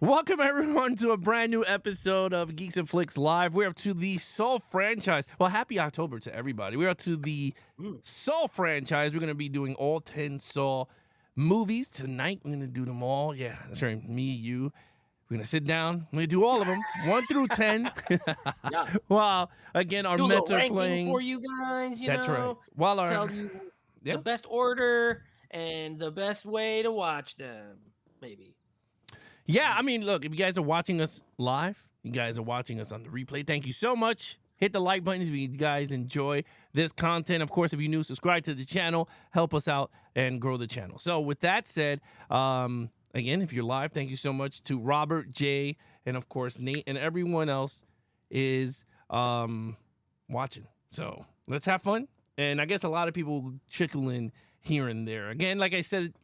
Welcome, everyone, to a brand new episode of Geeks and Flix Live. We're up to the Saw franchise. Well, happy October to everybody. We're up to the Saw franchise. We're going to be doing all 10 Saw movies tonight. We're going to do them all. Yeah, that's right. Me, you. We're going to sit down. We're going to do all of them, 1 through 10. Yeah. While, again, our Do a Mets little are ranking playing. for you guys, That's right. While our tell you the best order and the best way to watch them, maybe. Yeah, I mean, look, if you guys are watching us live, you guys are watching us on the replay, thank you so much. Hit the like button if you guys enjoy this content. Of course, if you're new, subscribe to the channel. Help us out and grow the channel. So with that said, again, if you're live, thank you so much to Robert, Jay, and of course, Nate, and everyone else is watching. So let's have fun. And I guess a lot of people trickle in here and there. Again, like I said,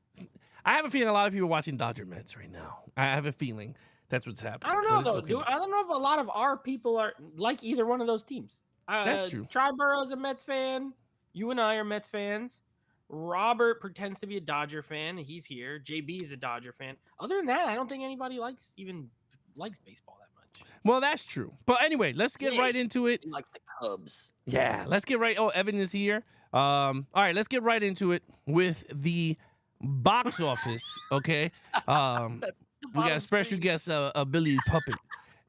I have a feeling a lot of people are watching Dodger Mets right now. I have a feeling that's what's happening. I don't know, though. Okay. I don't know if a lot of our people are like either one of those teams. That's true. Triburrow's a Mets fan. You and I are Mets fans. Robert pretends to be a Dodger fan. He's here. JB is a Dodger fan. Other than that, I don't think anybody likes baseball that much. Well, that's true. But anyway, let's get right into it. Like the Cubs. Yeah, let's get right. Oh, Evan is here. All right, let's get right into it with the box office. Okay. We got a special guest, Billy Puppet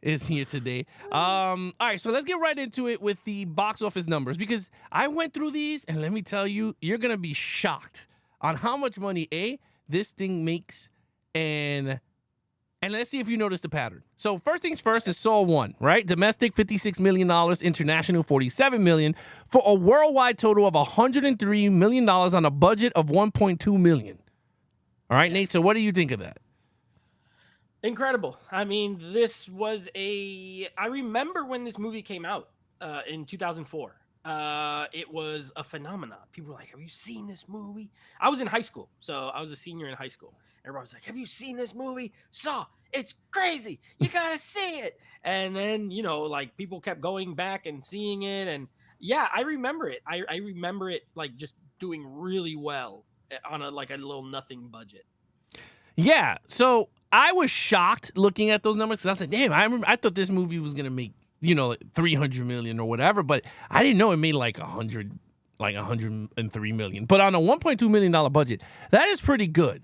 is here today. All right, so let's get right into it with the box office numbers, because I went through these, and let me tell you, you're gonna be shocked on how much money this thing makes, and let's see if you notice the pattern. So first things first is Saw 1, right? Domestic, $56 million. International, $47 million. For a worldwide total of $103 million on a budget of $1.2 million. All right, yes. Nate, so what do you think of that? Incredible. I mean, I remember when this movie came out in 2004. It was a phenomenon. People were like, have you seen this movie? I was in high school. So I was a senior in high school. Everybody was like, have you seen this movie? Saw, it's crazy. You gotta see it. And then, like people kept going back and seeing it. And yeah, I remember it. I remember it like just doing really well on a little nothing budget. Yeah. So I was shocked looking at those numbers, because I was like, damn, I thought this movie was gonna make, like $300 million or whatever, but I didn't know it made like $103 million. But on a $1.2 million budget, that is pretty good,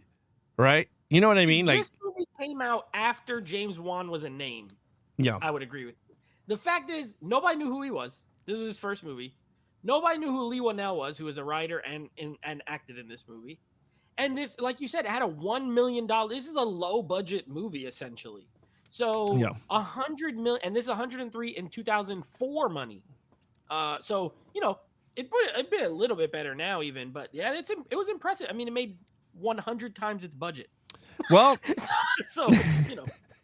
right? You know what I mean? This movie came out after James Wan was a name. Yeah, I would agree with you. The fact is, nobody knew who he was. This was his first movie. Nobody knew who Lee Whannell was, who was a writer and acted in this movie. And this, like you said, it had a $1 million. This is a low budget movie, essentially. So yeah. 100 million, and this is 103 in 2004 money. So it'd be a little bit better now, even. But yeah, it was impressive. I mean, it made 100 times its budget. Well, so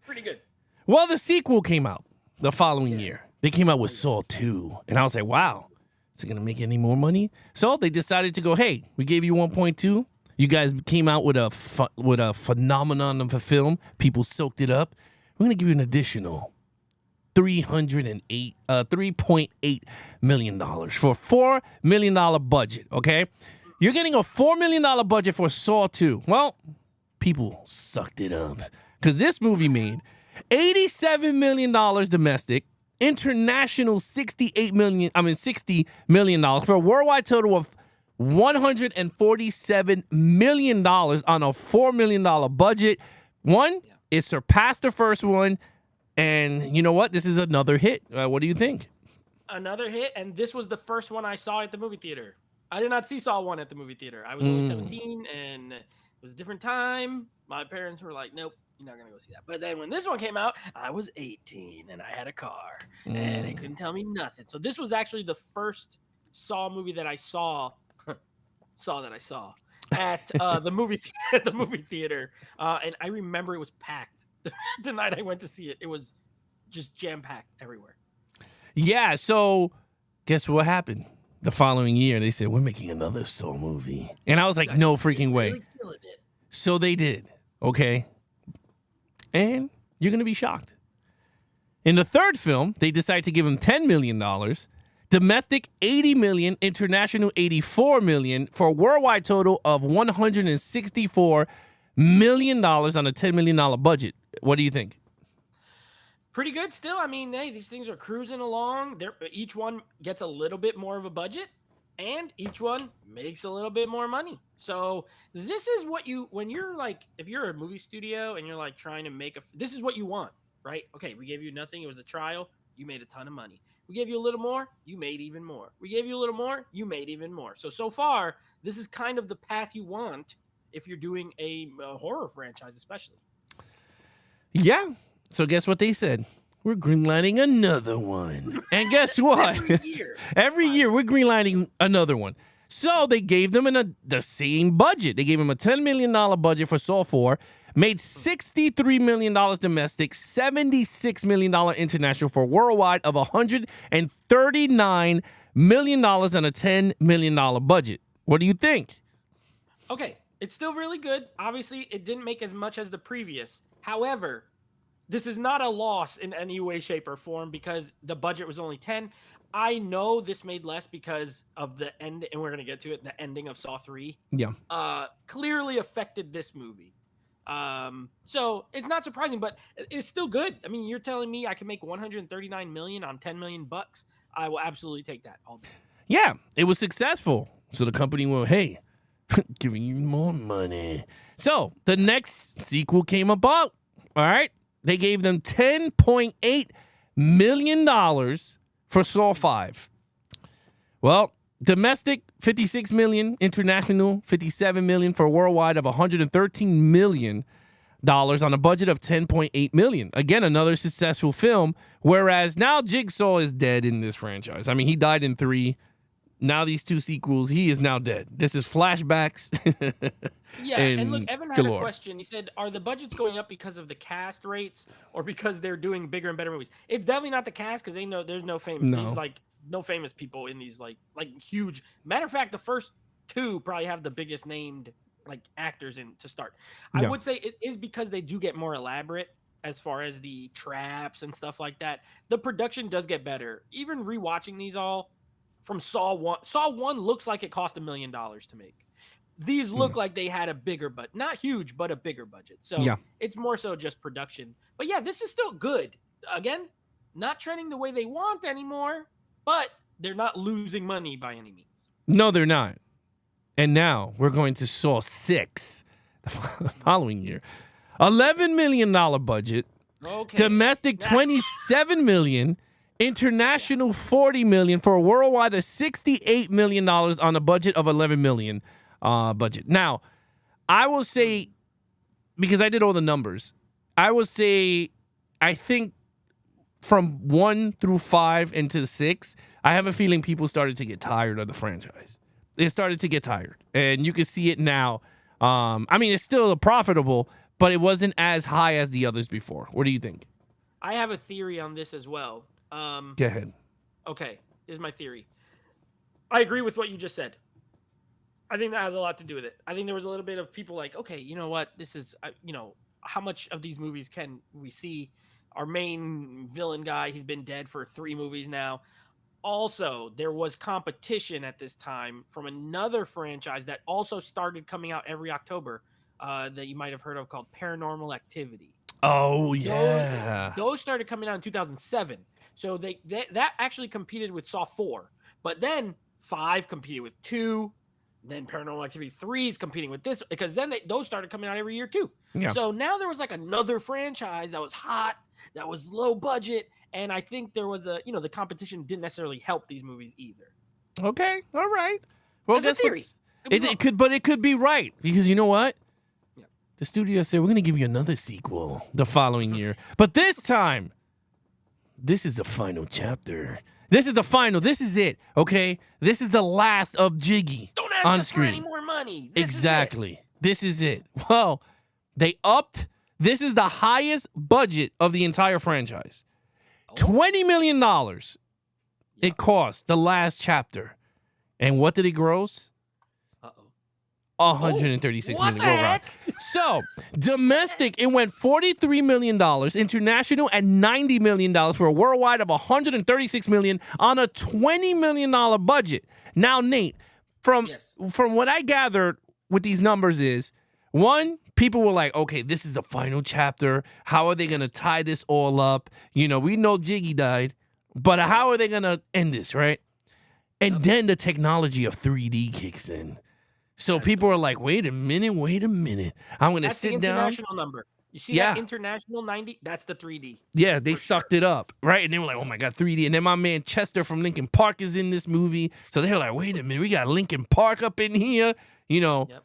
pretty good. Well, the sequel came out the following year. They came out with Saw 2, and I was like, wow, is it gonna make any more money? So they decided to go, hey, we gave you 1.2. You guys came out with a phenomenon of a film. People soaked it up. We're gonna give you an additional $3.8 million for a $4 million budget. Okay, you're getting a $4 million budget for Saw 2. Well, people sucked it up, because this movie made $87 million domestic, international $60 million for a worldwide total of $147 million on a $4 million budget. It surpassed the first one, and you know what? This is another hit. What do you think? Another hit, and this was the first one I saw at the movie theater. I did not see Saw 1 at the movie theater. I was only 17, and it was a different time. My parents were like, nope, you're not going to go see that. But then when this one came out, I was 18, and I had a car, and they couldn't tell me nothing. So this was actually the first Saw movie that I saw at the movie theater, and I remember it was packed the night I went to see it. It was just jam packed everywhere. Yeah. So guess what happened? The following year, they said, we're making another Saw movie, and I was like, no freaking way. Really killing it. So they did. Okay, and you're gonna be shocked. In the third film, they decided to give him $10 million. Domestic, $80 million. International, $84 million. For a worldwide total of $164 million on a $10 million budget. What do you think? Pretty good still. I mean, hey, these things are cruising along. Each one gets a little bit more of a budget, and each one makes a little bit more money. So this is what when you're like, if you're a movie studio and you're like trying to make this is what you want, right? Okay, we gave you nothing. It was a trial. You made a ton of money. We gave you a little more. You made even more. We gave you a little more. You made even more. So far, this is kind of the path you want if you're doing a horror franchise, especially. Yeah. So guess what they said? We're greenlighting another one. And guess what? Every year we're greenlighting another one. So they gave them the same budget. They gave them a $10 million budget for Saw 4, made $63 million domestic, $76 million international for worldwide of $139 million on a $10 million budget. What do you think? Okay, it's still really good. Obviously, it didn't make as much as the previous. However, this is not a loss in any way, shape, or form because the budget was only 10. I know this made less because of the end, and we're going to get to it, the ending of Saw 3. Yeah. Clearly affected this movie. So it's not surprising, but it's still good. I mean, you're telling me I can make $139 million on $10 million bucks? I will absolutely take that all day. Yeah, it was successful. So the company went, hey, giving you more money. So the next sequel came about. All right. They gave them $10.8 million for Saw 5. Well, domestic, $56 million. International, $57 million for a worldwide of $113 million on a budget of $10.8 million. Again, another successful film, whereas now Jigsaw is dead in this franchise. I mean, he died in 3. Now these 2 sequels, he is now dead. This is flashbacks. Yeah, and look, Evan had a question. He said, are the budgets going up because of the cast rates or because they're doing bigger and better movies? It's definitely not the cast because there's no famous no famous people in these like huge. Matter of fact, the first 2 probably have the biggest named like actors in to start. I would say it is because they do get more elaborate as far as the traps and stuff like that. The production does get better. Even rewatching these all from Saw 1. Saw 1 looks like it cost $1 million to make. These look like they had a bigger, but not huge, but a bigger budget. So it's more so just production. But yeah, this is still good. Again, not trending the way they want anymore, but they're not losing money by any means. No, they're not. And now we're going to Saw 6 the following year. $11 million budget. Okay. Domestic, $27 million. International, $40 million for a worldwide of $68 million on a budget of $11 million. Budget. Now, I will say, because I did all the numbers, I will say, I think from 1 through 5 into 6, I have a feeling people started to get tired of the franchise. They started to get tired, and you can see it now. I mean, it's still profitable, but it wasn't as high as the others before. What do you think? I have a theory on this as well. Go ahead. Okay, here's my theory. I agree with what you just said. I think that has a lot to do with it. I think there was a little bit of people like, okay, you know what? This is, how much of these movies can we see? Our main villain guy, he's been dead for 3 movies now. Also, there was competition at this time from another franchise that also started coming out every October that you might have heard of called Paranormal Activity. Oh, yeah. Those started coming out in 2007. So that actually competed with Saw 4. But then 5 competed with 2. Then Paranormal Activity 3 is competing with this because then those started coming out every year too. Yeah. So now there was like another franchise that was hot, that was low budget, and I think there was the competition didn't necessarily help these movies either. Okay, all right. Well, that's a theory. It could be right because you know what? Yeah. The studio said we're going to give you another sequel the following year, but this time, this is the final chapter. This is the final. This is it. Okay, this is the last of Jiggy. Don't ask us for any more money. This is it. Well, they upped. This is the highest budget of the entire franchise. $20 million. It cost the last chapter, and what did it gross? $136 million worldwide. So, domestic, it went $43 million. International at $90 million for a worldwide of $136 million on a $20 million budget. Now, Nate, from what I gathered with these numbers is, 1, people were like, okay, this is the final chapter. How are they going to tie this all up? You know, we know Jiggy died, but how are they going to end this, right? And then the technology of 3D kicks in. So people are like, wait a minute. I'm going to sit down. That's the international number. You see that international 90? That's the 3D. Yeah, they sucked it up, right? And they were like, oh my God, 3D. And then my man Chester from Linkin Park is in this movie. So they were like, wait a minute, we got Linkin Park up in here, you know. Yep.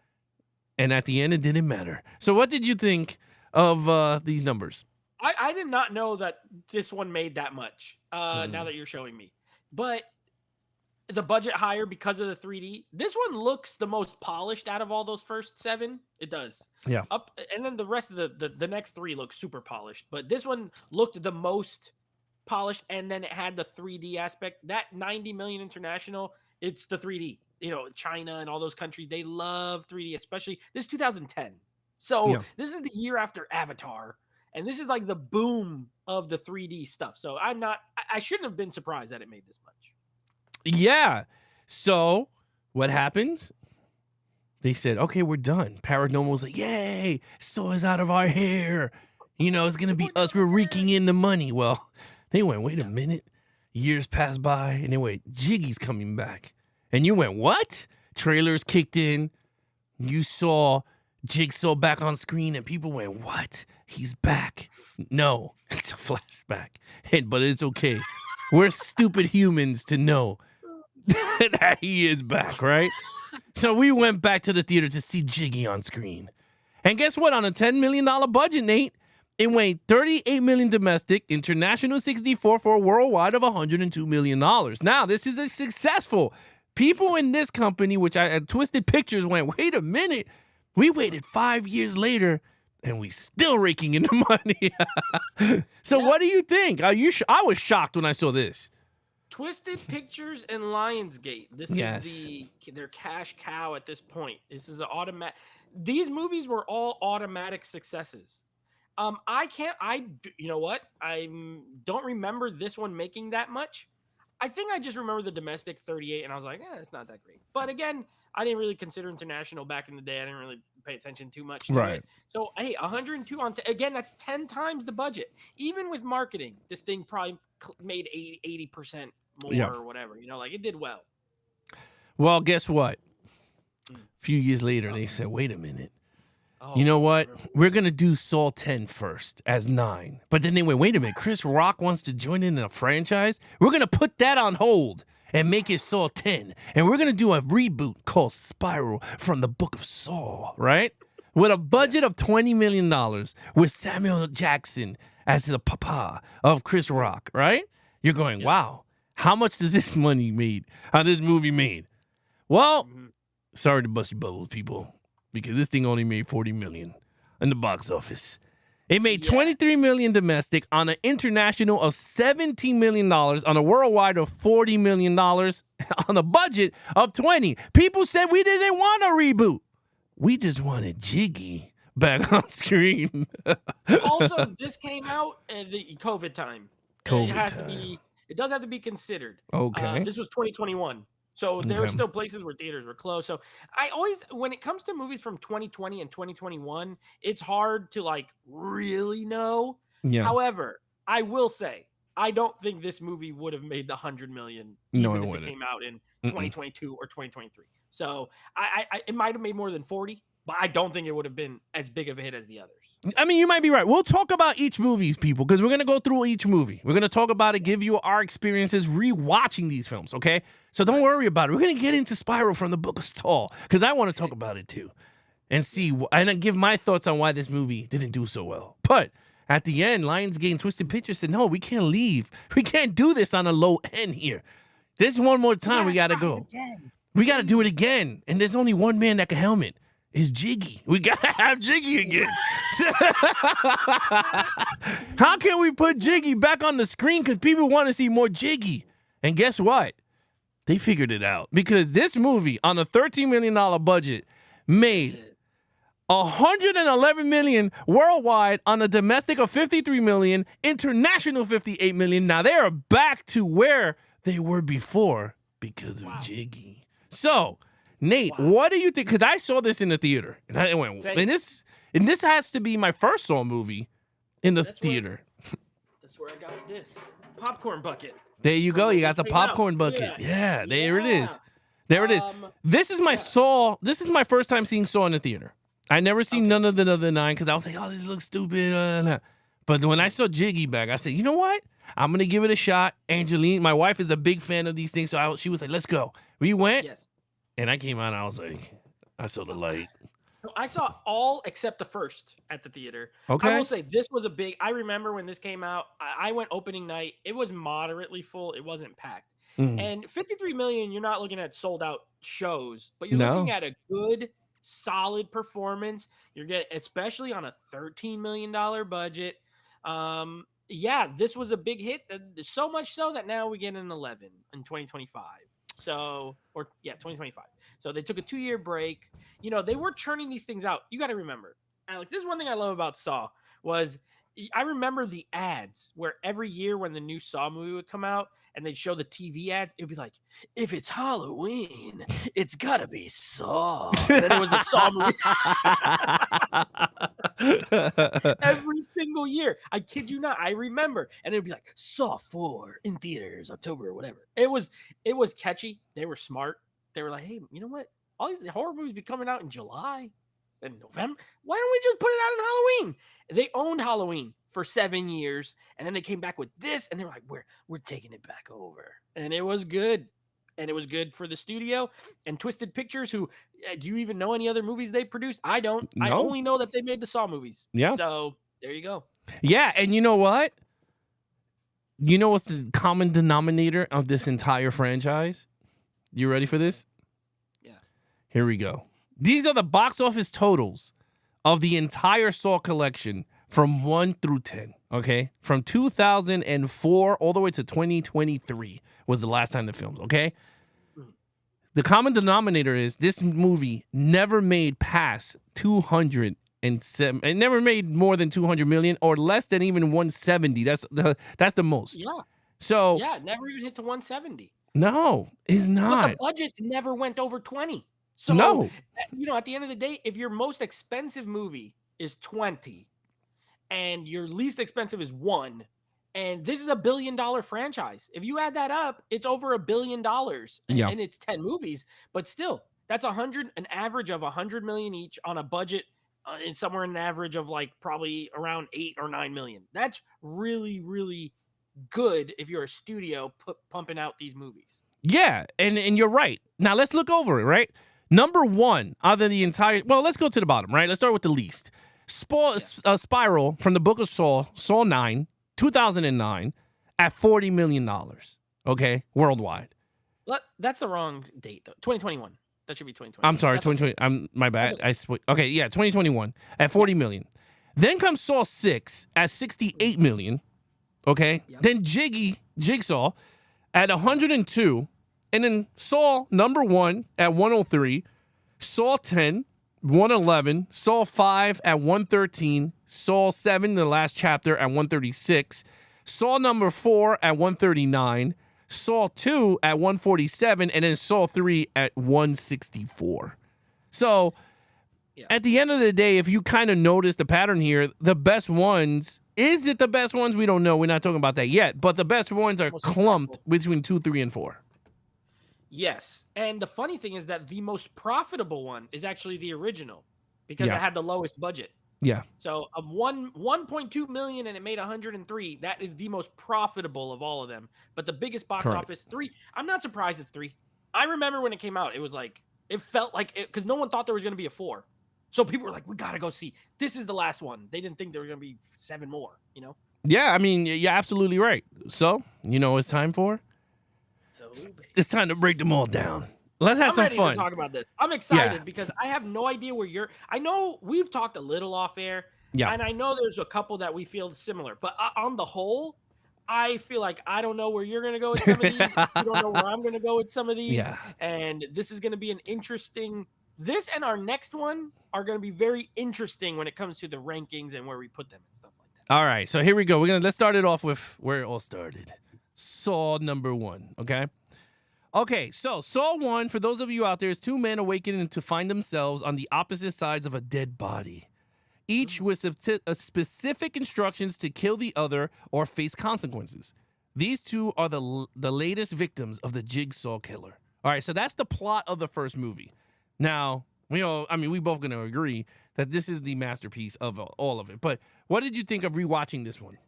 And at the end, it didn't matter. So what did you think of these numbers? I did not know that this one made that much, now that you're showing me. But the budget higher because of the 3D. This one looks the most polished out of all those first 7. It does. Yeah. And then the rest of the next 3 look super polished. But this one looked the most polished, and then it had the 3D aspect. That 90 million international, it's the 3D. You know, China and all those countries, they love 3D, especially this is 2010. So this is the year after Avatar. And this is like the boom of the 3D stuff. So I shouldn't have been surprised that it made this much. Yeah. So what happens? They said, okay, we're done. Paranormal was like, yay, Saw is out of our hair. You know, it's going to be us. We're raking in the money. Well, they went, wait a minute. Years passed by, and they went, Jiggy's coming back. And you went, what? Trailers kicked in. You saw Jigsaw back on screen, and people went, what? He's back. No, it's a flashback. But it's okay. We're stupid humans to know that he is back, right? So we went back to the theater to see Jiggy on screen. And guess what? On a $10 million budget, Nate, it went $38 million domestic, international 64 for a worldwide of $102 million. Now, this is a successful. People in this company, which I at Twisted Pictures, went, wait a minute. We waited 5 years later, and we still raking in the money. So what do you think? I was shocked when I saw this. Twisted Pictures and Lionsgate. This is their cash cow at this point. This is an automatic. These movies were all automatic successes. You know what? I don't remember this one making that much. I think I just remember the domestic 38, and I was like, it's not that great. But again, I didn't really consider international back in the day. I didn't really pay attention too much to it. So, hey, 102 on again, that's 10 times the budget. Even with marketing, this thing probably made 80% more or whatever. You know, like it did well. Well, guess what? A few years later, they said, wait a minute. You know what? We're going to do Saw 10 first as 9. But then they went, wait a minute. Chris Rock wants to join in a franchise? We're going to put that on hold and make it Saw 10. And we're going to do a reboot called Spiral from the Book of Saw, right? With a budget of $20 million with Samuel Jackson as the papa of Chris Rock, right? You're going, wow, how much does this movie made? Well, sorry to bust your bubbles, people, because this thing only made $40 million in the box office. It made $23 million domestic on an international of $17 million on a worldwide of $40 million on a budget of $20. People said we didn't want a reboot. We just wanted Jiggy back on screen. Also, this came out at the COVID time. It does have to be considered. Okay. This was 2021. So there were still places where theaters were closed. So I always, when it comes to movies from 2020 and 2021, it's hard to like really know. Yeah. However, I will say, I don't think this movie would have made the 100 million even if it came out in 2022 or 2023. So it might have made more than 40, but I don't think it would have been as big of a hit as the others. I mean, you might be right. We'll talk about each movie, people, because we're going to go through each movie. We're going to talk about it, give you our experiences rewatching these films, okay? So don't worry about it. We're going to get into Spiral from the Book of Saw, because I want to talk about it too and see, and give my thoughts on why this movie didn't do so well. But at the end, Lionsgate and Twisted Pictures said, no, we can't leave. We can't do this on a low end here. This one more time, we got to go. We got to do it again. And there's only one man that can helmet. Is Jiggy. We gotta have Jiggy again. How can we put Jiggy back on the screen? Because people want to see more Jiggy. And guess what? They figured it out. Because this movie, on a $13 million budget, made $111 million worldwide on a domestic of $53 million, international $58 million. Now they are back to where they were before because of Jiggy. So, Nate, what do you think? Because I saw this in the theater, and I went, and And this has to be my first Saw movie in the That's theater. That's where I got this popcorn bucket. There you go. You got the came out. popcorn bucket. Yeah. Yeah, there it is. Yeah. There it is. This is my yeah. Saw. This is my first time seeing Saw in the theater. I never seen none of the other 9 because I was like, oh, this looks stupid. But when I saw Jiggy back, I said, you know what? I'm gonna give it a shot. Angeline, my wife, is a big fan of these things, so she was like, let's go. We went, and I came out and I was like, I saw the light. I saw all except the first at the theater. Okay. I will say this was a big. I remember when this came out. I went opening night. It was moderately full. It wasn't packed. And 53 million. You're not looking at sold out shows, but you're looking at a good, solid performance. You're getting, especially on a $13 million budget. Yeah, this was a big hit. So much so that now we get an 11 in 2025. So, 2025. So they took a 2-year break. You know, they were churning these things out. You got to remember, Alex, this is one thing I love about Saw was I remember the ads where every year when the new Saw movie would come out and they'd show the TV ads, it'd be like, if it's Halloween, it's got to be Saw. And then it was a Saw movie. Every single year. I kid you not. I remember. And it'd be like, Saw 4 in theaters, October or whatever. It was catchy. They were smart. They were like, hey, you know what? All these horror movies be coming out in July and November. Why don't we just put it out in Halloween? They owned Halloween for 7 years, and then they came back with this, and they were like, we're taking it back over. And it was good. And it was good for the studio and Twisted Pictures, who, do you even know any other movies they produced? I don't. No. I only know that they made the Saw movies. Yeah. So there you go. Yeah, and you know what? You know what's the common denominator of this entire franchise? You ready for this? Yeah. Here we go. These are the box office totals of the entire Saw collection from 1 through 10, okay? From 2004 all the way to 2023 was the last time the filmed, okay? The common denominator is this movie never made past 207. It never made more than 200 million or less than even 170. That's the most. Yeah. So yeah, never even hit to 170. No, it's not. But the budgets never went over 20. So, no. You know, at the end of the day, if your most expensive movie is 20 and your least expensive is 1, and this is a $1 billion franchise, if you add that up, it's over $1 billion. And it's 10 movies, but still, that's an average of 100 million each on a budget and somewhere in an average of like probably around 8 or 9 million. That's really, really good if you're a studio pumping out these movies. Yeah, and you're right. Now let's look over it, right? Number 1 out of the entire, well, let's go to the bottom, right? Let's start with the least. Spiral from the Book of Saw, Saw 9, 2009, at $40 million, okay, worldwide. That's the wrong date, though. 2021. That should be 2020. I'm sorry, 2020. My bad. Okay, yeah, 2021 at 40 million. Then comes Saw 6 at 68 million. Okay. Yep. Then Jigsaw at 102. And then Saw number 1 at 103. Saw 10, 111. Saw 5 at 113. Saw 7, the last chapter, at 136. Saw number 4 at 139. Saw 2 at 147. And then Saw 3 at 164. So at the end of the day, if you kind of notice the pattern here, the best ones, is it the best ones? We don't know. We're not talking about that yet. But the best ones are clumped between 2, 3, and 4. Yes. And the funny thing is that the most profitable one is actually the original because it had the lowest budget. Yeah. So 1.2 million and it made 103. That is the most profitable of all of them. But the biggest box office, 3. I'm not surprised it's 3. I remember when it came out, it was like, it felt like it, because no one thought there was going to be a 4. So people were like, we got to go see. This is the last one. They didn't think there were going to be 7 more, you know? Yeah, I mean, you're absolutely right. So, you know what it's time for? It's time to break them all down. Let's have some fun. I'm ready to talk about this. I'm excited because I have no idea where you're. I know we've talked a little off air, and I know there's a couple that we feel similar. But on the whole, I feel like I don't know where you're going to go with some of these. You don't know where I'm going to go with some of these. Yeah. And this is going to be an interesting. This and our next one are going to be very interesting when it comes to the rankings and where we put them and stuff like that. All right, so here we go. Let's start it off with where it all started. Saw number 1. Okay, so Saw 1, for those of you out there, is 2 men awakening to find themselves on the opposite sides of a dead body. each with specific instructions to kill the other or face consequences. These two are the latest victims of the Jigsaw killer. All right, so that's the plot of the first movie. Now, we both going to agree that this is the masterpiece of all of it. But what did you think of rewatching this one?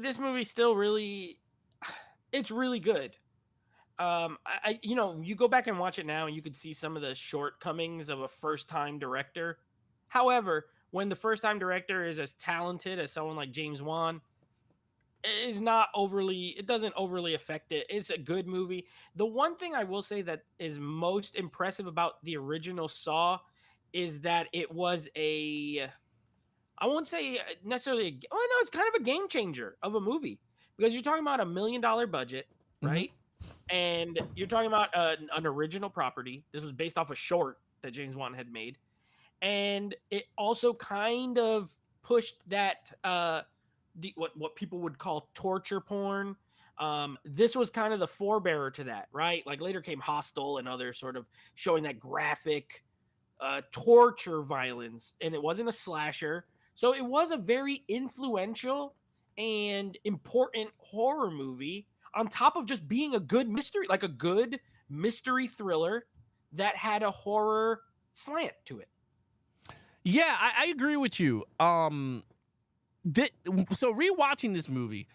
This movie still really, it's really good. You go back and watch it now and you could see some of the shortcomings of a first-time director. However, when the first-time director is as talented as someone like James Wan, it doesn't overly affect it. It's a good movie. The one thing I will say that is most impressive about the original Saw is that it was I won't say necessarily, it's kind of a game changer of a movie, because you're talking about $1 million budget, right? And you're talking about an original property. This was based off a short that James Wan had made. And it also kind of pushed that, what people would call torture porn. This was kind of the forebearer to that, right? Like later came Hostel and others sort of showing that graphic torture violence. And it wasn't a slasher. So it was a very influential and important horror movie, on top of just being a good mystery, like a good mystery thriller that had a horror slant to it. Yeah, I agree with you. So rewatching this movie,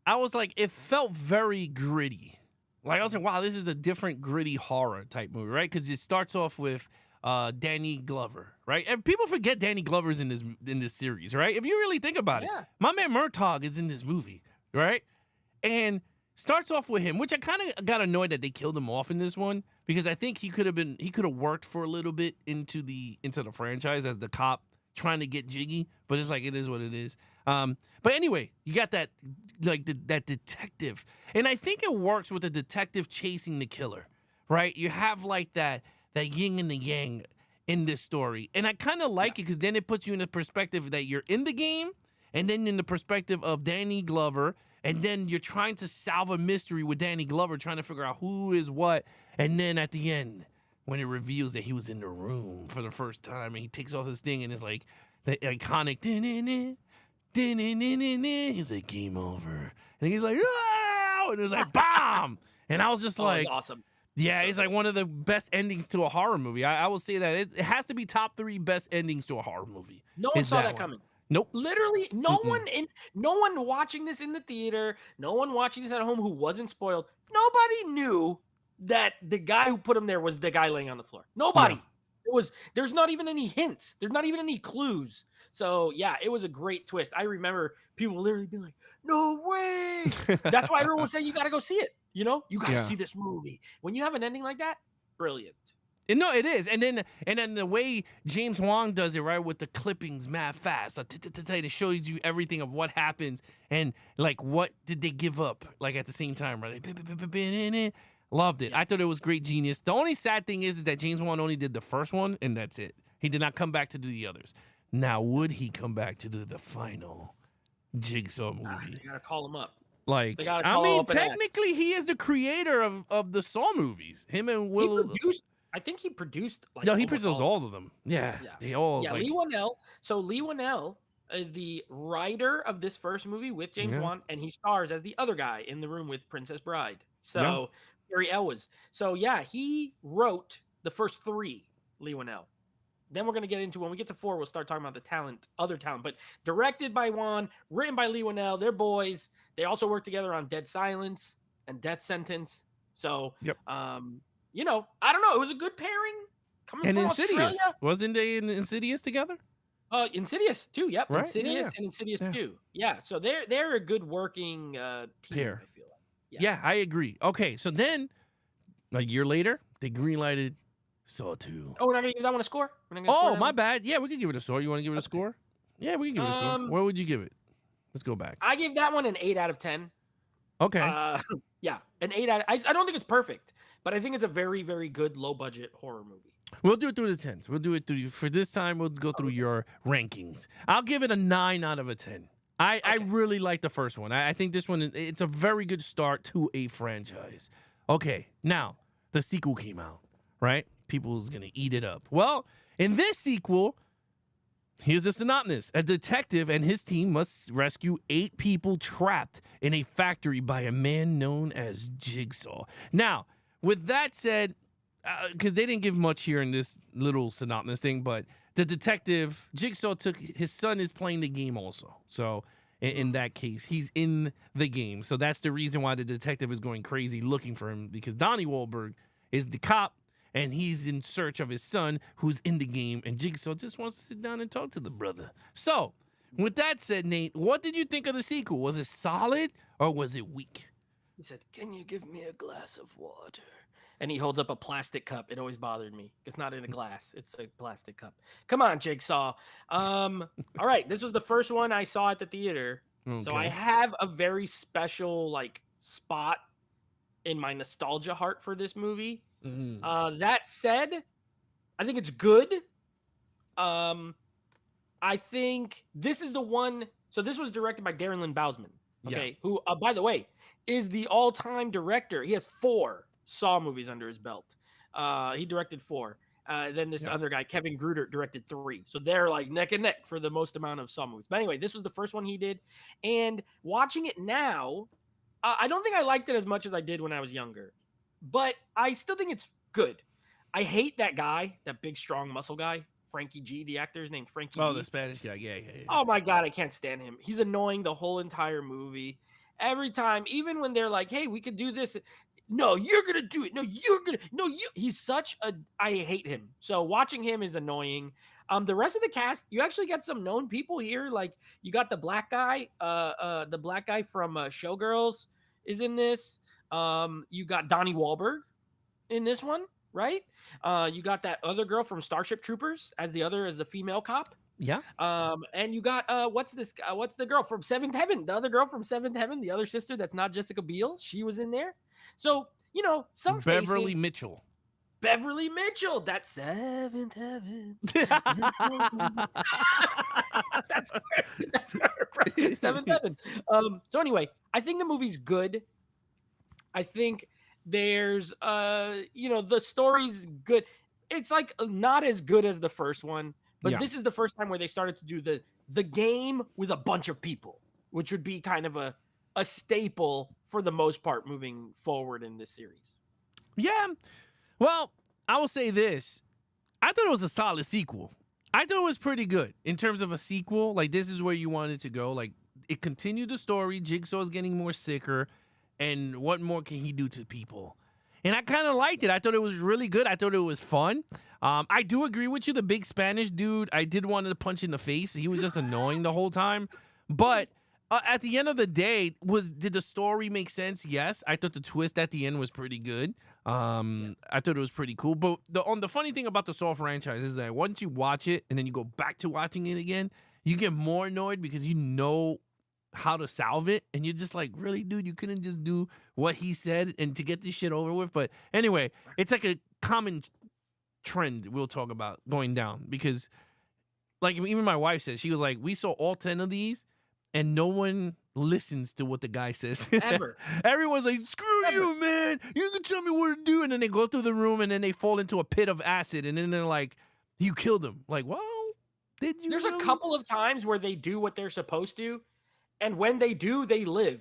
I was like, it felt very gritty. Like I was like, wow, this is a different gritty horror type movie, right? Because it starts off with Danny Glover, right? And people forget Danny Glover's in this series, right? If you really think about it, my man Murtaugh is in this movie, right? And starts off with him, which I kind of got annoyed that they killed him off in this one, because I think he could have worked for a little bit into the franchise as the cop trying to get jiggy, but it's like, it is what it is. But anyway, you got that that detective, and I think it works with the detective chasing the killer, right? You have like that yin and the yang in this story, and I kind of like it, because then it puts you in the perspective that you're in the game, and then in the perspective of Danny Glover. And then you're trying to solve a mystery with Danny Glover, trying to figure out who is what. And then at the end, when it reveals that he was in the room for the first time, and he takes off his thing, and it's like the iconic he's like, game over. And he's like, oh, and it's like, bomb. And I was just like, awesome. Yeah, it's like one of the best endings to a horror movie. I will say that it has to be top 3 best endings to a horror movie. No one saw that coming. Nope. Literally, no one watching this in the theater, no one watching this at home who wasn't spoiled, nobody knew that the guy who put him there was the guy laying on the floor. Nobody. Yeah. There's not even any hints. There's not even any clues. So yeah, it was a great twist. I remember people literally being like, "No way!" That's why everyone was saying you got to go see it. You got to see this movie. When you have an ending like that, brilliant. No, it is. And then the way James Wan does it, right, with the clippings mad fast. It shows you everything of what happens and like what did they give up like at the same time, right? Loved it. I thought it was great genius. The only sad thing is that James Wan only did the first one and that's it. He did not come back to do the others. Now, would he come back to do the final Jigsaw movie? You gotta call him up. Like, I mean, technically he is the creator of the Saw movies. Him and Will. I think he produced. He produced all of them. Yeah, they all. Yeah, Lee Whannell. So Lee Whannell is the writer of this first movie with James Wan, and he stars as the other guy in the room with Princess Bride. So Gary Elwes. So yeah, he wrote the first 3. Lee Whannell. Then we're gonna get into, when we get to 4, we'll start talking about the other talent. But directed by Wan, written by Lee Whannell. They're boys. They also work together on Dead Silence and Death Sentence. So I don't know. It was a good pairing. Coming from Insidious. Australia. Wasn't they in Insidious together? Insidious too. Yep. Right? Insidious and Insidious 2. Yeah. So they're a good working team, pair. I feel like. Yeah, I agree. Okay, so then a year later, they greenlighted Saw 2. Oh, we're not gonna give that one a score? My bad. Yeah, we can give it a score. You want to give it a score? Yeah, we can give it a score. What would you give it? Let's go back. I gave that one an 8 out of 10. Okay. Yeah, an 8 out of, I don't think it's perfect, but I think it's a very, very good low-budget horror movie. We'll do it through the 10s. We'll do it through, for this time, we'll go through your rankings. I'll give it a 9 out of a 10. I really like the first one. I think this one, it's a very good start to a franchise. Okay, now, the sequel came out, right? People's going to eat it up. Well, in this sequel, Here's the synopsis. A detective and his team must rescue 8 people trapped in a factory by a man known as Jigsaw. Now, with that said, because they didn't give much here in this little synopsis thing, but the detective, Jigsaw, his son is playing the game also. So in that case, he's in the game. So that's the reason why the detective is going crazy looking for him, because Donnie Wahlberg is the cop and he's in search of his son who's in the game, and Jigsaw just wants to sit down and talk to the brother. So with that said, Nate, what did you think of the sequel? Was it solid or was it weak? He said, "Can you give me a glass of water?" And he holds up a plastic cup. It always bothered me. It's not in a glass. It's a plastic cup. Come on, Jigsaw. All right. This was the first one I saw at the theater. Okay. So I have a very special spot in my nostalgia heart for this movie. That said, I think it's good. I think this is the one. So this was directed by Darren Lynn Bousman. Okay. Yeah. Who, by the way, is the all-time director. He has 4 Saw movies under his belt. He directed 4. Then this other guy, Kevin Gruder, directed 3. So they're like neck and neck for the most amount of Saw movies. But anyway, this was the first one he did. And watching it now, I don't think I liked it as much as I did when I was younger. But I still think it's good. I hate that guy, that big, strong muscle guy. Frankie G, the actor's named Frankie G. Oh, the Spanish guy. Yeah. Oh, my God, I can't stand him. He's annoying the whole entire movie. Every time, even when they're like, hey, we could do this. No, you're going to do it. No, you're going to. No, you. He's such a. I hate him. So watching him is annoying. The rest of the cast, you actually got some known people here. Like you got the black guy. The black guy from Showgirls is in this. You got Donnie Wahlberg in this one, right? You got that other girl from Starship Troopers as the female cop. Yeah. And you got what's the girl from Seventh Heaven? The other girl from Seventh Heaven, the other sister that's not Jessica Biel, she was in there. So, some Beverly Mitchell. Beverly Mitchell, that's Seventh Heaven. that's her. Seventh Heaven. So anyway, I think the movie's good. I think there's the story's good. It's like not as good as the first one. But this is the first time where they started to do the game with a bunch of people, which would be kind of a staple for the most part moving forward in this series. Yeah. Well, I will say this. I thought it was a solid sequel. I thought it was pretty good in terms of a sequel. Like, this is where you wanted to go. Like, it continued the story. Jigsaw's getting more sicker. And what more can he do to people? And I kind of liked it. I thought it was really good. I thought it was fun. I do agree with you. The big Spanish dude, I did want to punch in the face. He was just annoying the whole time. But at the end of the day, did the story make sense? Yes. I thought the twist at the end was pretty good. I thought it was pretty cool. But the funny thing about the Saw franchise is that once you watch it and then you go back to watching it again, you get more annoyed because you know how to salve it, and you're just like, really, dude, you couldn't just do what he said and to get this shit over with. But anyway, it's like a common trend we'll talk about going down, because like even my wife said, she was like, we saw all 10 of these and no one listens to what the guy says ever. Everyone's like, screw you, man, you can tell me what to do, and then they go through the room and then they fall into a pit of acid, and then they're like, you killed him. Like, well, did you? There's a couple of times where they do what they're supposed to, and when they do, they live.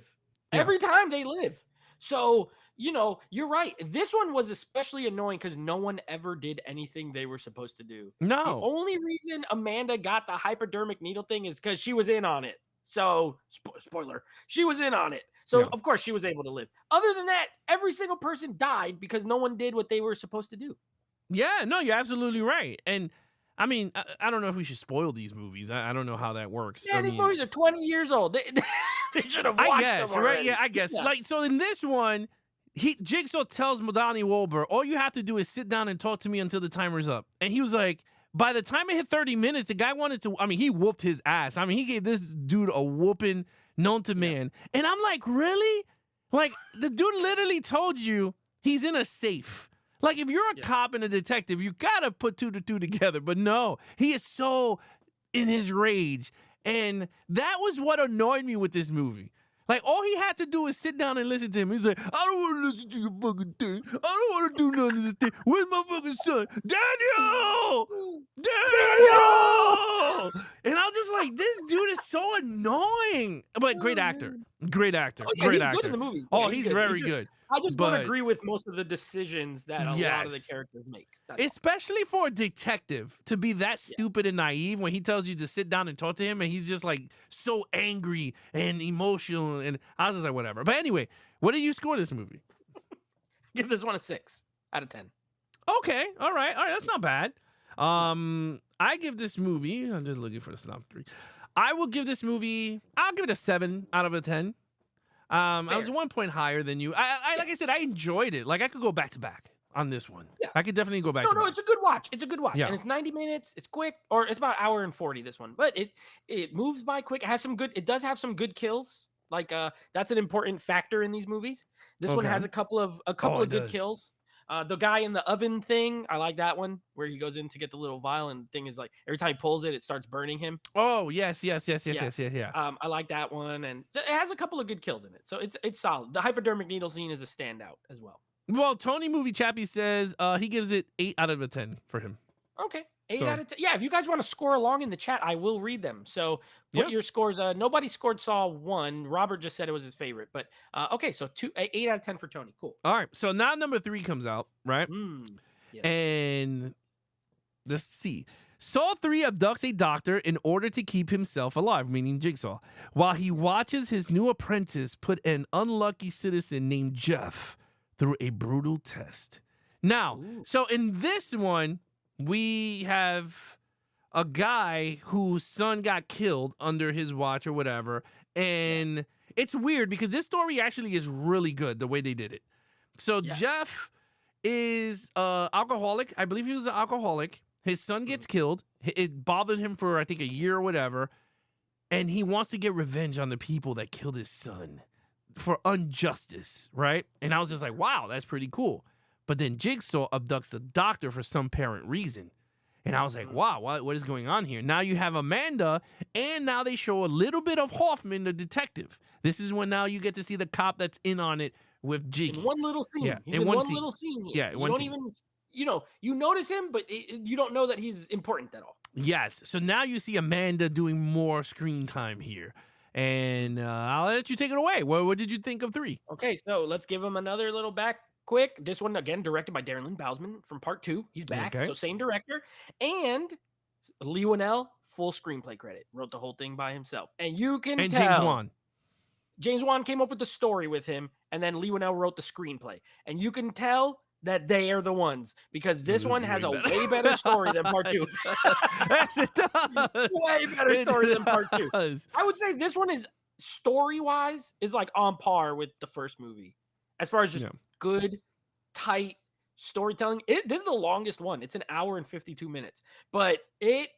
Every time they live. So, you're right. This one was especially annoying because no one ever did anything they were supposed to do. No. The only reason Amanda got the hypodermic needle thing is because she was in on it. So, spoiler, she was in on it. So, of course, she was able to live. Other than that, every single person died because no one did what they were supposed to do. Yeah, no, you're absolutely right. And I mean, I don't know if we should spoil these movies. I don't know how that works. Yeah, these movies are 20 years old. They should have watched them already. Right? Yeah, I guess. Yeah. Like, so in this one, Jigsaw tells Donnie Wahlberg, all you have to do is sit down and talk to me until the timer's up. And he was like, by the time it hit 30 minutes, the guy wanted to, he whooped his ass. He gave this dude a whooping known to man. And I'm like, really? Like, the dude literally told you he's in a safe. Like, if you're a cop and a detective, you gotta put 2 to 2 together. But no, he is so in his rage. And that was what annoyed me with this movie. Like, all he had to do is sit down and listen to him. He's like, I don't want to listen to your fucking thing. I don't want to do none of this thing. Where's my fucking son? Daniel! Daniel! And I was just like, this dude is so annoying. But great actor. Great actor. Oh, yeah, great he's actor. good in the movie. Oh, Yeah, he's very good. I just don't But- agree with most of the decisions that a lot of the Yes. characters make. That's all. Especially for a detective to be that stupid and naive when he tells you to sit down and talk to him, and he's just like so angry and emotional. And I was just like, whatever. But anyway, what do you score this movie? Give this one a 6 out of 10. Okay, all right, that's not bad. I give this movie. I'm just looking for the synopsis. I will give this movie. I'll give it a 7 out of a 10. I was 1 point higher than you. Like I said, I enjoyed it. Like I could go back to back on this one. Yeah. I could definitely go back. No, to back. it's a good watch. It's a good watch. Yeah. And it's 90 minutes. It's quick, or it's about an hour and 40, this one. But it moves by quick. It has some good, it does have some good kills. Like that's an important factor in these movies. This one Okay. has a couple of it good does. kills. The guy in the oven thing, I like that one, where he goes in to get the little vial, and the thing is like every time he pulls it, it starts burning him. Oh, yes. Yeah. Yeah. I like that one, and it has a couple of good kills in it, so it's solid. The hypodermic needle scene is a standout as well. Well, Tony Movie Chappie says he gives it 8 out of a 10 for him. Okay, 8 So- out of 10. Yeah, if you guys want to score along in the chat, I will read them. So put your scores. Nobody scored Saw 1. Robert just said it was his favorite, but okay, so 8 out of 10 for Tony. Cool. All right. So now number 3 comes out, right? Yes. And let's see. Saw 3 abducts a doctor in order to keep himself alive, meaning Jigsaw, while he watches his new apprentice put an unlucky citizen named Jeff through a brutal test. Now, so in this one, we have a guy whose son got killed under his watch or whatever. And it's weird because this story actually is really good the way they did it. So Jeff is alcoholic. I believe he was an alcoholic. His son gets killed. It bothered him for, I think, a year or whatever. And he wants to get revenge on the people that killed his son for injustice, right? And I was just like, wow, that's pretty cool. But then Jigsaw abducts the doctor for some apparent reason. And I was like, wow, what is going on here? Now you have Amanda, and now they show a little bit of Hoffman, the detective. This is when now you get to see the cop that's in on it with Jiggy. In one little scene. Yeah, He's in in one one scene. little scene here. Yeah, you one don't scene. even, you notice him, but you don't know that he's important at all. Yes. So now you see Amanda doing more screen time here. And I'll let you take it away. What did you think of 3? Okay, so let's give him another little back quick. This one, again, directed by Darren Lynn Bousman from Part 2. He's back, Okay. so same director. And Lee Winnell, full screenplay credit. Wrote the whole thing by himself. And you can And tell. James Wan. James Wan came up with the story with him, and then Lee Winnell wrote the screenplay. And you can tell that they are the ones, because this one has a way better story than Part 2. Yes, it does. Way better story than Part 2. does. I would say this one is, story-wise, is like on par with the first movie. As far as just good, tight storytelling. This is the longest one. It's an hour and 52 minutes. But it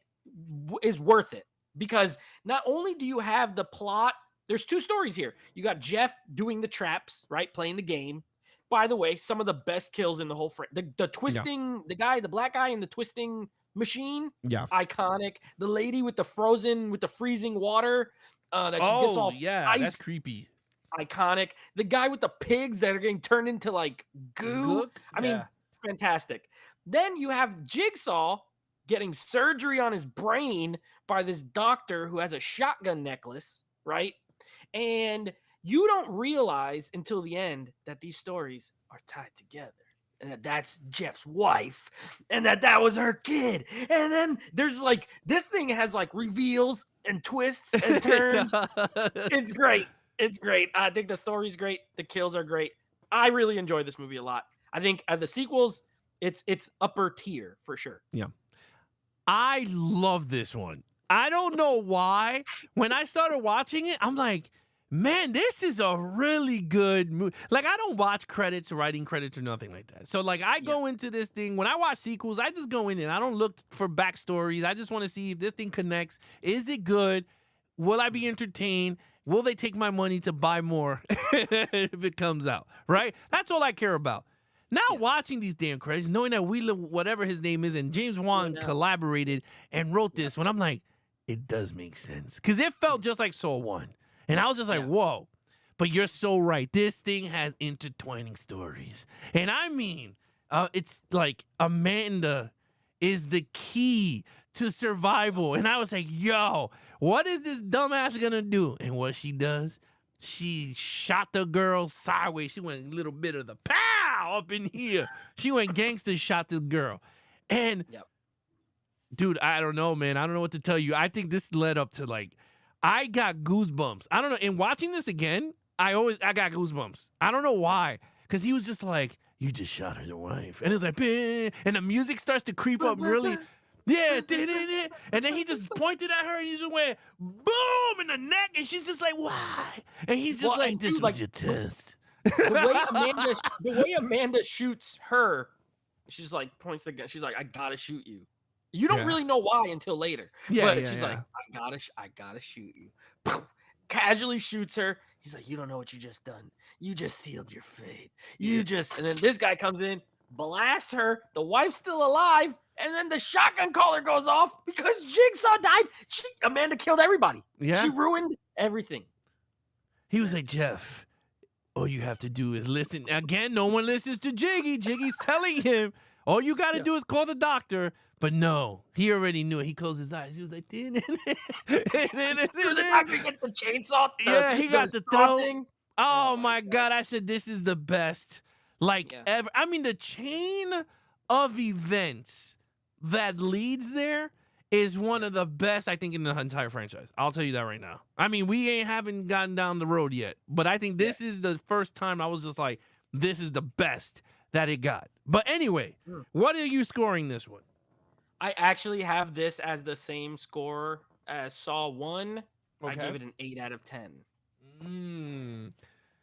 is worth it, because not only do you have the plot, there's 2 stories here. You got Jeff doing the traps, right? Playing the game. By the way, some of the best kills in the whole frame. The twisting, the black guy in the twisting machine. Yeah. Iconic. The lady with the freezing water that she gets all ice. That's creepy. Iconic. The guy with the pigs that are getting turned into like goo. I mean, fantastic. Then you have Jigsaw getting surgery on his brain by this doctor who has a shotgun necklace, right? And you don't realize until the end that these stories are tied together, and that's Jeff's wife, and that was her kid. And then there's like, this thing has like reveals and twists and turns. It's great. It's great. I think the story's great. The kills are great. I really enjoyed this movie a lot. I think the sequels, it's upper tier for sure. Yeah. I love this one. I don't know why. When I started watching it, I'm like, man, this is a really good movie. Like, I don't watch credits, writing credits, or nothing like that. So, like, I go into this thing, when I watch sequels, I just go in and I don't look for backstories. I just want to see if this thing connects. Is it good? Will I be entertained? Will they take my money to buy more if it comes out, right? That's all I care about. Now watching these damn credits, knowing that whatever his name is, and James Wan collaborated and wrote this one, I'm like, it does make sense. Because it felt just like Saw 1. And I was just like, whoa. But you're so right. This thing has intertwining stories. And I mean, it's like Amanda is the key to survival. And I was like, yo, what is this dumbass gonna do? And what she does, she shot the girl sideways. She went a little bit of the pow up in here. She went gangster, shot the girl. And dude, I don't know, man. I don't know what to tell you. I think this led up to like, I got goosebumps. I don't know. In watching this again, I got goosebumps. I don't know why. Because he was just like, you just shot her wife. And it's like, "Bah," and the music starts to creep up really. Yeah. And then he just pointed at her and he just went boom in the neck. And she's just like, why? And he's just like, this was your test. The way Amanda shoots her, she's like, points the gun. She's like, I gotta shoot you. You don't really know why until later. But she's like, I gotta shoot you. Casually shoots her. He's like, you don't know what you just done. You just sealed your fate. And then this guy comes in, blasts her. The wife's still alive. And then the shotgun collar goes off because Jigsaw died. Amanda killed everybody. Yeah. She ruined everything. He was like, Jeff, all you have to do is listen. Again, no one listens to Jiggy. Jiggy's telling him, all you got to do is call the doctor. But no, he already knew it. He closed his eyes. He was like, the doctor gets the chainsaw. He got the throw. Oh my God. I said, this is the best ever. I mean, the chain of events that leads there is one of the best, I think, in the entire franchise. I'll tell you that right now. I mean, we haven't gotten down the road yet, but I think this is the first time I was just like, this is the best that it got. But anyway, what are you scoring this one? I actually have this as the same score as Saw 1. I gave it an 8 out of 10.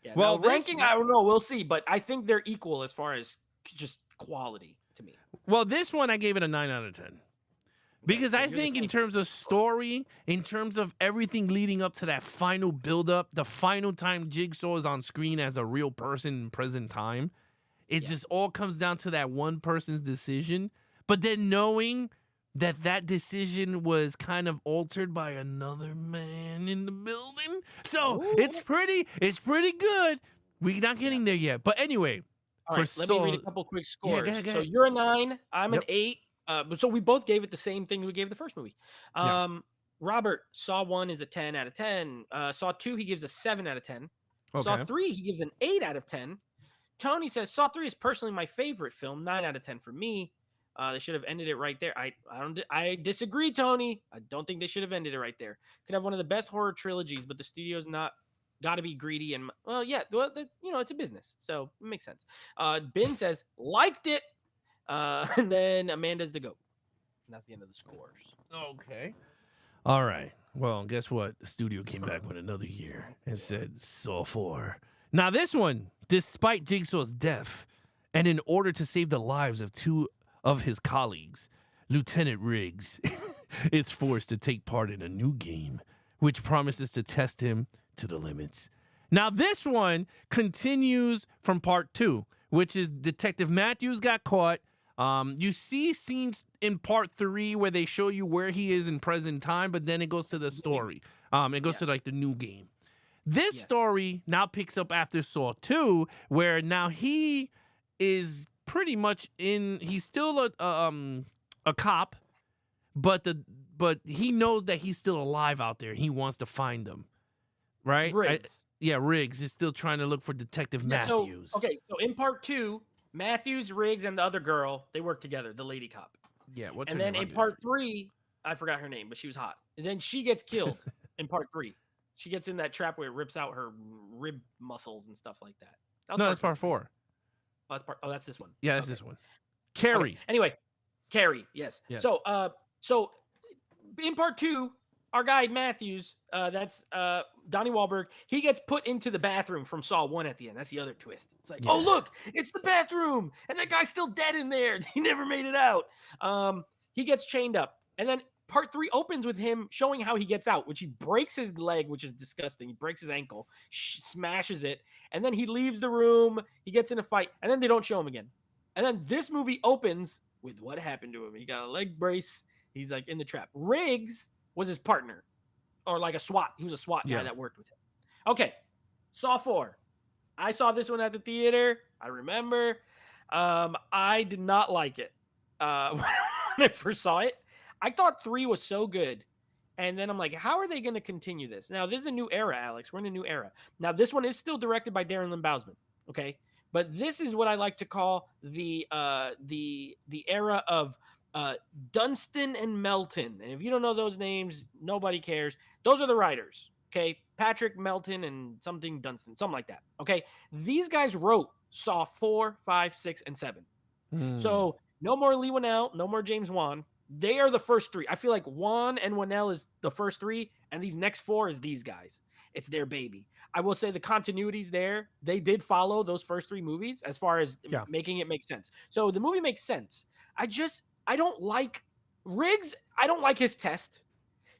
Yeah, well, ranking, I don't know. We'll see. But I think they're equal as far as just quality to me. Well, this one, I gave it a 9 out of 10. Because I think in terms of story, in terms of everything leading up to that final build-up, the final time Jigsaw is on screen as a real person in present time, it just all comes down to that one person's decision. But then knowing that that decision was kind of altered by another man in the building. So it's pretty good. We're not getting there yet. But anyway. All right, let me read a couple quick scores. Yeah, go ahead. So you're a 9. I'm an 8. So we both gave it the same thing we gave the first movie. Robert, Saw 1 is a 10 out of 10. Saw 2, he gives a 7 out of 10. Okay. Saw 3, he gives an 8 out of 10. Tony says Saw 3 is personally my favorite film, 9 out of 10 for me. They should have ended it right there. I disagree, Tony. I don't think they should have ended it right there. Could have one of the best horror trilogies, but the studio's not got to be greedy and it's a business, so it makes sense. Ben says liked it, and then Amanda's the GOAT. And that's the end of the scores. Okay. All right. Well, guess what? The studio came back with another year and said Saw 4. Now this one, despite Jigsaw's death, and in order to save the lives of 2 of his colleagues, Lieutenant Riggs is forced to take part in a new game, which promises to test him to the limits. Now, this one continues from part 2, which is Detective Matthews got caught. You see scenes in part 3 where they show you where he is in present time, but then it goes to the story. It goes to like the new game. This story now picks up after Saw 2, where now he is pretty much he's still a cop, but he knows that he's still alive out there. He wants to find them, right? Riggs. Riggs is still trying to look for Detective Matthews. So in part 2, Matthews, Riggs, and the other girl, they work together, the lady cop. Yeah, what's her name? And then in part 3, I forgot her name, but she was hot. And then she gets killed in part 3. She gets in that trap where it rips out her rib muscles and stuff like that. That's part 4. That's this one. Yeah, that's this one. Carrie. Okay. Anyway, Carrie. Yes. So in part 2, our guy Matthews, that's Donnie Wahlberg, he gets put into the bathroom from Saw 1 at the end. That's the other twist. It's like, oh look, it's the bathroom, and that guy's still dead in there. He never made it out. He gets chained up, and then part 3 opens with him showing how he gets out, which he breaks his leg, which is disgusting. He breaks his ankle, smashes it, and then he leaves the room. He gets in a fight, and then they don't show him again. And then this movie opens with what happened to him. He got a leg brace. He's like in the trap. Riggs was his partner, or like a SWAT. He was a SWAT guy that worked with him. Okay, Saw 4. I saw this one at the theater. I remember. I did not like it when I first saw it. I thought 3 was so good. And then I'm like, how are they going to continue this? Now, this is a new era, Alex. We're in a new era. Now, this one is still directed by Darren Lynn Bousman. Okay. But this is what I like to call the era of Dunstan and Melton. And if you don't know those names, nobody cares. Those are the writers. Okay. Patrick Melton and something Dunstan, something like that. Okay. These guys wrote Saw 4, 5, 6, and 7. So no more Lee Winnell, no more James Wan. They are the first 3. I feel like Wan and Winnell is the first 3, and these next 4 is these guys. It's their baby. I will say the continuity's there. They did follow those first 3 movies as far as making it make sense. So the movie makes sense. I don't like Riggs. I don't like his test.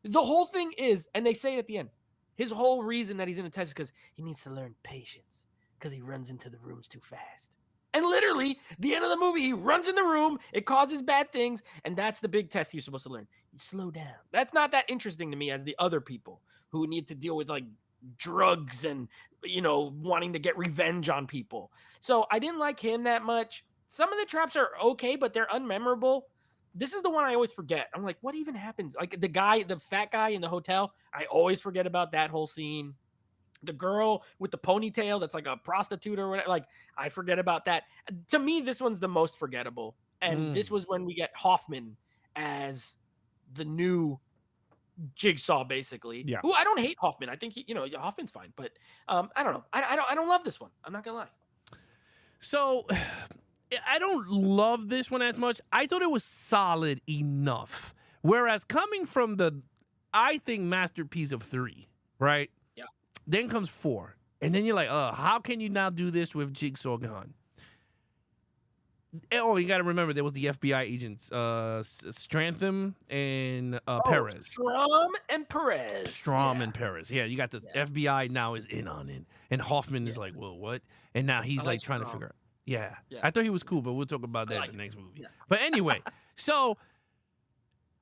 The whole thing is, and they say it at the end, his whole reason that he's in a test is because he needs to learn patience because he runs into the rooms too fast. And literally, the end of the movie, he runs in the room, it causes bad things, and that's the big test you're supposed to learn. You slow down. That's not that interesting to me as the other people who need to deal with like drugs and, wanting to get revenge on people. So I didn't like him that much. Some of the traps are okay, but they're unmemorable. This is the one I always forget. I'm like, what even happens? Like the fat guy in the hotel, I always forget about that whole scene. The girl with the ponytail that's like a prostitute or whatever, like I forget about that. To me, this one's the most forgettable. And this was when we get Hoffman as the new Jigsaw, basically. Yeah. Who I don't hate Hoffman. I think Hoffman's fine, but I don't know. I don't love this one. I'm not gonna lie. So I don't love this one as much. I thought it was solid enough. Whereas coming from the, I think, masterpiece of 3, right? Yeah. Then comes 4. And then you're like, how can you now do this with Jigsaw gone? Oh, you got to remember, there was the FBI agents, Strantham and Perez. Strom and Perez. Strom and Perez. Yeah, you got the FBI now is in on it. And Hoffman is like, well, what? And now he's like trying to figure out. Yeah. I thought he was cool, but we'll talk about that in the next movie. Yeah. But anyway, so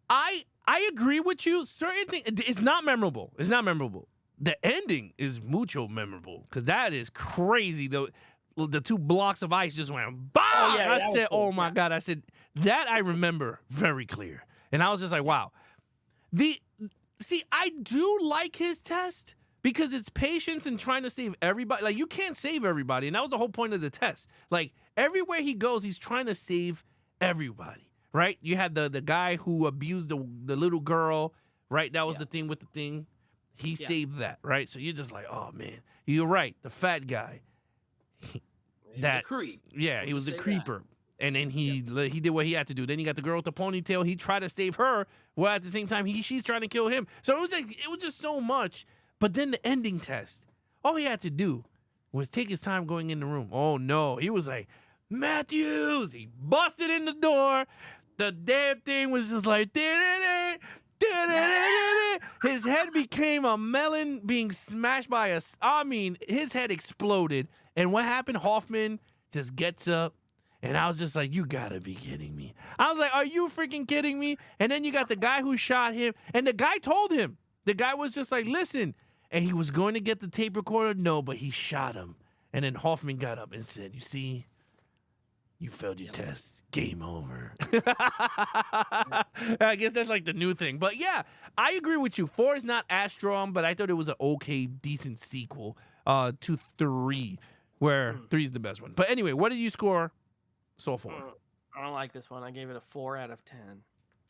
I agree with you. Certain things, it's not memorable. It's not memorable. The ending is mucho memorable because that is crazy. The 2 blocks of ice just went, bah! Oh, yeah, I said, oh my God. I said, that I remember very clear. And I was just like, wow. See, I do like his test because it's patience and trying to save everybody. Like, you can't save everybody. And that was the whole point of the test. Like, everywhere he goes, he's trying to save everybody, right? You had the guy who abused the little girl, right? That was the thing with the thing. He saved that, right? So you're just like, oh, man. You're right. The fat guy. The creep. Yeah, he was the creeper. That. And then he did what he had to do. Then you got the girl with the ponytail. He tried to save her, while at the same time she's trying to kill him. So it was just so much. But then the ending test, all he had to do was take his time going in the room. Oh no, he was like, Matthews. He busted in the door. The damn thing was just like, his head became a melon being smashed by his head exploded. And what happened? Hoffman just gets up. And I was just like, you gotta be kidding me. I was like, are you freaking kidding me? And then you got the guy who shot him. And the guy told him. The guy was just like, listen. And he was going to get the tape recorder. No, but he shot him. And then Hoffman got up and said, you see, you failed your test. Game over. I guess that's like the new thing. But yeah, I agree with you. 4 is not as strong, but I thought it was an okay, decent sequel to 3, where 3 is the best one. But anyway, what did you score Saw 4? I don't like this one. I gave it a 4 out of 10.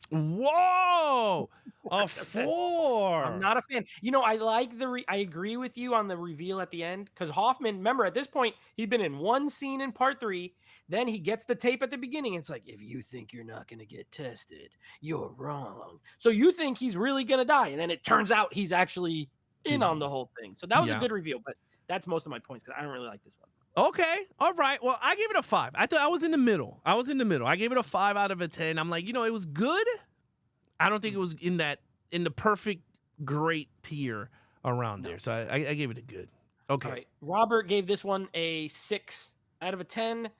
Whoa! A 4. I'm not a fan. I like I agree with you on the reveal at the end because Hoffman, remember at this point, he'd been in one scene in part 3. Then he gets the tape at the beginning. It's like, if you think you're not going to get tested, you're wrong. So you think he's really going to die. And then it turns out he's actually in on the whole thing. So that was a good reveal. But that's most of my points because I don't really like this one. Okay. All right. Well, I gave it a 5. I thought I was in the middle. I gave it a 5 out of a 10. I'm like, it was good. I don't think it was in the perfect great tier around there. So I gave it a good. Okay. All right. Robert gave this one a 6 out of a 10.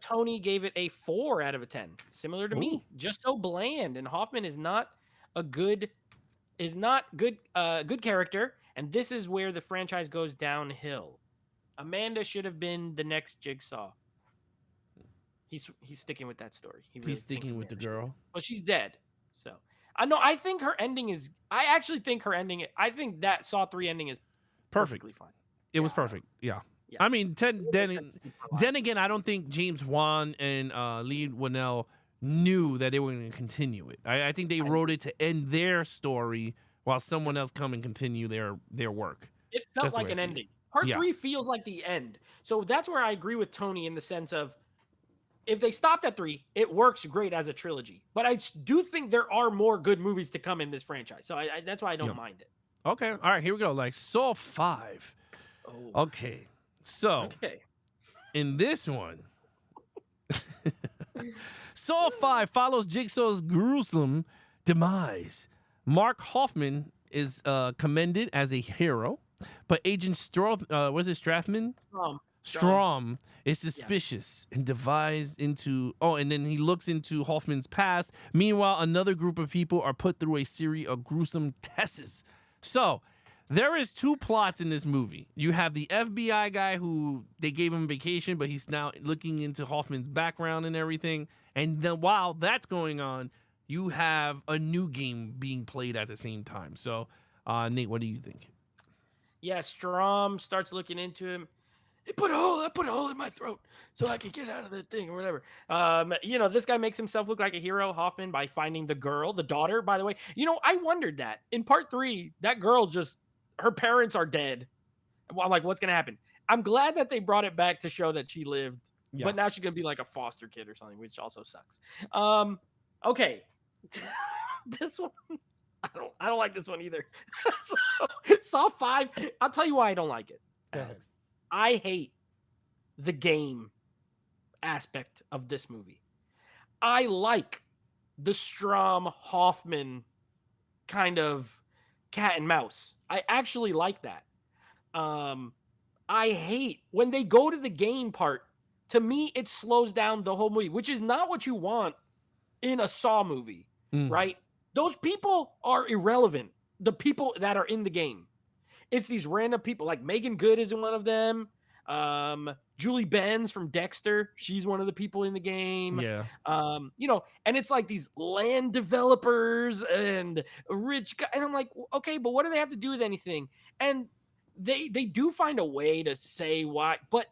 Tony gave it a 4 out of a 10. Similar to me. Just so bland. And Hoffman is not a good is not good. Good character, and this is where the franchise goes downhill. Amanda should have been the next Jigsaw. He's sticking with that story. He really He's thinks sticking with the Amanda should have been. girl. Well, she's dead. So I know. I think her ending is. I actually think her ending. I think that Saw 3 ending is Perfect. perfectly fine. It was perfect. Yeah. Yeah. I mean, It makes then sense to keep her alive. again, I don't think James Wan and Lee Winnell knew that they were going to continue it. I think they wrote it to end their story while someone else come and continue their work. It felt That's the like way I an see it. ending. Part Yeah. 3 feels like the end. So that's where I agree with Tony in the sense of if they stopped at 3, it works great as a trilogy. But I do think there are more good movies to come in this franchise. So that's why I don't mind it. Okay. All right. Here we go. Like Saw 5. Oh. Okay. So Okay. in this one, Saw 5 follows Jigsaw's gruesome demise. Mark Hoffman is commended as a hero, but Agent Strathman? Strom is suspicious and divides into and then he looks into Hoffman's past. Meanwhile, another group of people are put through a series of gruesome tests. So there is 2 plots in this movie. You have the FBI guy who they gave him vacation, but he's now looking into Hoffman's background and everything. And then while that's going on, you have a new game being played at the same time. So, Nate, what do you think? Yeah, Strom starts looking into him. I put a hole in my throat so I could get out of the thing or whatever. This guy makes himself look like a hero, Hoffman, by finding the girl, the daughter, by the way. I wondered that. In part 3, that girl her parents are dead. I'm like, what's going to happen? I'm glad that they brought it back to show that she lived, but now she's going to be like a foster kid or something, which also sucks. Okay. This one, I don't like this one either. Saw 5, I'll tell you why I don't like it, Alex. I hate the game aspect of this movie. I like the Strom Hoffman kind of cat and mouse. I actually like that. I hate when they go to the game part. To me, it slows down the whole movie, which is not what you want in a Saw movie, right? Those people are irrelevant. The people that are in the game. It's these random people, like Megan Good is one of them. Julie Benz from Dexter, she's one of the people in the game. Yeah. And it's like these land developers and rich guys. And I'm like, okay, but what do they have to do with anything? And they do find a way to say why. But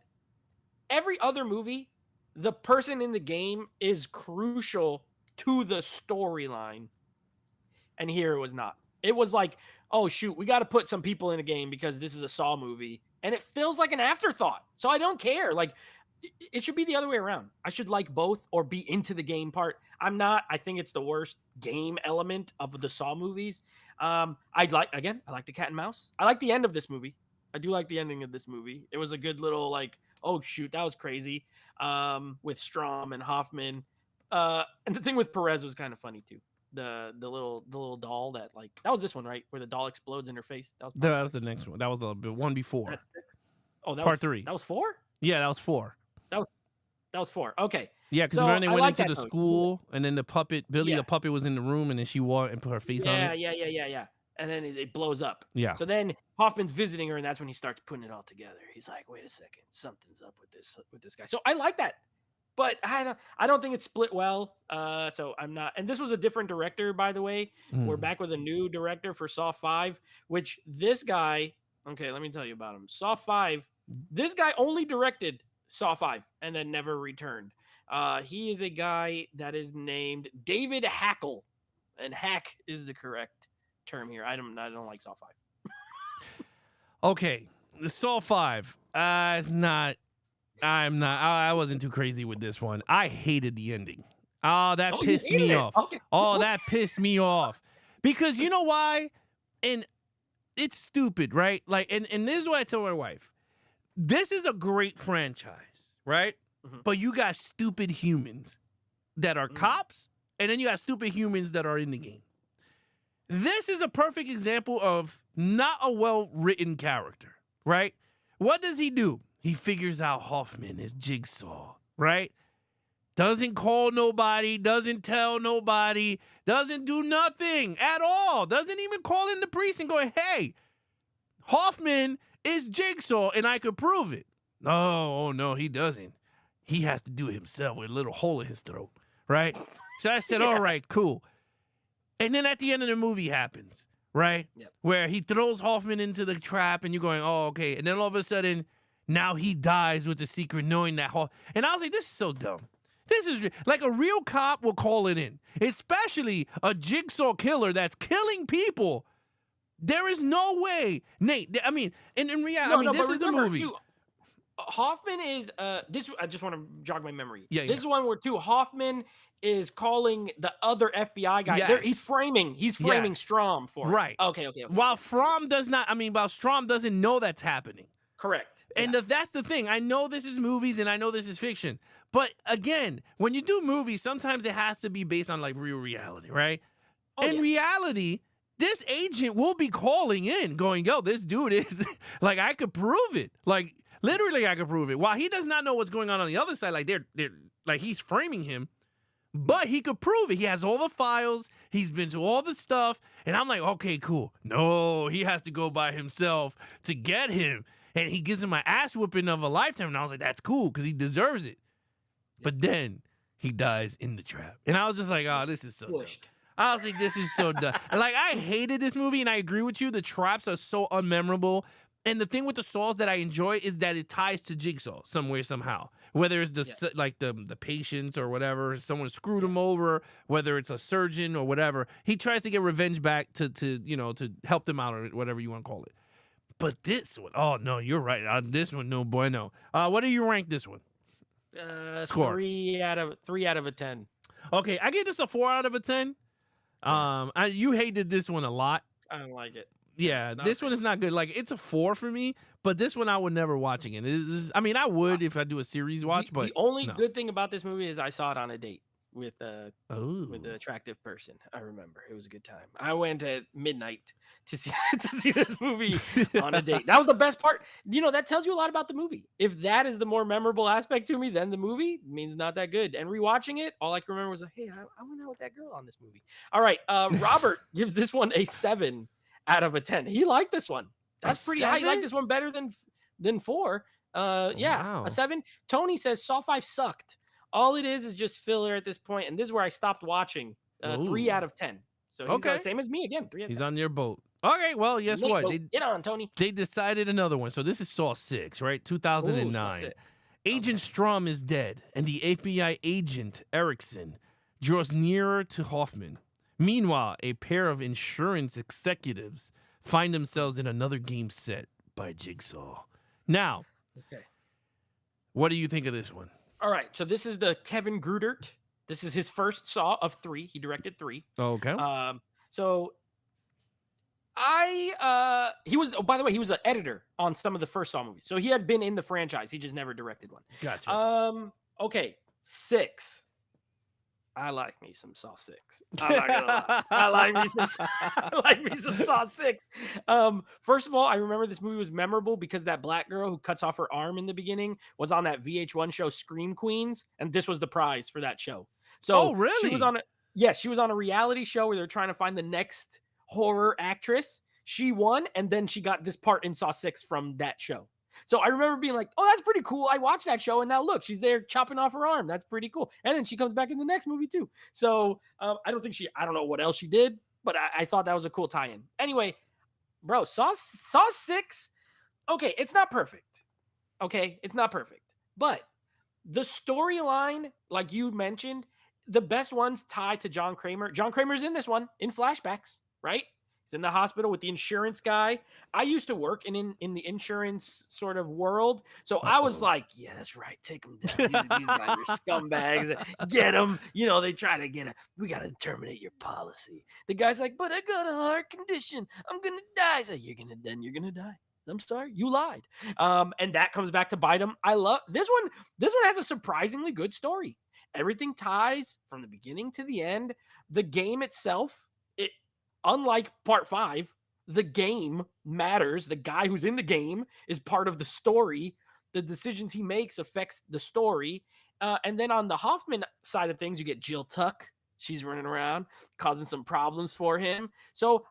every other movie, the person in the game is crucial to the storyline. And here it was not. It was like, oh, shoot, we got to put some people in a game because this is a Saw movie. And it feels like an afterthought. So I don't care. Like, it should be the other way around. I should like both or be into the game part. I'm not. I think it's the worst game element of the Saw movies. I like the cat and mouse. I like the end of this movie. I do like the ending of this movie. It was a good little like, oh, shoot, that was crazy with Strom and Hoffman. And the thing with Perez was kind of funny, too. The little doll that was this one, right, where the doll explodes in her face. That was the next one. That was the one before. That's 6. Oh, that part was 3. That was 4. Yeah, that was 4. That was 4. Okay. Yeah, because remember they went into the school and then the puppet, Billy, the puppet was in the room and then she walked and put her face on it. Yeah. And then it blows up. Yeah. So then Hoffman's visiting her, and that's when he starts putting it all together. He's like, "Wait a second, something's up with this guy." So I like that, but I don't think it's split well. So I'm not. And this was a different director, by the way. We're back with a new director for Saw 5, which this guy. Okay, let me tell you about him. Saw 5. This guy only directed Saw 5 and then never returned. He is a guy that is named David Hackle, and hack is the correct term here. I don't like Saw 5. Okay, the Saw 5. I wasn't too crazy with this one. I hated the ending. Oh, that pissed me off. Okay. Oh, that pissed me off. Because you know why? And it's stupid, right? Like, and this is what I tell my wife. This is a great franchise, right? Mm-hmm. But you got stupid humans that are cops, and then you got stupid humans that are in the game. This is a perfect example of not a well-written character, right? What does he do? He figures out Hoffman is Jigsaw, right? Doesn't call nobody, doesn't tell nobody, doesn't do nothing at all. Doesn't even call in the precinct going, hey, Hoffman is Jigsaw and I could prove it. Oh no, he doesn't. He has to do it himself with a little hole in his throat, right? So I said, all right, cool. And then at the end of the movie happens, right? Yep. Where he throws Hoffman into the trap and you're going, oh, okay. And then all of a sudden, now he dies with the secret knowing that. And I was like, this is so dumb. This is like a real cop will call it in, especially a Jigsaw killer that's killing people. There is no way, Nate. I mean, in reality, this is the movie. Too, Hoffman is this. I just want to jog my memory. Yeah, this is one where Hoffman is calling the other FBI guy. Yes. He's framing Strom for it. Right. Okay. While Strom doesn't know that's happening. Correct. And that's the thing. I know this is movies and I know this is fiction. But again, when you do movies, sometimes it has to be based on like real reality, right? In reality, this agent will be calling in going, yo, this dude is like, I could prove it. Like literally I could prove it. While he does not know what's going on the other side, like they're like he's framing him, but he could prove it. He has all the files. He's been to all the stuff. And I'm like, okay, cool. No, he has to go by himself to get him. And he gives him an ass whooping of a lifetime. And I was like, that's cool because he deserves it. But then he dies in the trap. And I was just like, oh, this is so dumb. I was like, this is so dumb. Like, I hated this movie, and I agree with you. The traps are so unmemorable. And the thing with the saws that I enjoy is that it ties to Jigsaw somewhere, somehow. Whether it's the patients or whatever, someone screwed him over, whether it's a surgeon or whatever. He tries to get revenge back to help them out or whatever you want to call it. But this one, oh, no, you're right. This one, no bueno. What do you rank this one? Score. 3 out of a 10. Okay, I gave this a 4 out of a 10. You hated this one a lot. I don't like it. Yeah, this one is not good. Like, it's a 4 for me, but this one I would never watch again. I would if I do a series watch, but the only good thing about this movie is I saw it on a date with an attractive person. I remember it was a good time. I went at midnight to see this movie on a date. That was the best part. That tells you a lot about the movie. If that is the more memorable aspect to me than the movie, it means not that good. And rewatching it, all I can remember was like, hey, I went out with that girl on this movie. All right, Robert gives this one a 7 out of a 10. He liked this one. That's pretty high. He liked this one better than 4. Wow. A 7. Tony says Saw 5 sucked. All it is just filler at this point, and this is where I stopped watching. 3 out of 10. So he's same as me again. 3 out of 10. He's on your boat. Okay, well, guess what? Get on, Tony. They decided another one. So this is Saw 6, right? 2009. Agent Strom is dead, and the FBI agent Erickson draws nearer to Hoffman. Meanwhile, a pair of insurance executives find themselves in another game set by Jigsaw. Now, what do you think of this one? All right, so this is the Kevin Grudert. This is his first Saw of 3. He directed 3. Okay. So he was, by the way, he was an editor on some of the first Saw movies. So he had been in the franchise. He just never directed one. Gotcha. Okay, 6. I like me some Saw 6. I'm not gonna lie. I like me some Saw 6. First of all, I remember this movie was memorable because that black girl who cuts off her arm in the beginning was on that VH1 show Scream Queens, and this was the prize for that show. So really? She was on a reality show where they're trying to find the next horror actress. She won, and then she got this part in Saw 6 from that show. So I remember being like, oh, that's pretty cool. I watched that show, and now look, she's there chopping off her arm. That's pretty cool. And then she comes back in the next movie too. So I don't know what else she did, but I thought that was a cool tie-in. Anyway, bro, Saw 6, okay, it's not perfect. Okay, it's not perfect. But the storyline, like you mentioned, the best ones tied to John Kramer. John Kramer's in this one in flashbacks, right? He's in the hospital with the insurance guy. I used to work in the insurance sort of world. So I was like, yeah, that's right. Take them down. These guys are scumbags. Get them. They try to we got to terminate your policy. The guy's like, but I got a heart condition. I'm going to die. I said, you're going to die. I'm sorry, you lied. And that comes back to bite him. I love this one. This one has a surprisingly good story. Everything ties from the beginning to the end. The game itself, unlike part 5, the game matters. The guy who's in the game is part of the story. The decisions he makes affects the story. And then on the Hoffman side of things, you get Jill Tuck. She's running around causing some problems for him. So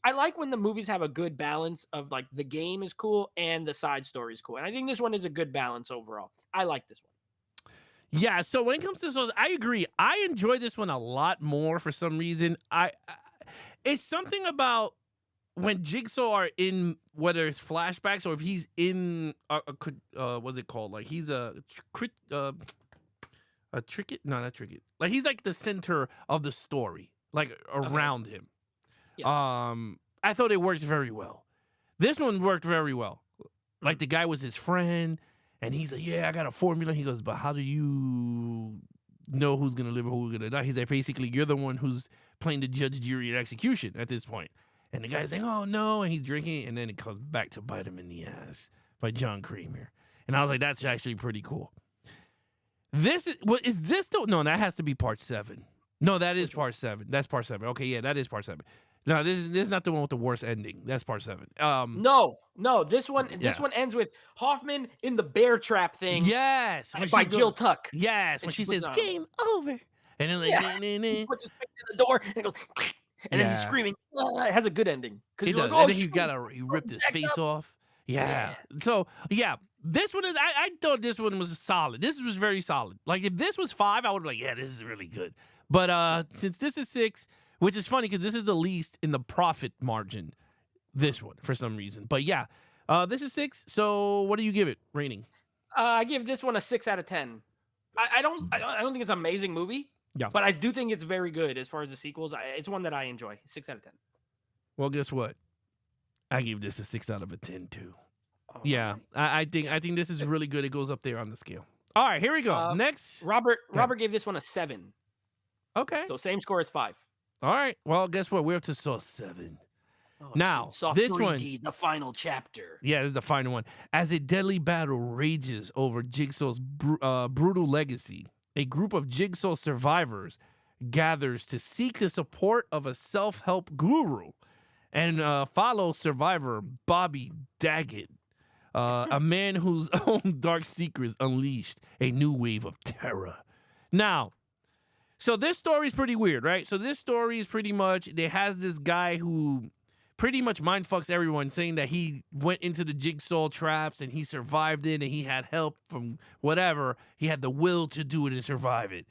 I like when the movies have a good balance of like the game is cool and the side story is cool. And I think this one is a good balance overall. I like this one. Yeah, so when it comes to those, I agree. I enjoy this one a lot more for some reason. It's something about when Jigsaw are in, whether it's flashbacks or if he's in what's it called? Like he's a tricket? No, not tricket. Like he's like the center of the story, like around him. Yeah. I thought it works very well. This one worked very well. Like the guy was his friend, and he's like, "Yeah, I got a formula." He goes, "But how do you know who's gonna live or who's gonna die?" He's like, "Basically, you're the one who's playing the judge, jury, and execution at this point." And the guy's like, "Oh no," and he's drinking, and then it comes back to bite him in the ass by John Kramer. And I was like, "That's actually pretty cool." This is this still? No, that has to be part 7. No, that is part 7. That's part 7. Okay, yeah, that is part 7. No, this is not the one with the worst ending. That's part 7. No, this one ends with Hoffman in the bear trap thing. Yes, by Jill Tuck. Yes, when she says "game over," and then like he puts his face in the door and it goes, and then he's screaming. It has a good ending because like, and then he ripped his face off. Yeah. So yeah, this one is. I thought this one was solid. This was very solid. Like if this was 5, I would be like, yeah, this is really good. But since this is 6. Which is funny because this is the least in the profit margin, this one, for some reason. But yeah, this is 6. So what do you give it rating? I give this one a 6 out of 10. I don't think it's an amazing movie. Yeah. But I do think it's very good as far as the sequels. It's one that I enjoy. 6 out of 10. Well, guess what? I gave this a 6 out of a 10 too. Oh, yeah, right. I think this is really good. It goes up there on the scale. All right, here we go. Next, Robert gave this one a 7. Okay. So same score as 5. All right. Well, guess what? We're up to Saw 7. Oh, now, Saw this 3D, one, the final chapter. Yeah, this is the final one. As a deadly battle rages over Jigsaw's brutal legacy, a group of Jigsaw survivors gathers to seek the support of a self-help guru and follow survivor Bobby Daggett, a man whose own dark secrets unleashed a new wave of terror. Now, so this story is pretty weird, right? So this story is pretty much, it has this guy who pretty much mind fucks everyone, saying that he went into the Jigsaw traps and he survived it and he had help from whatever. He had the will to do it and survive it.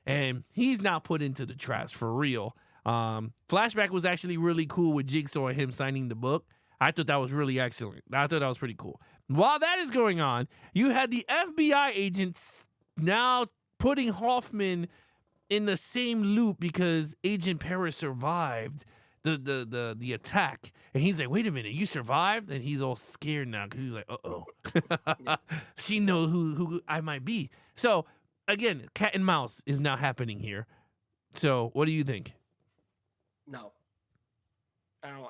And he's not put into the traps for real. Flashback was actually really cool with Jigsaw and him signing the book. I thought that was really excellent. I thought that was pretty cool. While that is going on, you had the FBI agents now putting Hoffman in the same loop because Agent Paris survived the attack, and he's like, "Wait a minute, you survived?" And he's all scared now because he's like, "Uh-oh, she knows who I might be." So again, cat and mouse is now happening here. So what do you think? No,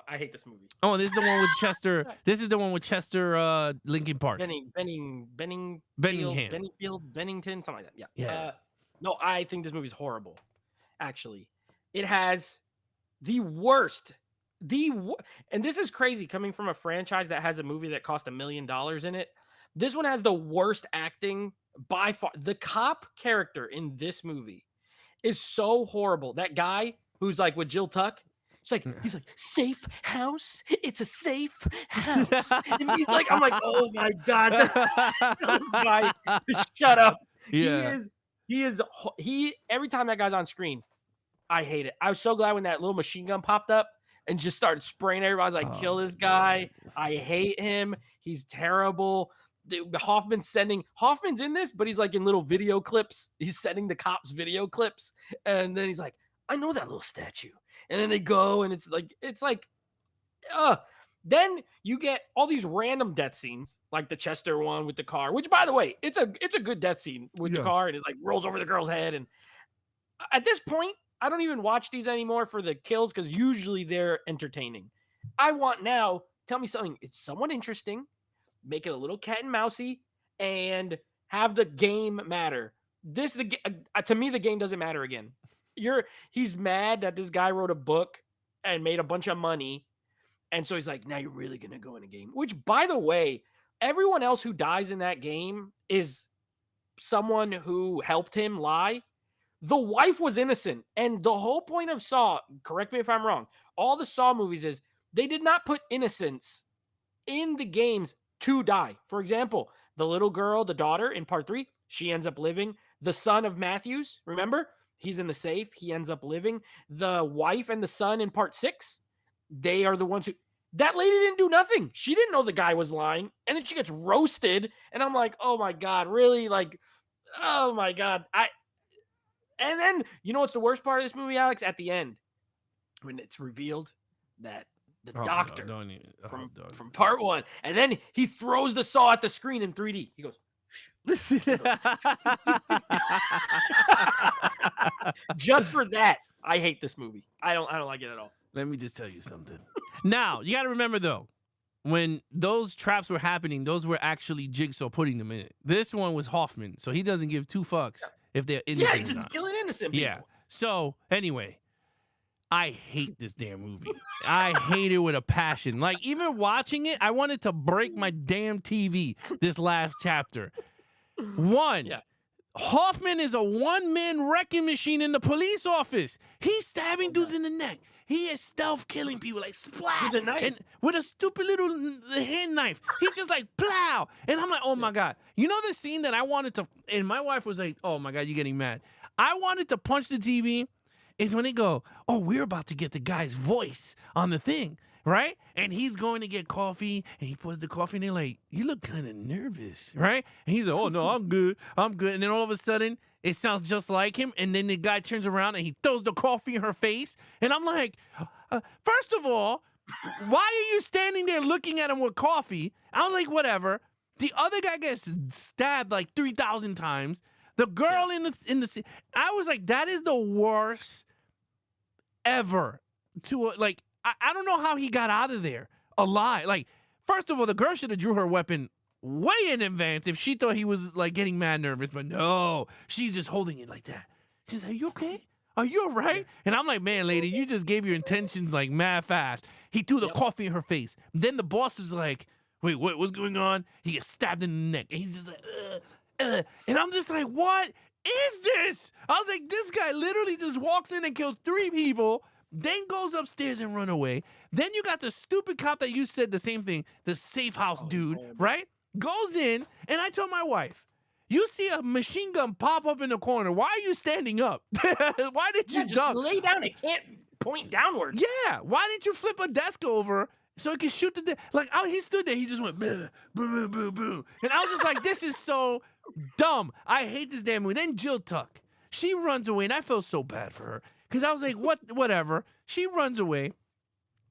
I hate this movie. Oh, this is the one with Chester. This is the one with Chester, Lincoln Park, Bennington, something like that. Yeah. No, I think this movie's horrible. Actually, it has the worst. And this is crazy coming from a franchise that has a movie that cost $1 million in it. This one has the worst acting by far. The cop character in this movie is so horrible. That guy who's like with Jill Tuck, he's like, "Safe house? It's a safe house." And he's like, I'm like, oh my God. This guy, shut up. Yeah. He every time that guy's on screen, I hate it. I was so glad when that little machine gun popped up and just started spraying everybody. I was like, kill this guy. I hate him. He's terrible. Hoffman's in this, but he's like in little video clips. He's sending the cops video clips. And then he's like, "I know that little statue." And then they go and it's like, then you get all these random death scenes, like the Chester one with the car, which, by the way, it's a good death scene with the car, and it like rolls over the girl's head. And at this point, I don't even watch these anymore for the kills because usually they're entertaining. I want now, tell me something. It's somewhat interesting. Make it a little cat and mousey and have the game matter. To me, the game doesn't matter again. He's mad that this guy wrote a book and made a bunch of money. And so he's like, now you're really going to go in a game. Which, by the way, everyone else who dies in that game is someone who helped him lie. The wife was innocent. And the whole point of Saw, correct me if I'm wrong, all the Saw movies is they did not put innocence in the games to die. For example, the little girl, the daughter in part 3, she ends up living. The son of Matthews, remember? He's in the safe. He ends up living. The wife and the son in part 6, they are the ones who. That lady didn't do nothing. She didn't know the guy was lying. And then she gets roasted. And I'm like, oh my God, really? Like, oh my God. And then, you know what's the worst part of this movie, Alex? At the end, when it's revealed that the doctor from part 1, and then he throws the saw at the screen in 3D. He goes, just for that, I hate this movie. I don't like it at all. Let me just tell you something. Now, you got to remember, though, when those traps were happening, those were actually Jigsaw putting them in it. This one was Hoffman, so he doesn't give 2 fucks if they're innocent. Yeah, he's just killing innocent people. Yeah. So, anyway, I hate this damn movie. I hate it with a passion. Like, even watching it, I wanted to break my damn TV this last chapter. One, Hoffman is a one-man wrecking machine in the police office. He's stabbing dudes in the neck. He is stealth killing people, like splat, with a knife. and with a stupid little hand knife. He's just like plow, and I'm like, oh my God. You know the scene that I wanted to, and my wife was like, oh my God, you're getting mad. I wanted to punch the TV. Is when they go, oh, we're about to get the guy's voice on the thing, right? And he's going to get coffee, and he puts the coffee, and they're like, you look kind of nervous, right? And he's like, oh no, I'm good. And then all of a sudden, it sounds just like him, and then the guy turns around and he throws the coffee in her face, and I'm like, first of all, why are you standing there looking at him with coffee? I was like, whatever. The other guy gets stabbed like 3,000 times. The girl in the I was like, that is the worst ever. I don't know how he got out of there alive. Like, first of all, the girl should have drew her weapon way in advance if she thought he was like getting mad nervous, but no, she's just holding it like that. She's like, are you okay? Are you all right? And I'm like, man, lady, you just gave your intentions like mad fast. He threw the coffee in her face. Then the boss is like, wait, what's going on? He gets stabbed in the neck. And he's just like, and I'm just like, what is this? I was like, this guy literally just walks in and kills 3 people, then goes upstairs and run away. Then you got the stupid cop that you said the same thing, the safe house dude, right? Goes in, and I told my wife, you see a machine gun pop up in the corner. Why are you standing up? Why did you just lay down? It can't point downward. Yeah. Why didn't you flip a desk over so he could shoot the he stood there. He just went, boo, boo, boo, boo. And I was just like, this is so dumb. I hate this damn movie. Then Jill Tuck. She runs away, and I felt so bad for her. Because I was like, whatever. She runs away.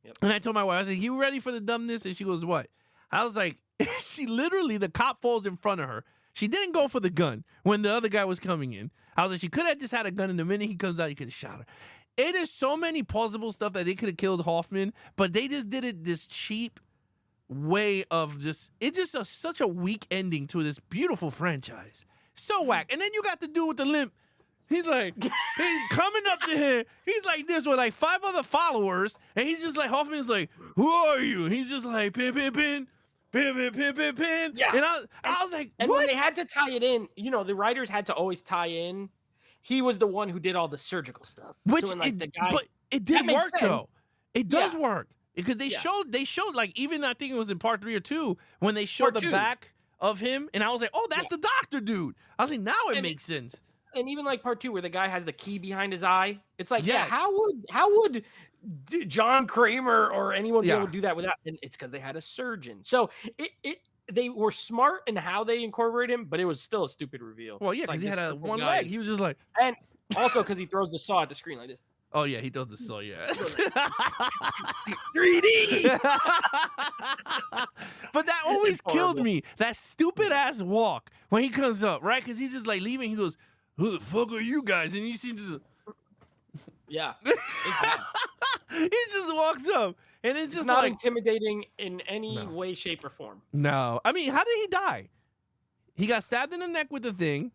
Yep. And I told my wife, I was like, you ready for the dumbness? And she goes, what? I was like, she literally, the cop falls in front of her. She didn't go for the gun when the other guy was coming in. I was like, she could have just had a gun, and the minute he comes out, he could have shot her. It is so many plausible stuff that they could have killed Hoffman, but they just did it this cheap way of such a weak ending to this beautiful franchise. So whack. And then you got the dude with the limp. He's like, he's coming up to him. He's like this with like 5 other followers, and he's just like, Hoffman's like, who are you? And he's just like, pin, pin, pin. Pin, pin, pin, pin, pin. Yeah. And I was like, and what? When they had to tie it in, the writers had to always tie in. He was the one who did all the surgical stuff. But it did work though. It does work. Because they showed like, even I think it was in part 3 or 2 when they showed the back of him, and I was like, oh, that's the doctor dude. I was like, now it makes sense. And even like part 2 where the guy has the key behind his eye, it's like, how would John Kramer or anyone be able to do that without? And it's because they had a surgeon. So they were smart in how they incorporated him, but it was still a stupid reveal. Well, yeah, because he had one leg. He was just like, and also because he throws the saw at the screen like this. Oh yeah, he does the saw. Yeah, 3D. But that always killed me. That stupid ass walk when he comes up, right? Because he's just like leaving. He goes, "Who the fuck are you guys?" And you see him just. Yeah. He just walks up, and it's just not like intimidating in any way, shape, or form. No, I mean, how did he die? He got stabbed in the neck with the thing,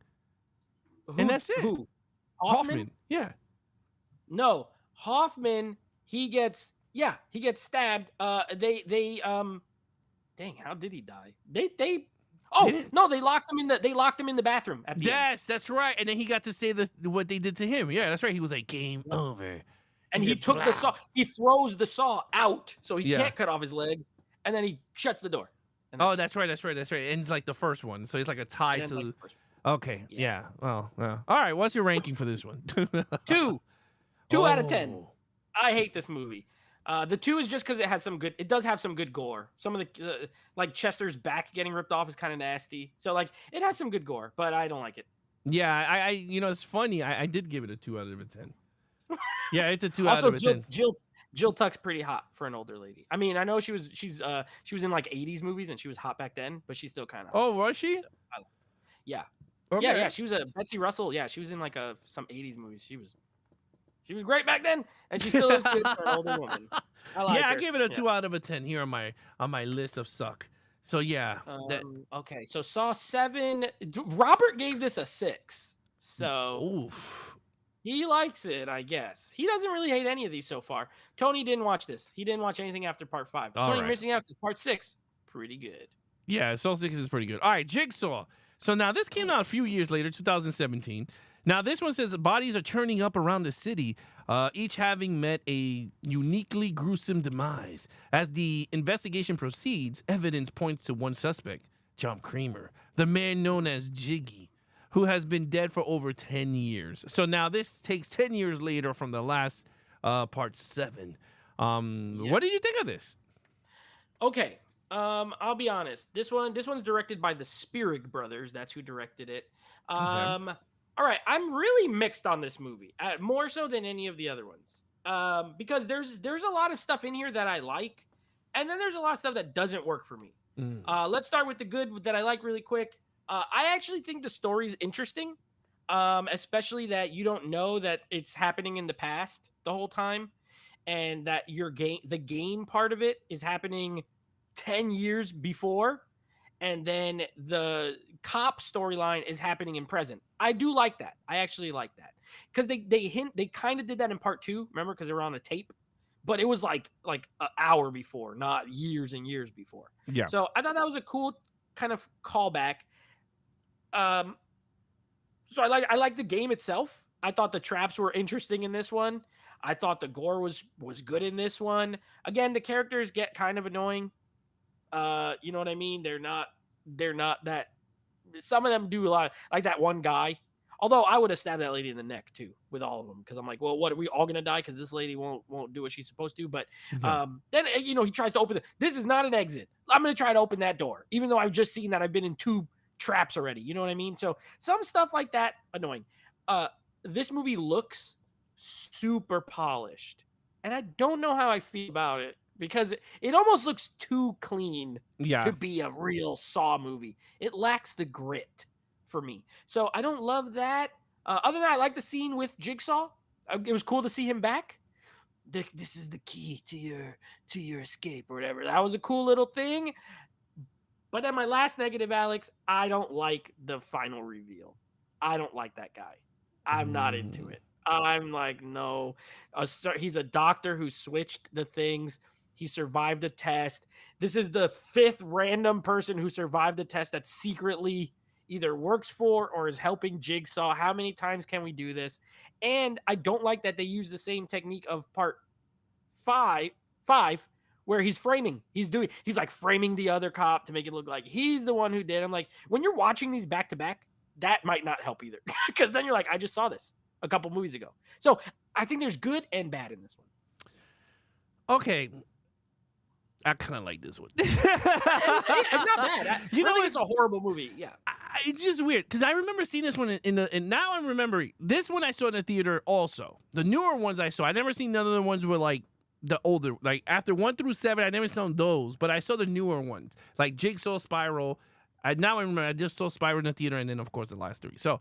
and that's it. Who? Hoffman? Yeah. No, Hoffman. He gets stabbed. Dang, how did he die? They Oh no, they locked him in the bathroom at the end. Yes, that's right. And then he got to say what they did to him. Yeah, that's right. He was like, game over. And he said, took the saw. "Blah." He throws the saw out, so he Yeah. can't cut off his leg, and then he shuts the door. Oh, that's right. And it's like the first one. So it's like a tie And then, to. like, Okay. Yeah. Well. All right. What's your ranking for this one? 2 out of 10. Oh. I hate this movie. The 2 is just because it does have some good gore. Some of the like Chester's back getting ripped off is kind of nasty. So like it has some good gore, but I don't like it. Yeah, I it's funny. I did give it a 2 out of a 10. Yeah, it's a 2 out Also, of a 10. Jill Tuck's pretty hot for an older lady. I mean, I know she was in like 80s movies and she was hot back then, but she's still kind of hot. Oh, was she? So, yeah. Okay. Yeah. She was a Betsy Russell. Yeah, she was in like some 80s movies. She was great back then, and she still is good for an older woman. I like her. I gave it a 2 out of a 10 here on my list of suck. So yeah. Okay, so Saw 7. Robert gave this a 6. So Oof. he likes it, I guess. He doesn't really hate any of these so far. Tony didn't watch this. He didn't watch anything after part 5. Tony missing out because part 6, pretty good. Yeah, Saw 6 is pretty good. All right, Jigsaw. So now this came out a few years later, 2017. Now this one says bodies are churning up around the city, each having met a uniquely gruesome demise. As the investigation proceeds, evidence points to one suspect, John Kramer, the man known as Jiggy, who has been dead for over 10 years. So now this takes 10 years later from the last part 7. What did you think of this? Okay. I'll be honest. This one's directed by the Spierig brothers. That's who directed it. All right, I'm really mixed on this movie, more so than any of the other ones. Because there's a lot of stuff in here that I like, and then there's a lot of stuff that doesn't work for me. Let's start with the good that I like really quick. I actually think the story's interesting, especially that you don't know that it's happening in the past the whole time, and that the game part of it is happening 10 years before, and then the cop storyline is happening in present. I do like that. I actually like that because they kind of did that in part 2. Remember, because they were on a tape, but it was like an hour before, not years and years before. Yeah. So I thought that was a cool kind of callback. So I like the game itself. I thought the traps were interesting in this one. I thought the gore was good in this one. Again, the characters get kind of annoying. You know what I mean? They're not that. Some of them do a lot, like that one guy. Although I would have stabbed that lady in the neck too, with all of them, because I'm like, well, what are we all gonna die? Because this lady won't do what she's supposed to. But then he tries to open this is not an exit. I'm gonna try to open that door, even though I've just seen that I've been in 2 traps already. You know what I mean? So some stuff like that annoying. This movie looks super polished, and I don't know how I feel about it, because it almost looks too clean to be a real Saw movie. It lacks the grit for me. So I don't love that. Other than that, I like the scene with Jigsaw. It was cool to see him back. This is the key to your escape or whatever. That was a cool little thing. But then my last negative, Alex, I don't like the final reveal. I don't like that guy. I'm not into it. I'm like, no. He's a doctor who switched the things. He survived the test. This is the 5th random person who survived the test that secretly either works for or is helping Jigsaw. How many times can we do this? And I don't like that they use the same technique of part 5, where he's framing. He's like framing the other cop to make it look like he's the one who did. I'm like, when you're watching these back to back, that might not help either, because then you're like, I just saw this a couple movies ago. So I think there's good and bad in this one. Okay. I kind of like this one. It's not bad. I think it's a horrible movie. Yeah. It's just weird because I remember seeing this one and now I'm remembering this one I saw in the theater also. The newer ones I saw, I never seen none of the ones where like the older, like after 1 through 7, I never saw those, but I saw the newer ones like Jigsaw, Spiral. Now I remember I just saw Spiral in the theater, and then of course the last 3. So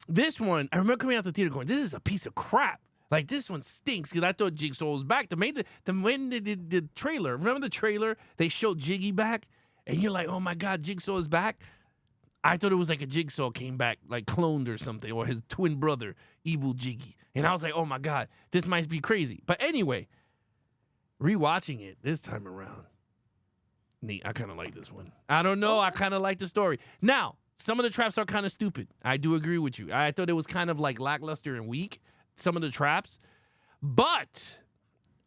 this one, I remember coming out the theater going, "This is a piece of crap." Like, this one stinks, because I thought Jigsaw was back. When they did the trailer, remember the trailer? They showed Jiggy back, and you're like, oh my God, Jigsaw is back? I thought it was like a Jigsaw came back, like cloned or something, or his twin brother, Evil Jiggy. And I was like, oh my God, this might be crazy. But anyway, rewatching it this time around, Nate, I kind of like this one. I don't know. I kind of like the story. Now, some of the traps are kind of stupid. I do agree with you. I thought it was kind of like lackluster and weak, some of the traps. But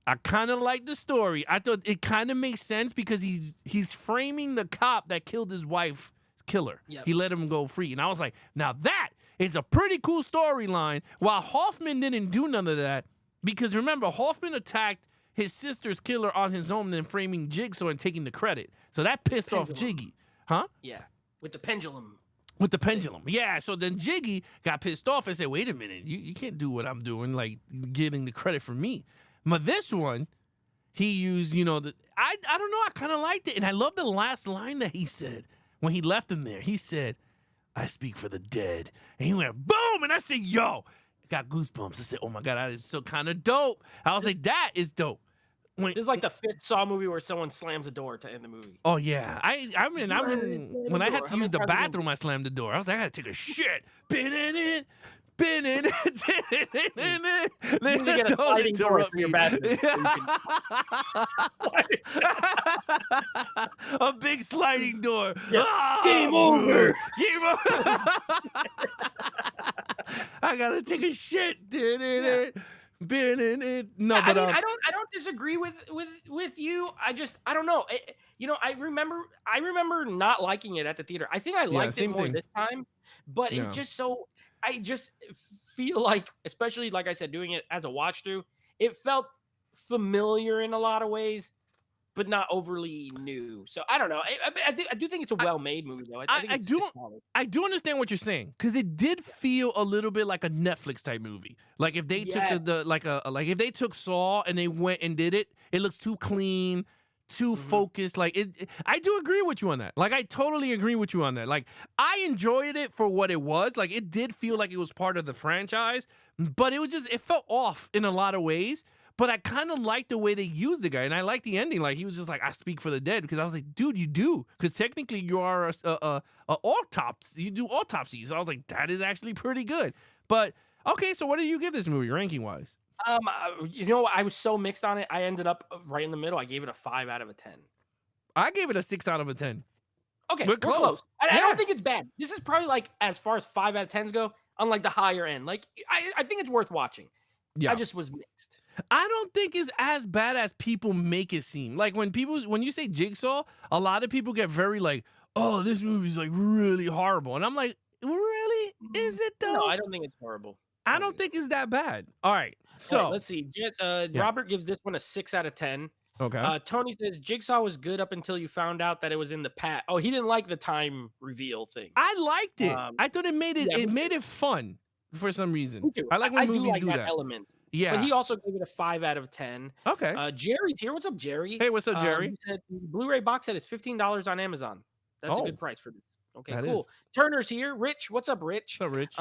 I kind of like the story. I thought it kind of makes sense because he's framing the cop that killed his wife's killer. Yep. He let him go free. And I was like, now that is a pretty cool storyline. While Hoffman didn't do none of that, because remember, Hoffman attacked his sister's killer on his own and framing Jigsaw and taking the credit. So that pissed off Jiggy. Huh? Yeah. With the pendulum. With the pendulum. Yeah. So then Jiggy got pissed off and said, wait a minute. You can't do what I'm doing, like getting the credit for me. But this one, he used, I don't know. I kind of liked it. And I love the last line that he said when he left him there. He said, I speak for the dead. And he went, boom. And I said, yo. Got goosebumps. I said, oh my God, that is so kind of dope. I was like, that is dope. This is like the 5th Saw movie where someone slams a door to end the movie. Oh yeah. I mean when I had to use the bathroom, I slammed the door. I was like, I gotta take a shit. Been in it. You need to get a sliding door for your bathroom. A big sliding door. Yeah. Oh, Game over. Game over. I gotta take a shit. Been in it. No, yeah, but I don't disagree with you. I don't know. I remember not liking it at the theater. I think I liked it more this time, but it just I just feel like, especially like I said, doing it as a watch through, it felt familiar in a lot of ways, but not overly new. So I don't know. I do think it's a well-made movie though. I do understand what you're saying because it did feel a little bit like a Netflix type movie. Like if they took if they took Saw and they went and did it, it looks too clean, too focused. Like I do agree with you on that. Like I totally agree with you on that. Like I enjoyed it for what it was. Like it did feel like it was part of the franchise, but it felt off in a lot of ways. But I kind of liked the way they used the guy, and I liked the ending. Like he was just like, "I speak for the dead," because I was like, "Dude, you do," because technically you are a autopsy. You do autopsies. So I was like, "That is actually pretty good." But okay, so what do you give this movie ranking wise? I was so mixed on it. I ended up right in the middle. I gave it a 5 out of a 10. I gave it a 6 out of a 10. Okay, we're close. I don't think it's bad. This is probably like as far as 5 out of 10s go, on like the higher end. Like I think it's worth watching. Yeah. I just was mixed. I don't think it's as bad as people make it seem. Like when you say Jigsaw, a lot of people get very like, oh, this movie's like really horrible. And I'm like, really? Is it though? No, I don't think it's horrible. I don't think it's that bad. All right. So let's see. Robert gives this one a 6 out of 10. Okay. Tony says Jigsaw was good up until you found out that it was in the past. Oh, he didn't like the time reveal thing. I liked it. I thought it made it fun for some reason. I like when movies do that element. Yeah. But he also gave it a 5 out of 10. Okay. Jerry's here. What's up, Jerry? Hey, what's up, Jerry? He said Blu-ray box set is $15 on Amazon. That's a good price for this. Okay, cool. Is. Turner's here. Rich, what's up, Rich? What's up, Rich?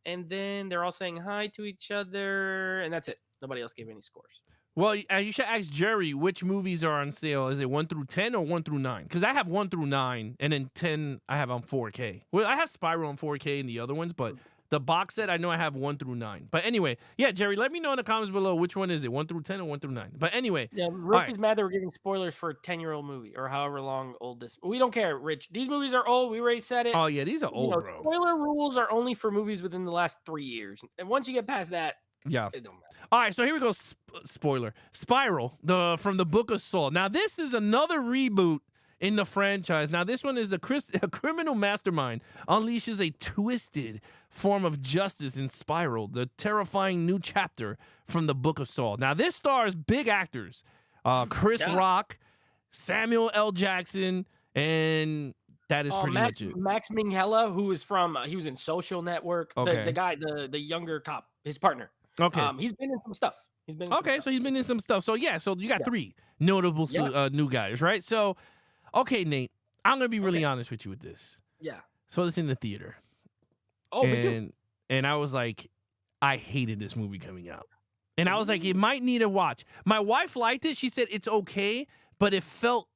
And then they're all saying hi to each other, and that's it. Nobody else gave any scores. Well, you should ask Jerry which movies are on sale. Is it 1 through 10 or 1 through 9? Because I have 1 through 9, and then 10 I have on 4K. Well, I have Spiral on 4K and the other ones, but the box set I know I have 1 through 9. But anyway, yeah, Jerry, let me know in the comments below which one is it, 1 through 10 or 1 through 9. But anyway, yeah, Rich is mad that we're giving spoilers for a 10-year-old movie or however long old this. We don't care, Rich. These movies are old. We already said it. Oh yeah, these are old, bro. Spoiler rules are only for movies within the last 3 years, and once you get past that, yeah, it don't matter. All right, so here we go. Spoiler: Spiral, from the Book of Saw. Now this is another reboot in the franchise. Now this one is a criminal mastermind unleashes a twisted form of justice in Spiral, the terrifying new chapter from the Book of Saw. Now this stars big actors, Chris Rock, Samuel L. Jackson, and that is pretty much it. Max Minghella, who is from he was in Social Network. Okay. The guy, the younger cop, his partner. Okay. He's been in some stuff. So he's been in some stuff. So yeah, so you got 3 notable new guys, right? So, okay, Nate, I'm gonna be really honest with you with this. Yeah. So it's in the theater. Oh, and I was like, I hated this movie coming out, and I was like, it might need a watch. My wife liked it. She said it's okay, but it felt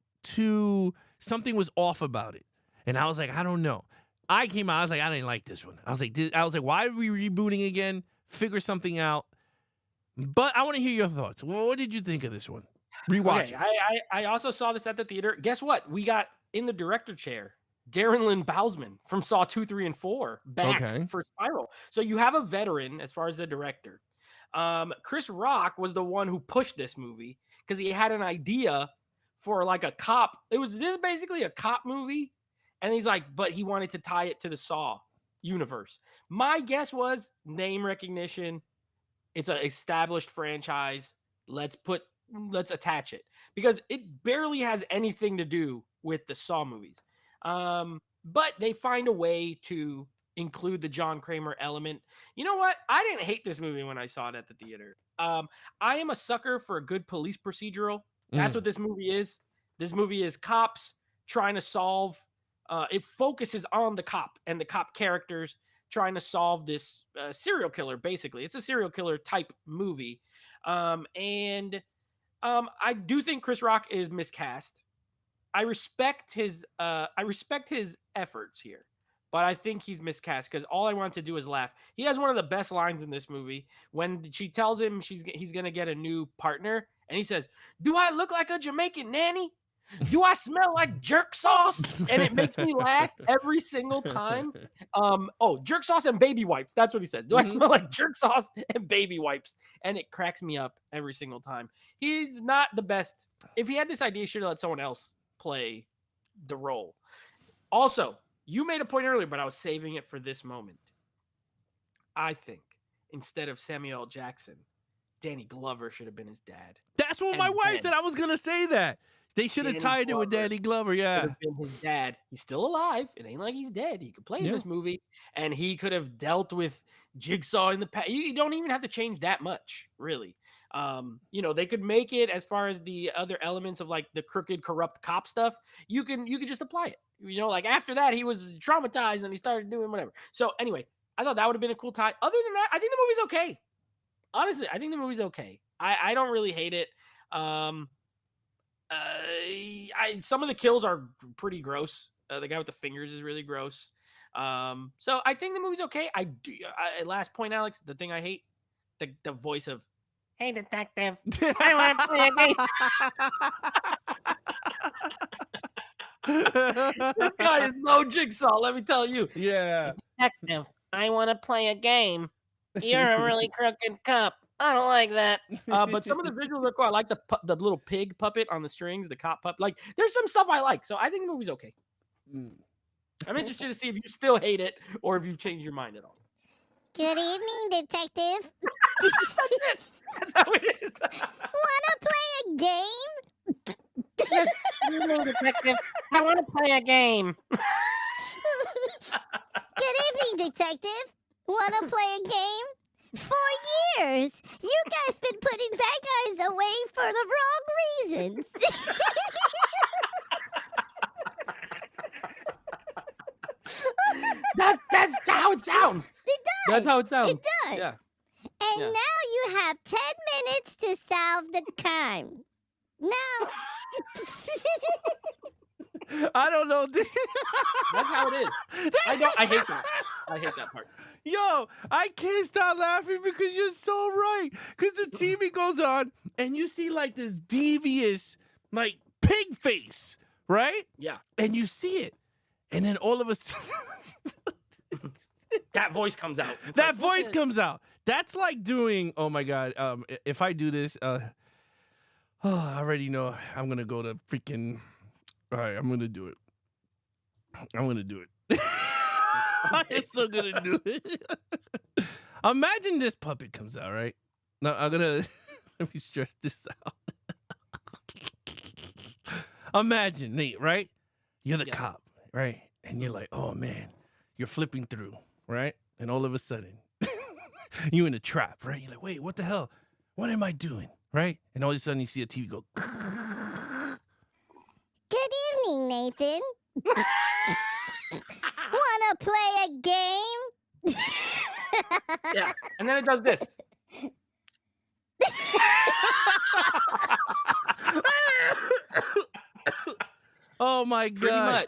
something was off about it, and I was like, I don't know. I came out. I was like, I didn't like this one. I was like, why are we rebooting again? Figure something out. But I want to hear your thoughts. What did you think of this one? Rewatch Okay, it. I also saw this at the theater. Guess what? We got in the director chair Darren Lynn Bousman from Saw 2, 3, and 4 back Okay. for Spiral. So you have a veteran as far as the director. Chris Rock was the one who pushed this movie because he had an idea for like a cop. This is basically a cop movie, and he's like, but he wanted to tie it to the Saw universe. My guess was name recognition. It's an established franchise. Let's attach it because it barely has anything to do with the Saw movies. But they find a way to include the John Kramer element. You know what? I didn't hate this movie when I saw it at the theater. I am a sucker for a good police procedural. That's what this movie is. This movie is cops trying to solve. It focuses on the cop and the cop characters trying to solve this serial killer. Basically, it's a serial killer type movie. I do think Chris Rock is miscast. I respect his efforts here, but I think he's miscast because all I want to do is laugh. He has one of the best lines in this movie when she tells him he's gonna get a new partner, and he says, "Do I look like a Jamaican nanny? Do I smell like jerk sauce?" And it makes me laugh every single time. Jerk sauce and baby wipes. That's what he said. Do I smell like jerk sauce and baby wipes? And it cracks me up every single time. He's not the best. If he had this idea, he should have let someone else play the role. Also, you made a point earlier, but I was saving it for this moment. I think instead of Samuel L. Jackson, Danny Glover should have been his dad. That's what my wife said. I was gonna say that. They should have tied it with Danny Glover. Yeah. Could have been his dad. He's still alive. It ain't like he's dead. He could play in this movie, and he could have dealt with Jigsaw in the past. You don't even have to change that much, really. They could make it as far as the other elements of like the crooked, corrupt cop stuff. You could just apply it. Like after that, he was traumatized and he started doing whatever. So anyway, I thought that would have been a cool tie. Other than that, I think the movie's okay. Honestly, I think the movie's okay. I don't really hate it. Some of the kills are pretty gross. The guy with the fingers is really gross. So I think the movie's okay. Last point, Alex, the thing I hate, the voice of, "Hey, detective, I want to play a game." This guy is no Jigsaw, let me tell you. Yeah. "Detective, I want to play a game. You're a really crooked cop. I don't like that." But some of the visuals are cool. I like the little pig puppet on the strings, the cop puppet. Like, there's some stuff I like. So I think the movie's okay. I'm interested to see if you still hate it or if you've changed your mind at all. Good evening, detective. That's it. That's how it is. Wanna play a game? Yes, good evening, detective. I want to play a game. Good evening, detective. Wanna play a game? For years, you guys been putting bad guys away for the wrong reasons. That's how it sounds. It does. That's how it sounds. It does. Yeah. And Yeah. now you have 10 minutes to solve the crime. Now. I don't know. That's how it is. I hate that. I hate that part. Yo, I can't stop laughing because you're so right. Because the TV goes on and you see like this devious, like pig face, right? Yeah. And you see it. And then all of a sudden, That voice comes out. It's that like, voice what? comes out. That's like doing, oh my God, if I do this, I already know I'm going to go to freaking, all right, I'm going to do it. I'm going to do it. I'm still going to do it. Imagine this puppet comes out, right? Now, I'm going to, let me stretch this out. Imagine, Nate, right? You're the cop, right? And you're like, oh man, you're flipping through, right? And all of a sudden, you're in a trap, right? You're like, wait, what the hell? What am I doing, right? And all of a sudden, you see a TV go. Good evening, Nathan. Wanna play a game? Yeah. And then it does this. Oh my God.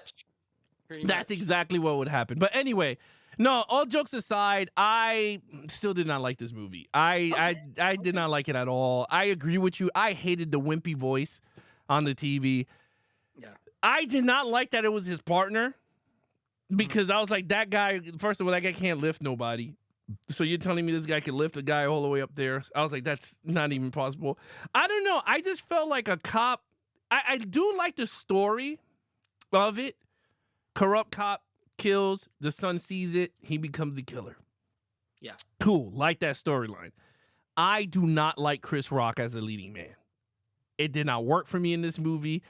Pretty much. That's exactly what would happen. But anyway, No, all jokes aside, I still did not like this movie. I did not like it at all. I agree with you. I hated the wimpy voice on the TV. Yeah. I did not like that it was his partner because I was like, that guy, first of all, that guy can't lift nobody. So you're telling me this guy can lift a guy all the way up there? I was like, that's not even possible. I don't know. I just felt like a cop. I do like the story of it. Corrupt cop kills, the son sees it, he becomes the killer. Yeah. Cool. Like that storyline. I do not like Chris Rock as a leading man. It did not work for me in this movie.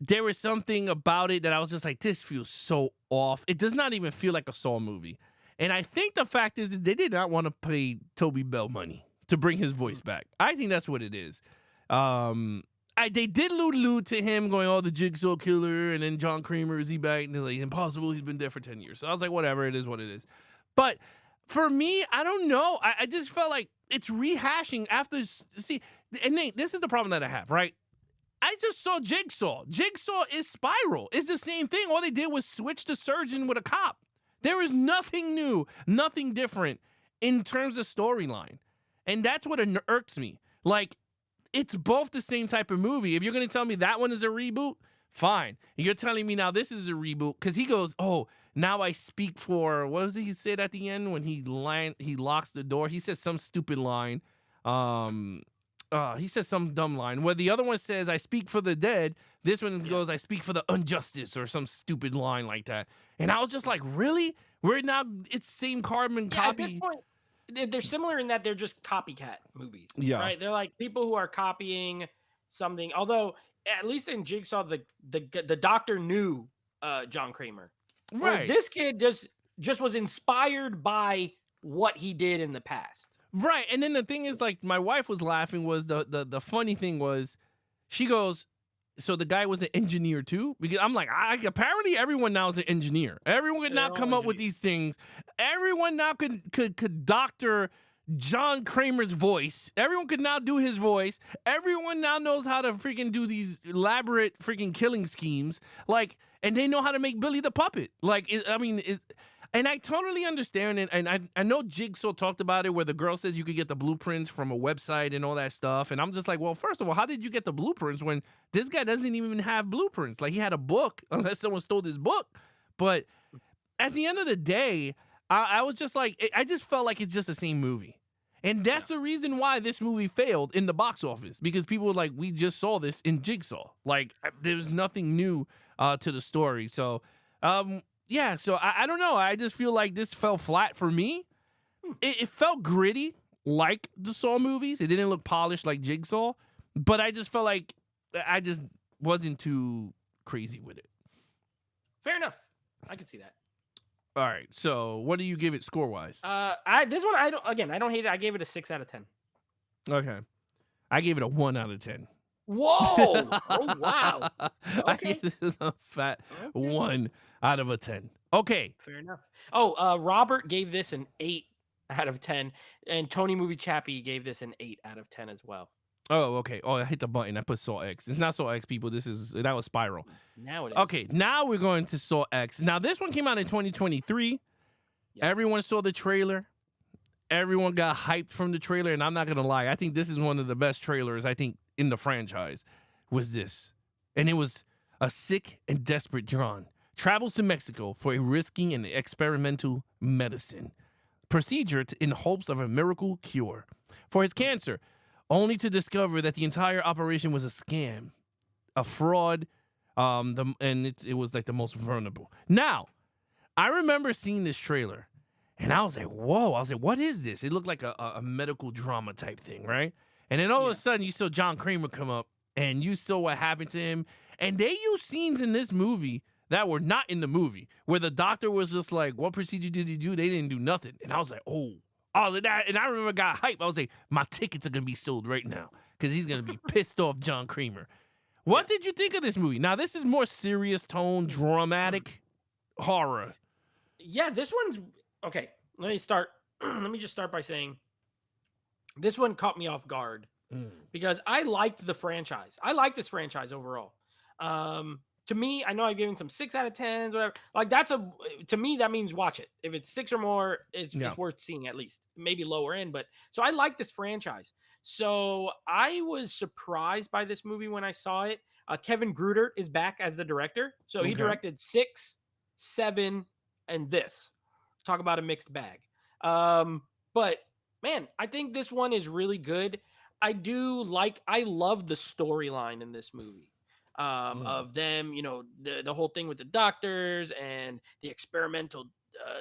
There was something about it that I was just like, this feels so off. It does not even feel like a Saw movie. And I think the fact is they did not want to pay Toby Bell money to bring his voice back. I think that's what it is. They did allude to him going, oh, the Jigsaw killer, and then John Kramer, is he back? And they're like, impossible, he's been dead for 10 years. So I was like, whatever, it is what it is. But for me, I don't know. I just felt like it's rehashing after, see, and Nate, this is the problem that I have, right? I just saw Jigsaw. Jigsaw is Spiral. It's the same thing. All they did was switch the surgeon with a cop. There is nothing new, nothing different in terms of storyline. And that's what irks me. Like, it's both the same type of movie. If you're going to tell me that one is a reboot, fine. You're telling me now this is a reboot because he goes, oh, now I speak for, what was it he said at the end when he locks the door? He says some stupid line. He says some dumb line. Where the other one says, I speak for the dead. This one goes, I speak for the injustice, or some stupid line like that. And I was just like, really? We're now, it's same carbon copy. At this point, they're similar in that they're just copycat movies. Yeah. Right? They're like people who are copying something. Although, at least in Jigsaw, the doctor knew John Kramer. Whereas Right. this kid just was inspired by what he did in the past. Right. And then the thing is, like, my wife was laughing, was the funny thing was, she goes, so the guy was an engineer too? Because I'm like, apparently everyone now is an engineer. Everyone could now come up with these things. Everyone now could doctor John Kramer's voice. Everyone could now do his voice. Everyone now knows how to freaking do these elaborate freaking killing schemes. Like, and they know how to make Billy the puppet. Like, and I totally understand it. And I know Jigsaw talked about it where the girl says you could get the blueprints from a website and all that stuff. And I'm just like, well, first of all, how did you get the blueprints when this guy doesn't even have blueprints? Like, he had a book, unless someone stole his book. But at the end of the day, I was just like, I just felt like it's just the same movie. And that's the reason why this movie failed in the box office. Because people were like, we just saw this in Jigsaw. Like, there's nothing new to the story. So, yeah, so I don't know. I just feel like this fell flat for me. It felt gritty like the Saw movies. It didn't look polished like Jigsaw. But I just felt like I just wasn't too crazy with it. Fair enough. I can see that. All right, so what do you give it score-wise? This one, I don't hate it. I gave it a 6 out of 10. Okay. I gave it a 1 out of 10. Whoa! Oh, wow. I gave it a fat 1 out of a 10. Okay. Fair enough. Oh, Robert gave this an 8 out of 10, and Tony Movie Chappie gave this an 8 out of 10 as well. Oh, okay. Oh, I hit the button. I put Saw X. It's not Saw X, people. That was Spiral. Now it is. Okay, now we're going to Saw X. Now, this one came out in 2023. Yep. Everyone saw the trailer. Everyone got hyped from the trailer, and I'm not going to lie. I think this is one of the best trailers, I think, in the franchise, was this. And it was a sick and desperate John travels to Mexico for a risky and experimental medicine procedure in hopes of a miracle cure for his cancer, only to discover that the entire operation was a scam, a fraud, it was like the most vulnerable. Now, I remember seeing this trailer, and I was like, whoa. I was like, what is this? It looked like a medical drama type thing, right? And then all of a sudden, you saw John Kramer come up, and you saw what happened to him. And they used scenes in this movie that were not in the movie, where the doctor was just like, what procedure did he do? They didn't do nothing. And I was like, all of that. And I remember I got hyped. I was like, my tickets are going to be sold right now because he's going to be pissed off John Kramer. What did you think of this movie? Now, this is more serious tone, dramatic horror. Yeah, this one's... Okay, let me just start by saying this one caught me off guard because I liked the franchise. I like this franchise overall. to me, I know I've given some 6 out of 10s, whatever. Like to me, that means watch it. If it's 6 or more, it's worth seeing at least. Maybe lower end, but so I like this franchise. So I was surprised by this movie when I saw it. Kevin Grutert is back as the director. So he directed 6, 7, and this. Talk about a mixed bag. But man, I think this one is really good. I love the storyline in this movie. Of them, the whole thing with the doctors and the experimental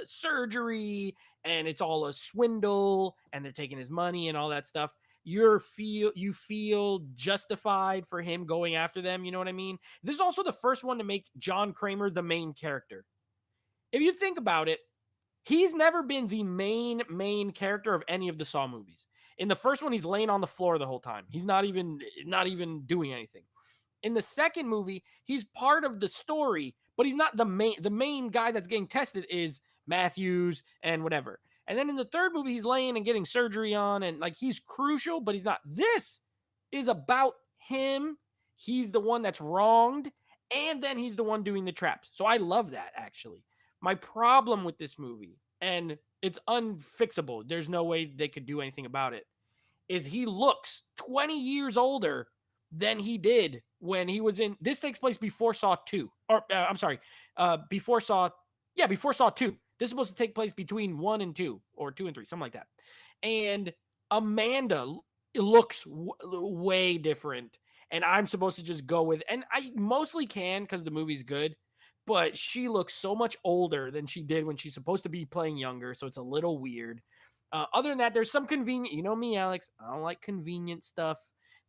surgery, and it's all a swindle, and they're taking his money and all that stuff. You feel justified for him going after them. You know what I mean? This is also the first one to make John Kramer the main character. If you think about it, he's never been the main character of any of the Saw movies. In the first one, he's laying on the floor the whole time. He's not even doing anything. In the second movie, he's part of the story, but he's not the main. The main guy that's getting tested is Matthews and whatever. And then in the third movie, he's laying and getting surgery on, and like he's crucial, but he's not. This is about him. He's the one that's wronged, and then he's the one doing the traps. So I love that, actually. My problem with this movie, and it's unfixable, there's no way they could do anything about it, is he looks 20 years older than he did when he was in. This takes place before Saw 2. Or, I'm sorry, before Saw 2. This is supposed to take place between 1 and 2, or 2 and 3, something like that. And Amanda looks way different. And I'm supposed to just go with, and I mostly can because the movie's good, but she looks so much older than she did when she's supposed to be playing younger. So it's a little weird. Other than that, there's some convenient, you know me, Alex, I don't like convenient stuff.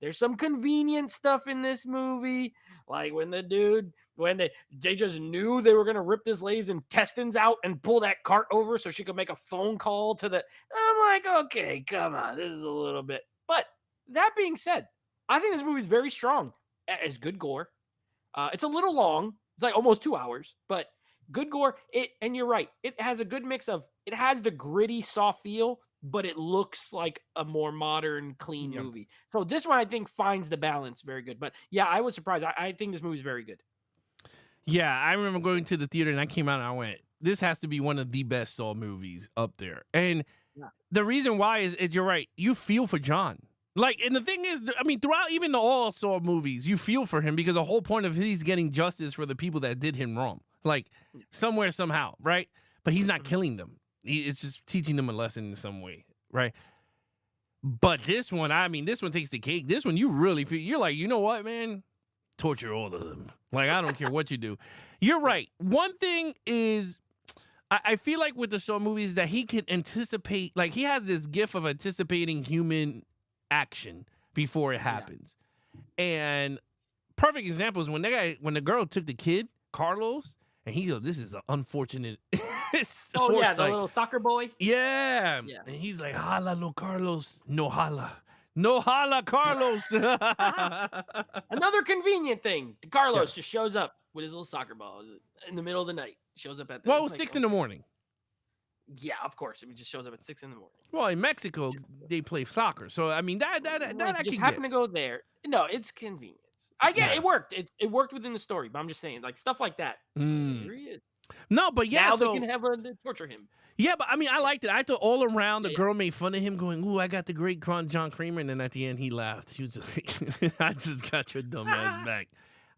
There's some convenient stuff in this movie, like when they just knew they were going to rip this lady's intestines out and pull that cart over so she could make a phone call to the, I'm like, okay, come on, this is a little bit. But that being said, I think this movie is very strong. It's good gore. It's a little long. It's like almost 2 hours, but good gore. And you're right. It has a good mix of, it has the gritty Saw feel, but it looks like a more modern, clean movie. So this one, I think, finds the balance very good. But yeah, I was surprised. I think this movie is very good. Yeah, I remember going to the theater and I came out and I went, this has to be one of the best Saw movies up there. And the reason why is you're right. You feel for John. Like, and the thing is, I mean, throughout even the all Saw movies, you feel for him because the whole point of he's getting justice for the people that did him wrong. Like, somewhere, somehow, right? But he's not killing them. It's just teaching them a lesson in some way, right? But this one, I mean, this one takes the cake. This one, you really feel, you're like, you know what, man? Torture all of them. Like, I don't care what you do. You're right. One thing is, I feel like with the Saw movies that he can anticipate, like, he has this gift of anticipating human action before it happens. And perfect example is when the girl took the kid, Carlos, and he goes, this is an unfortunate foresight. The little soccer boy. Yeah. And he's like, hala, no Carlos, no hala. No hala, Carlos. Another convenient thing. Carlos just shows up with his little soccer ball in the middle of the night. Shows up at the... Well, it was 6 in the morning. Yeah, of course. It just shows up at 6 in the morning. Well, in Mexico, they play soccer. So, I mean, that I just can happen to go there. No, it's convenience. I get it. It worked. It worked within the story, but I'm just saying, like, stuff like that. Here he is. No, but yeah. Now they can have torture him. Yeah, but I mean, I liked it. I thought all around the girl made fun of him, going, "Ooh, I got the great John Kramer," and then at the end he laughed. He was like, "I just got your dumb ass back."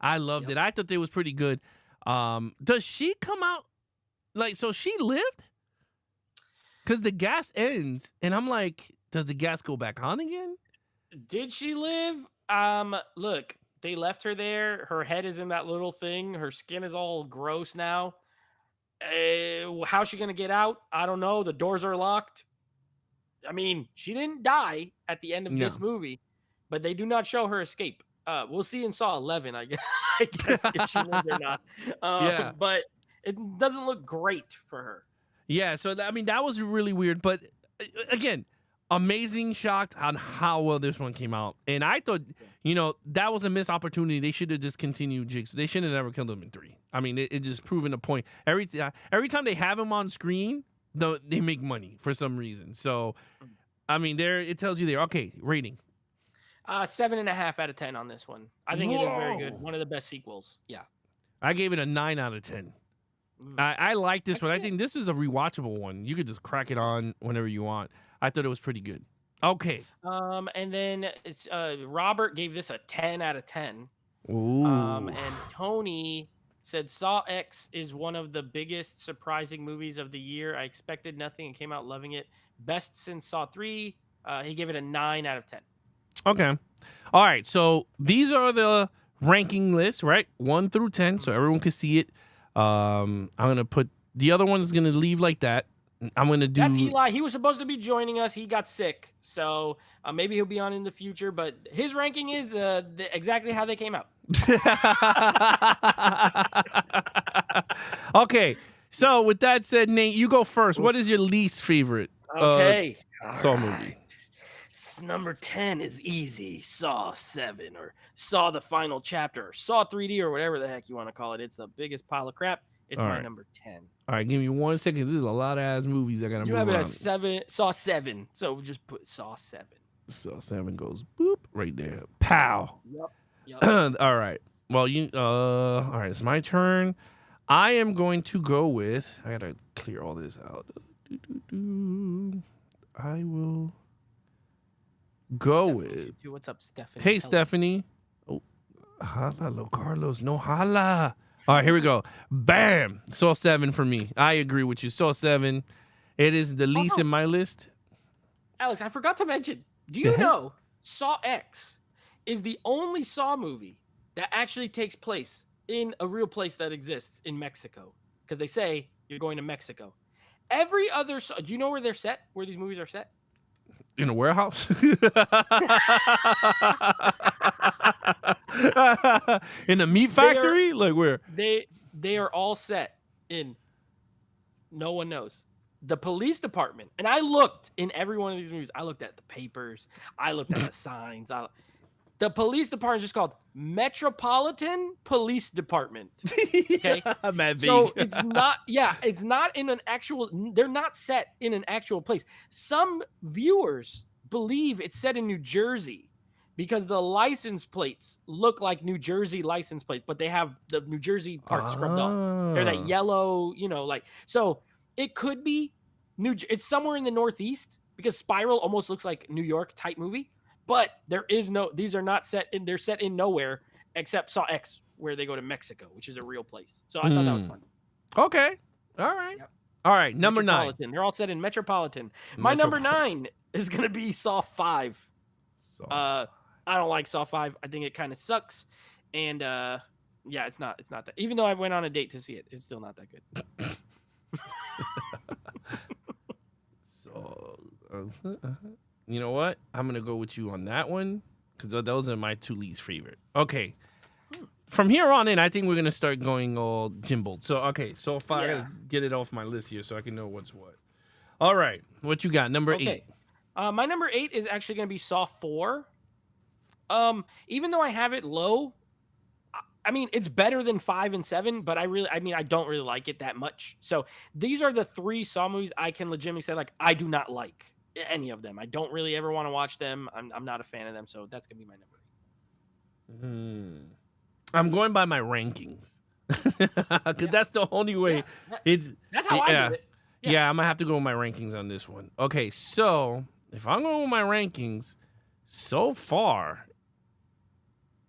I loved it. I thought they was pretty good. Does she come out like so? She lived because the gas ends, and I'm like, does the gas go back on again? Did she live? Look, they left her there. Her head is in that little thing. Her skin is all gross now. How's she gonna get out? I don't know. The doors are locked. I mean, she didn't die at the end of this movie, but they do not show her escape. We'll see in Saw 11, I guess if she lives or not. But it doesn't look great for her. Yeah, so I mean that was really weird, but again, amazing shocked on how well this one came out. And I thought, that was a missed opportunity. They should have just continued Jigsaw. They should have never killed him in 3. I mean, it just proven a point. Every time they have him on screen, they make money for some reason. So, I mean, it tells you there. Okay, rating. 7.5 out of 10 on this one. I think it is very good. One of the best sequels. Yeah. I gave it a 9 out of 10. I like this one. I think this is a rewatchable one. You could just crack it on whenever you want. I thought it was pretty good. Okay. And then it's Robert gave this a 10 out of 10. Ooh. And Tony said Saw X is one of the biggest surprising movies of the year. I expected nothing and came out loving it. Best since Saw 3. He gave it a 9 out of 10. Okay. All right. So these are the ranking lists, right? 1 through 10, so everyone can see it. I'm gonna put the other one's gonna leave like that. I'm gonna do. That's Eli. He was supposed to be joining us. He got sick, so maybe he'll be on in the future. But his ranking is exactly how they came out. Okay. So with that said, Nate, you go first. What is your least favorite Saw movie? Number 10 is easy. Saw 7 or Saw the Final Chapter or Saw 3D or whatever the heck you want to call it. It's the biggest pile of crap. It's my number 10. All right, give me 1 second. This is a lot of ass movies I gotta move have it around. at 7. Saw 7. So we'll just put Saw 7. Saw 7 goes boop right there. Pow. Yep. All right. Well, all right, it's my turn. I am going to go with, I gotta clear all this out. I will go with. What's up, Stephanie? Hey, Stephanie. Oh, holla, Lo Carlos. No holla. All right, here we go. Bam. Saw 7 for me. I agree with you. Saw 7. It is the least in my list. Alex, I forgot to mention. Do you know Saw X is the only Saw movie that actually takes place in a real place that exists in Mexico? Because they say you're going to Mexico. Every other Saw, do you know where they're set? Where these movies are set? In a warehouse? In a meat factory? Like where? They are all set in, no one knows. The police department. And I looked in every one of these movies. I looked at the papers. I looked at the signs. The police department is just called Metropolitan Police Department. Okay. So it's not in an actual, they're not set in an actual place. Some viewers believe it's set in New Jersey because the license plates look like New Jersey license plates, but they have the New Jersey part scrubbed off. They're that yellow, so it could be it's somewhere in the Northeast because Spiral almost looks like New York type movie. But these are not set in, they're set in nowhere except Saw X, where they go to Mexico, which is a real place. So I thought that was fun. Okay. All right. Yep. All right. Number 9. They're all set in Metropolitan. My number 9 is going to be Saw 5. I don't like Saw 5. I think it kind of sucks. And it's not that. Even though I went on a date to see it, it's still not that good. You know what? I'm going to go with you on that one because those are my 2 least favorite. Okay. From here on in, I think we're going to start going all jimbled. So, okay. So if I gotta get it off my list here so I can know what's what. All right. What you got? Number 8. My number 8 is actually going to be Saw 4. Even though I have it low, I mean, it's better than 5 and 7, but I don't really like it that much. So these are the 3 Saw movies I can legitimately say, like, I do not like any of them. I don't really ever want to watch them. I'm not a fan of them, so that's gonna be my number 8. I'm going by my rankings because that's the only way. That's how I do it. Yeah, I'm gonna have to go with my rankings on this one. Okay, so if I'm going with my rankings, so far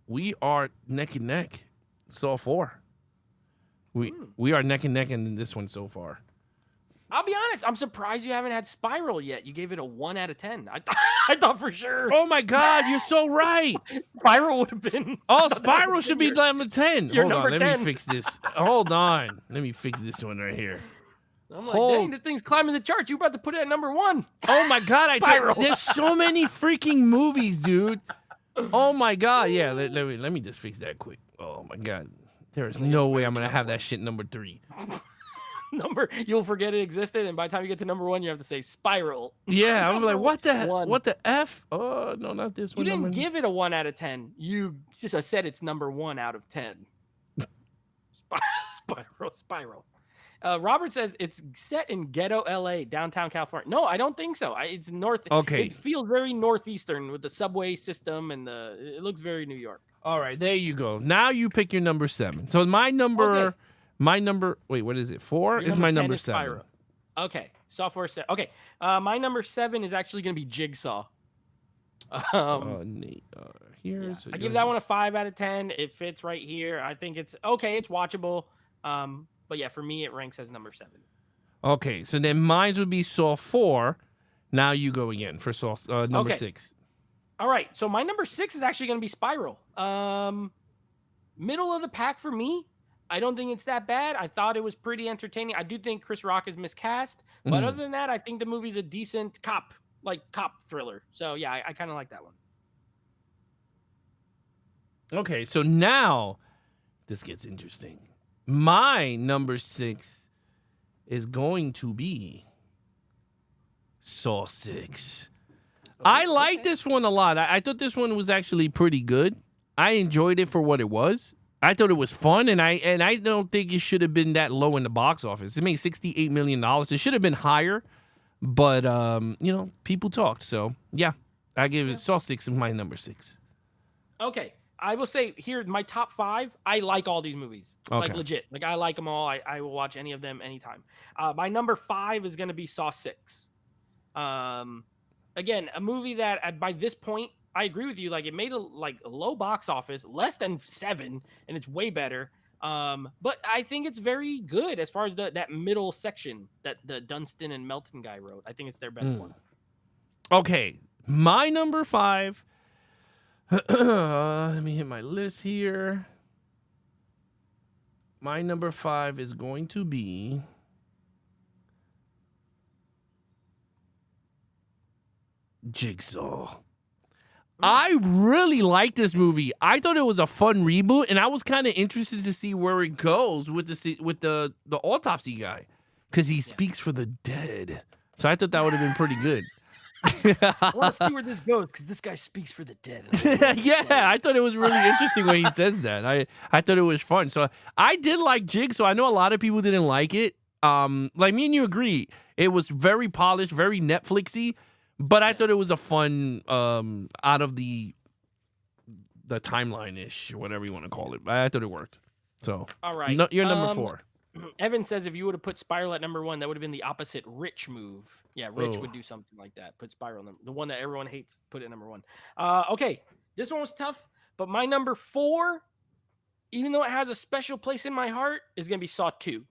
we are neck and neck. Saw 4. We are neck and neck in this one so far. I'll be honest. I'm surprised you haven't had Spiral yet. You gave it a 1 out of 10. I thought for sure. Oh my God, you're so right. Spiral would have been. Oh, Spiral should be number 10. Hold on, let 10. Me fix this. Hold on. Let me fix this one right here. I'm like, dang, the thing's climbing the charts. You about to put it at number 1. Oh my God, there's so many freaking movies, dude. Oh my God, yeah. Let me just fix that quick. Oh my God, there is no way I'm gonna have that shit number 3. You'll forget it existed, and by the time you get to number 1, you have to say Spiral. Yeah, I'm like, what the F? Oh no, not this one. You didn't give it a 1 out of 10. You just said it's number 1 out of 10. Spiral. Robert says it's set in ghetto LA, downtown California. No, I don't think so. It's north. Okay. It feels very northeastern with the subway system and it looks very New York. All right, there you go. Now you pick your number 7. So my number, wait, what is it? 4 Your is my number is 7. Spyro. Okay, software set. Okay, my number 7 is actually going to be Jigsaw. Here, Yeah. so I give that one a 5 out of 10. It fits right here. I think it's okay. It's watchable. But yeah, for me, it ranks as number 7. Okay, so then mine would be Saw 4. Now you go again for Saw number 6. All right, so my number 6 is actually going to be Spiral. Middle of the pack for me. I don't think it's that bad. I thought it was pretty entertaining. I do think Chris Rock is miscast, but other than that, I think the movie's a decent cop thriller. So yeah, I kind of like that one. Okay, so now this gets interesting. My number 6 is going to be Saw 6. I like this one a lot. I thought this one was actually pretty good. I enjoyed it for what it was. I thought it was fun, and I don't think it should have been that low in the box office. It made $68 million. It should have been higher, but people talked. So yeah, I give it Saw 6 as my number 6. Okay. I will say here, my top 5, I like all these movies. Okay. Like legit. Like I like them all. I will watch any of them anytime. My number 5 is going to be Saw 6. Again, a movie that by this point, I agree with you. Like it made a low box office, less than 7, and it's way better. But I think it's very good as far as that middle section that the Dunstan and Melton guy wrote. I think it's their best one. Okay, my number 5. Let me hit my list here. My number 5 is going to be Jigsaw. I really like this movie. I thought it was a fun reboot, and I was kind of interested to see where it goes with the autopsy guy, because he speaks for the dead. So I thought that would have been pretty good. I want to see where this goes because this guy speaks for the dead. Yeah, I thought it was really interesting when he says that. I thought it was fun. So I did like Jigsaw. I know a lot of people didn't like it. Like me and you agree. It was very polished, very Netflixy, but I thought it was a fun out of the timeline-ish, or whatever you want to call it. I thought it worked. So all right. You're number 4. Evan says if you would have put Spiral at number 1, that would have been the opposite Rich move. Yeah, Rich would do something like that. Put Spiral the one that everyone hates, put it number 1. Okay, this one was tough, but my number 4, even though it has a special place in my heart, is going to be Saw 2.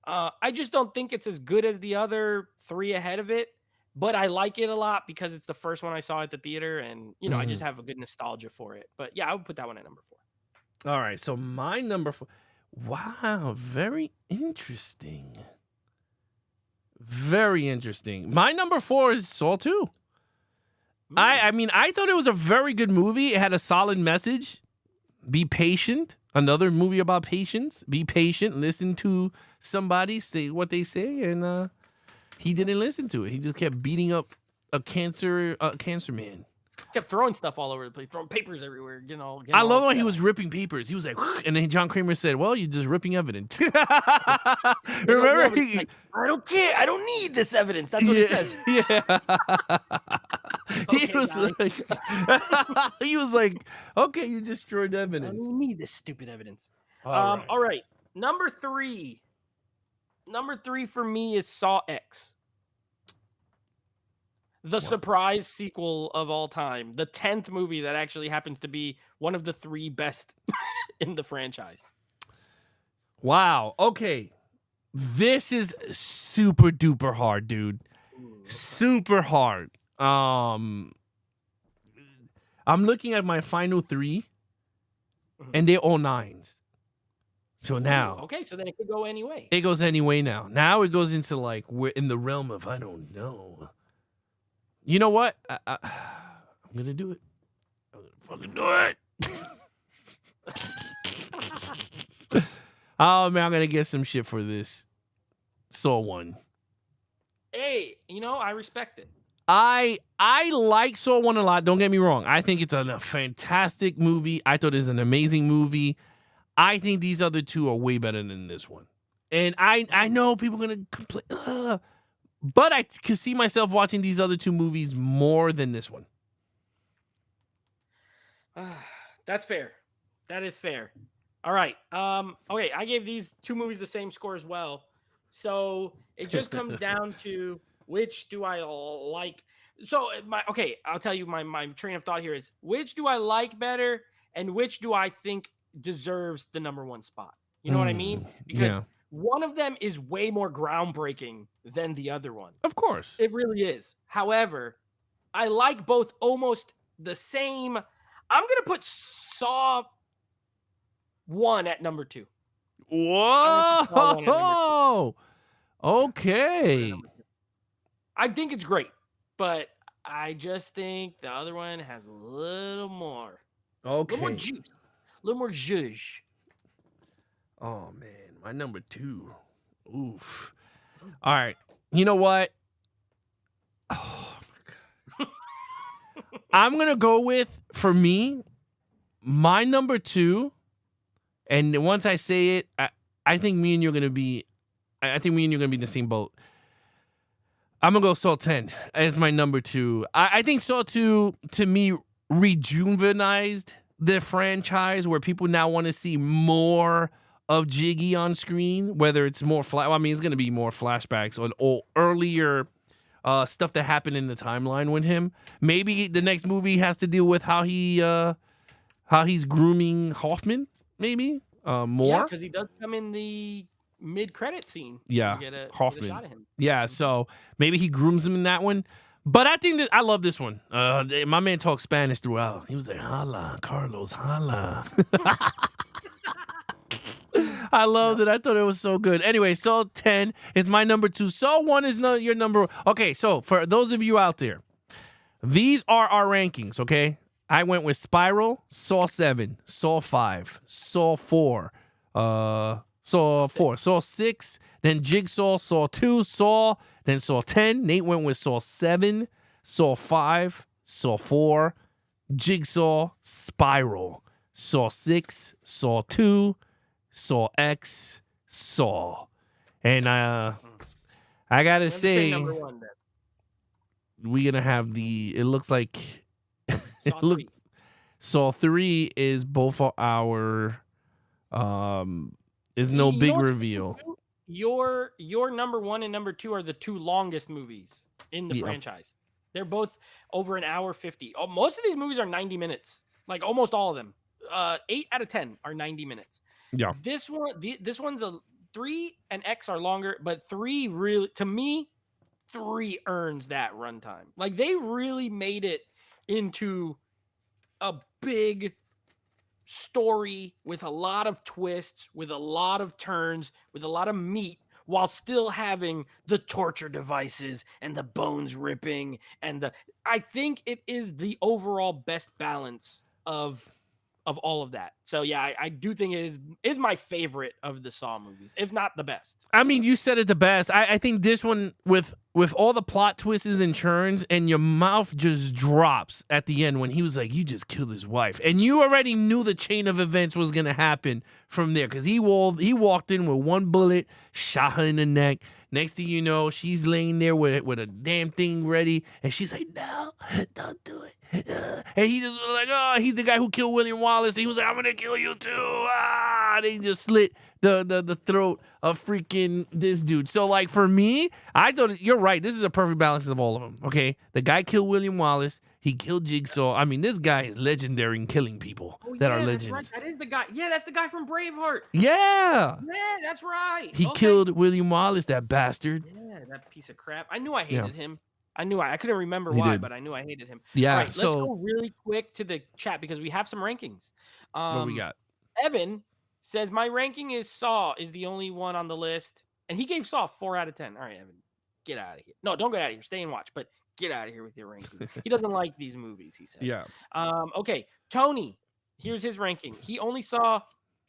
I just don't think it's as good as the other 3 ahead of it, but I like it a lot because it's the first one I saw at the theater, and I just have a good nostalgia for it. But yeah, I would put that one at number 4. All right, so my number 4. Wow, very interesting. Very interesting. My number 4 is Saw 2. I mean, I thought it was a very good movie. It had a solid message. Be patient. Another movie about patience. Be patient. Listen to somebody say what they say, and he didn't listen to it. He just kept beating up a cancer man. Kept throwing stuff all over the place, throwing papers everywhere. I love when he was ripping papers. He was like, and then John Kramer said, "Well, you're just ripping evidence." Remember? Like, I don't care. I don't need this evidence. That's what he says. Yeah. He was like, "Okay, you destroyed evidence. I don't need this stupid evidence." All right. Number 3. Number 3 for me is Saw X. The surprise sequel of all time. The 10th movie that actually happens to be one of the 3 best in the franchise. Wow. Okay. This is super duper hard, dude. Super hard. I'm looking at my final 3, and they're all 9s. So now. Okay, so then it could go any way. It goes any way now. Now it goes into we're in the realm of I don't know. You know what? I'm gonna do it. I'm gonna fucking do it. Oh man, I'm gonna get some shit for this. Saw 1. Hey, I respect it. I like Saw 1 a lot. Don't get me wrong. I think it's a fantastic movie. I thought it's an amazing movie. I think these other 2 are way better than this one. And I know people are gonna complain. But I could see myself watching these other 2 movies more than this one. That's fair. That is fair. All right. Okay, I gave these two movies the same score as well. So it just comes down to which do I like. So I'll tell you my train of thought here is which do I like better and which do I think deserves the number one spot. You know what I mean? Because Yeah. one of them is way more groundbreaking than the other one. Of course. It really is. However, I like both almost the same. I'm gonna put Saw 1 at number 2. Whoa. Okay. I think it's great, but I just think the other one has a little more. A little more Okay. juice. A little more zhuzh. Oh man, my number 2. Oof. All right. You know what? Oh my god. I'm gonna go with, for me, my number 2. And once I say it, I think me and you're gonna be, I think me and you're gonna be in the same boat. I'm gonna go Saw 10 as my number 2. I think Saw 2 to me rejuvenized the franchise, where people now want to see more of Jiggy on screen. Whether it's more it's gonna be more flashbacks on earlier stuff that happened in the timeline with him. Maybe the next movie has to deal with how he's grooming Hoffman. Maybe more. Yeah, because he does come in the mid-credit scene. Yeah, You get a Hoffman. shot of him. Yeah, so maybe he grooms him in that one. But I think that I love this one. My man talked Spanish throughout. He was like, "Hala, Carlos, hala." I loved it. I thought it was so good. Anyway, Saw 10 is my number 2. Saw 1 is your number. Okay, so for those of you out there, these are our rankings, okay? I went with Spiral, Saw 7, Saw 5, Saw 4, Saw 6, then Jigsaw, Saw 2, then Saw 10. Nate went with Saw 7, Saw 5, Saw 4, Jigsaw, Spiral, Saw 6, Saw 2, Saw X, Saw. And I gotta say, number 1 then. we're gonna have it looks like Saw 3. Saw 3 is both of our is no big reveal. Your number 1 and number 2 are the two longest movies in the franchise. They're both over an hour 50. Oh, most of these movies are 90 minutes. Like almost all of them. 8 out of 10 are 90 minutes. Yeah. This one's 3 and X are longer, but 3 really, to me, 3 earns that runtime. Like they really made it into a big story with a lot of twists, with a lot of turns, with a lot of meat, while still having the torture devices and the bones ripping and I think it is the overall best balance of all of that. So yeah, I do think it is my favorite of the Saw movies, if not the best. I mean, you said it the best. I think this one, with all the plot twists and turns, and your mouth just drops at the end when he was like, "You just killed his wife," and you already knew the chain of events was gonna happen from there, because he walked in with one bullet, shot her in the neck. Next thing you know, she's laying there with a damn thing ready, and she's like, "No, don't do it." And he just was like, "Oh, he's the guy who killed William Wallace." He was like, "I'm gonna kill you too." And he just slit the throat of freaking this dude. So like for me, I thought you're right. This is a perfect balance of all of them. Okay, the guy killed William Wallace. He killed Jigsaw. I mean, this guy is legendary in killing people that are legends. That's right. That is the guy. Yeah, that's the guy from Braveheart. Yeah. Yeah, that's right. He killed William Wallace, that bastard. Yeah, that piece of crap. I knew I hated him. I couldn't remember why, but I knew I hated him. Yeah. All right, let's go really quick to the chat because we have some rankings. What we got? Evan says my ranking is Saw is the only one on the list, and he gave Saw 4 out of 10. All right, Evan, get out of here. No, don't get out of here. Stay and watch, but get out of here with your ranking. He doesn't like these movies, he says. Yeah. Okay, Tony, here's his ranking. He only saw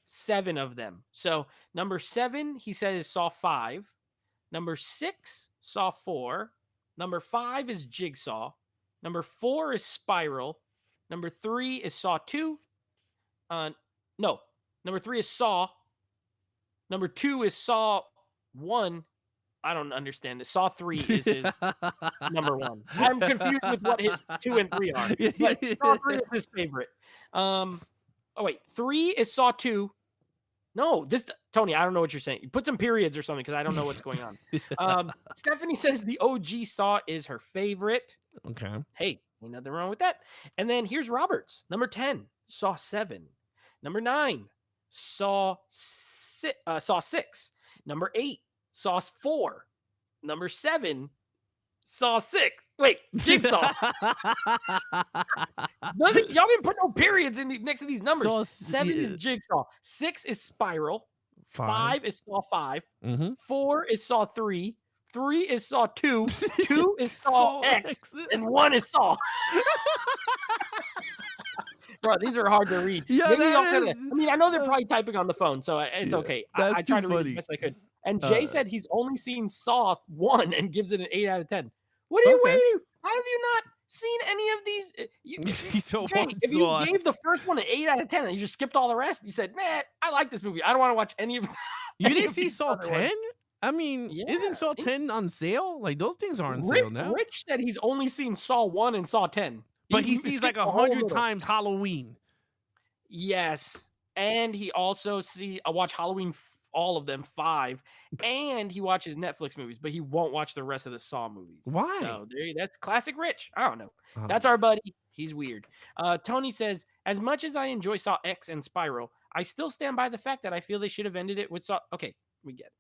7 of them. So number 7, he says Saw 5. Number 6, Saw 4. Number 5 is Jigsaw. Number 4 is Spiral. Number 3 is Saw 2. No. Number 3 is Saw. Number 2 is Saw 1. I don't understand this. Saw 3 is his number 1. I'm confused with what his 2 and 3 are. But Saw 3 is his favorite. Oh wait, 3 is Saw 2. No, this Tony, I don't know what you're saying. Put some periods or something because I don't know what's going on. Stephanie says the OG Saw is her favorite. Okay. Hey, ain't nothing wrong with that. And then here's Roberts. Number 10, Saw 7. Number 9, Saw 6. Number 8, Saw 4. Number 7, Saw 6. Wait, Jigsaw. Y'all didn't put no periods in next to these numbers. Saw 7 is Jigsaw. 6 is Spiral. 5. 5 is Saw 5. Mm-hmm. 4 is Saw 3. 3 is Saw 2. 2 is Saw X. And 1 is Saw. Bro, these are hard to read. Yeah, Maybe y'all that could. I mean, I know they're probably typing on the phone, so it's okay. I tried to read as best I could. And Jay said he's only seen Saw 1 and gives it an 8 out of 10. What are you waiting? How have you not seen any of these? Jay, if you gave the first one an 8 out of 10 and you just skipped all the rest, you said, man, I like this movie. I don't want to watch any of them. You didn't see Saw 10? I mean, isn't Saw 10 on sale? Like, those things are on sale now. Rich said he's only seen Saw 1 and Saw 10. But he sees like 100 times Halloween. Yes. And he also watch Halloween, all of them, 5. And he watches Netflix movies, but he won't watch the rest of the Saw movies. Why? So that's classic Rich. I don't know. That's our buddy. He's weird. Tony says, as much as I enjoy Saw X and Spiral, I still stand by the fact that I feel they should have ended it with Saw. Okay, we get it.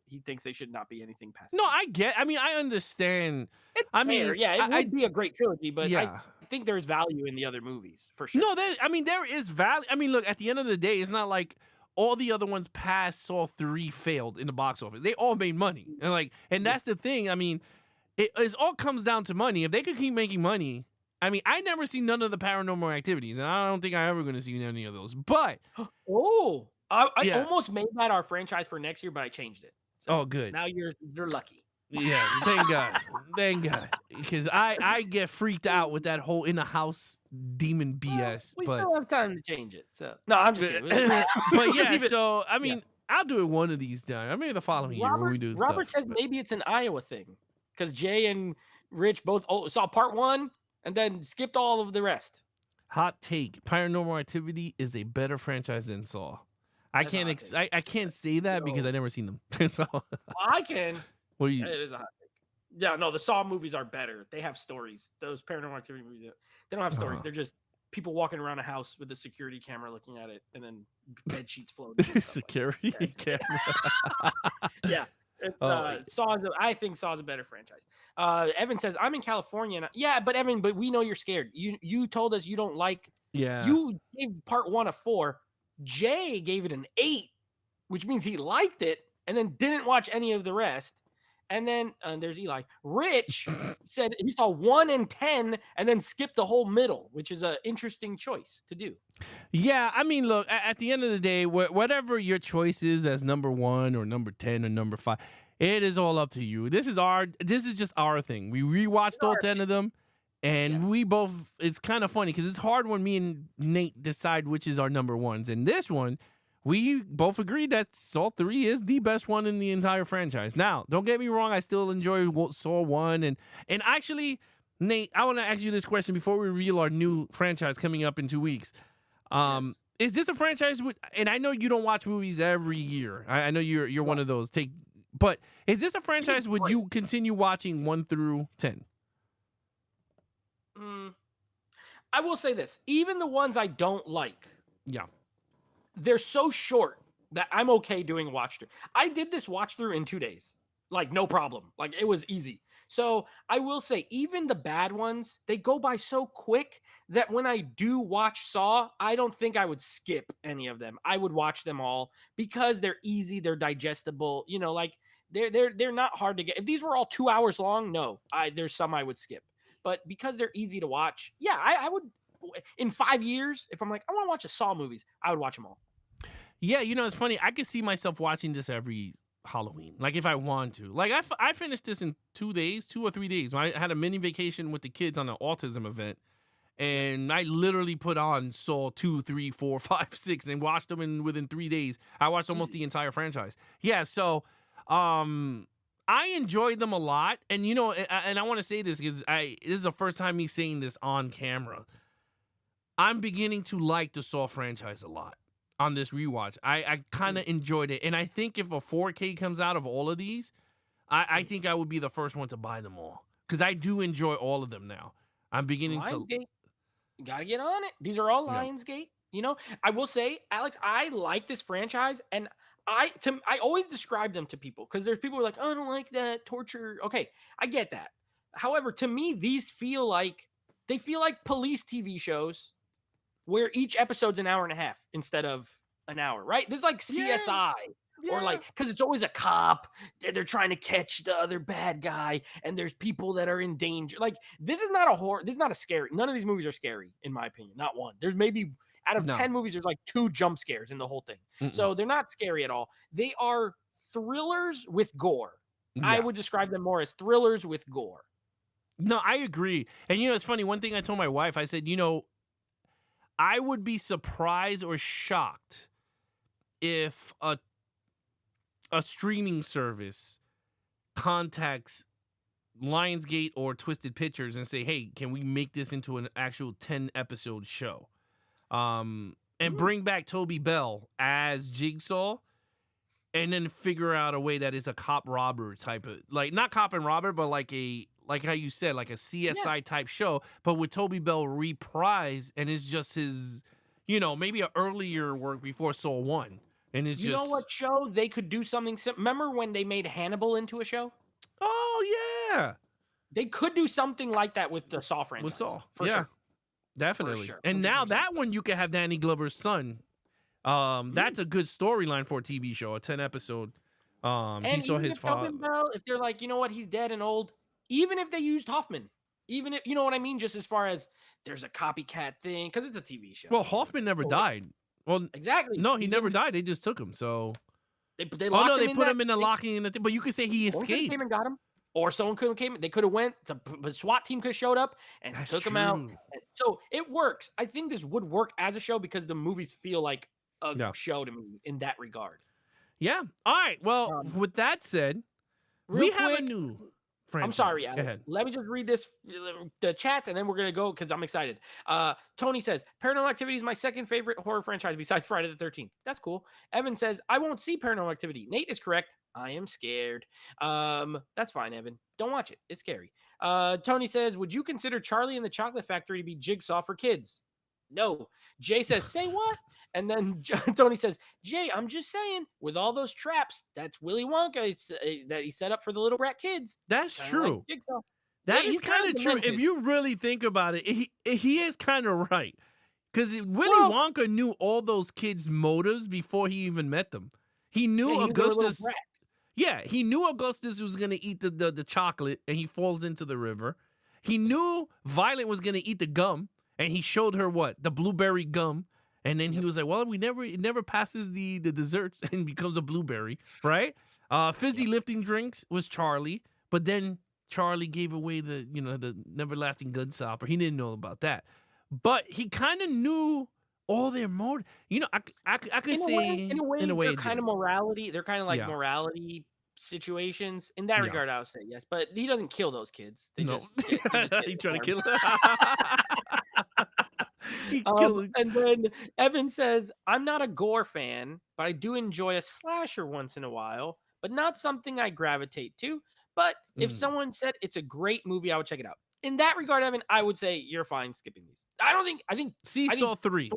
He thinks they should not be anything past. No, I mean, I understand. It would be a great trilogy, but I think there's value in the other movies for sure. No, there is value. I mean, look, at the end of the day, it's not like all the other ones past Saw 3 failed in the box office. They all made money. And that's the thing. I mean, it all comes down to money. If they could keep making money, I mean, I never see none of the Paranormal Activities, and I don't think I'm ever going to see any of those. But I almost made that our franchise for next year, but I changed it. So good. Now you're lucky. Yeah, thank God. Thank God. Because I get freaked out with that whole in the house demon BS. We still have time to change it. So no, I'm just kidding. But yeah, so I mean, I'll do it one of these times. Maybe the following year when we do Robert says maybe it's an Iowa thing. Because Jay and Rich both saw part 1 and then skipped all of the rest. Hot take: Paranormal Activity is a better franchise than Saw. I can't say that because I never seen them. So. I can. What do you? It is a hot take. Yeah, no, the Saw movies are better. They have stories. Those Paranormal Activity movies, they don't have stories. They're just people walking around a house with a security camera looking at it, and then bed sheets floating. Security camera. Yeah. It's I think Saw is a better franchise. Evan says, I'm in California. But Evan, we know you're scared. You told us you don't like. Yeah. You gave part 1 a 4. Jay gave it an 8, which means he liked it and then didn't watch any of the rest. And then there's Eli. Rich said he saw 1 and 10 and then skipped the whole middle, which is an interesting choice to do. Yeah, I mean, look, at the end of the day, whatever your choice is as number 1 or number 10 or number 5, it is all up to you. This is just our thing. We rewatched all 10 of them, and we both. It's kind of funny because it's hard when me and Nate decide which is our number 1s. And this one, we both agreed that Saw 3 is the best one in the entire franchise. Now, don't get me wrong, I still enjoy Saw 1. And actually, Nate, I want to ask you this question before we reveal our new franchise coming up in 2 weeks. Is this a franchise and I know you don't watch movies every year. I know you're one of those. But is this a franchise would you continue watching 1 through 10? I will say this. Even the ones I don't like. Yeah. They're so short that I'm okay doing a watch through. I did this watch through in 2 days. Like, no problem. Like, it was easy. So I will say, even the bad ones, they go by so quick that when I do watch Saw, I don't think I would skip any of them. I would watch them all because they're easy, they're digestible. Like they're not hard to get. If these were all 2 hours long, no, there's some I would skip. But because they're easy to watch, yeah, I would. In 5 years, if I'm like, I want to watch a Saw movies, I would watch them all. Yeah, it's funny. I could see myself watching this every Halloween, like if I want to. Like I finished this in 2 or 3 days. I had a mini vacation with the kids on an autism event, and I literally put on Saw 2, 3, 4, 5, 6, and watched them within 3 days. I watched almost the entire franchise. Yeah, so I enjoyed them a lot, and and I want to say this because this is the first time me saying this on camera. I'm beginning to like the Saw franchise a lot on this rewatch. I kind of enjoyed it. And I think if a 4K comes out of all of these, I think I would be the first one to buy them all. Because I do enjoy all of them now. I'm beginning to... Lionsgate, you gotta get on it. These are all Yeah. Lionsgate. You know, I will say, Alex, I like this franchise, and I always describe them to people because there's people who are like, oh, I don't like that torture. Okay, I get that. However, to me, these feel like police TV shows where each episode's an hour and a half instead of an hour, right? This is like CSI. Or like, because it's always a cop, they're trying to catch the other bad guy, and there's people that are in danger. Like, this is not a horror, this is not a scary, none of these movies are scary, in my opinion, not one. There's maybe, out of 10 movies, there's like 2 jump scares in the whole thing. So they're not scary at all. They are thrillers with gore. Yeah. I would describe them more as thrillers with gore. No, I agree. And, you know, it's funny. One thing I told my wife, I said, you know, I would be surprised or shocked if a streaming service contacts Lionsgate or Twisted Pictures and say, hey, can we make this into an actual 10-episode show? And bring back Toby Bell as Jigsaw, and then figure out a way that is a cop robber type of, like, not cop and robber, but like how you said, like a CSI type show, but with Toby Bell reprised, and it's just his, you know, maybe an earlier work before Saw 1. And it's you know what show they could do something remember when they made Hannibal into a show? Oh, yeah. They could do something like that with the Saw franchise. With Saw. For sure. Definitely. Sure. And now that one, you can have Danny Glover's son. That's a good storyline for a TV show, a 10-episode. And he saw even his if father. Bell, if they're like, you know what, he's dead and old, even if they used Hoffman, even if, you know what I mean, just as far as there's a copycat thing, because it's a TV show. Well, Hoffman never died. Well, exactly. No, he never died. They just took him. So they put him in the locking in the thing. But you could say he escaped. Came and got him, or someone could have came. They could have went. The SWAT team could have showed up and took him out. So it works. I think this would work as a show because the movies feel like a show to me in that regard. Yeah. All right. Well, with that said, we have a new franchise. I'm sorry, Alex. Let me just read the chats, and then we're going to go because I'm excited. Tony says, Paranormal Activity is my second favorite horror franchise besides Friday the 13th. That's cool. Evan says, I won't see Paranormal Activity. Nate is correct. I am scared. That's fine, Evan. Don't watch it. It's scary. Tony says, would you consider Charlie and the Chocolate Factory to be Jigsaw for kids? No. Jay says, say what? And then Tony says, Jay, I'm just saying, with all those traps, that's Willy Wonka that he set up for the little brat kids. That's true. Like that is kind of true. If you really think about it, he is kind of right. Because Willy Wonka knew all those kids' motives before he even met them. He knew Augustus. Yeah, he knew Augustus was going to eat the chocolate, and he falls into the river. He knew Violet was going to eat the gum, and he showed her what? The blueberry gum. And then he was like, well, it never passes the desserts and becomes a blueberry, right? Fizzy lifting drinks was Charlie, but then Charlie gave away the Neverlasting Gun Stopper. He didn't know about that. But he kind of knew all their motive. You know, I could say in a way they're kind of morality. They're kind of like morality situations. In that regard, I would say yes. But he doesn't kill those kids. They just he tried to kill them. And then Evan says, I'm not a gore fan, but I do enjoy a slasher once in a while, but not something I gravitate to. But if someone said it's a great movie, I would check it out. In that regard, Evan, I would say you're fine skipping these. I think Seesaw 3.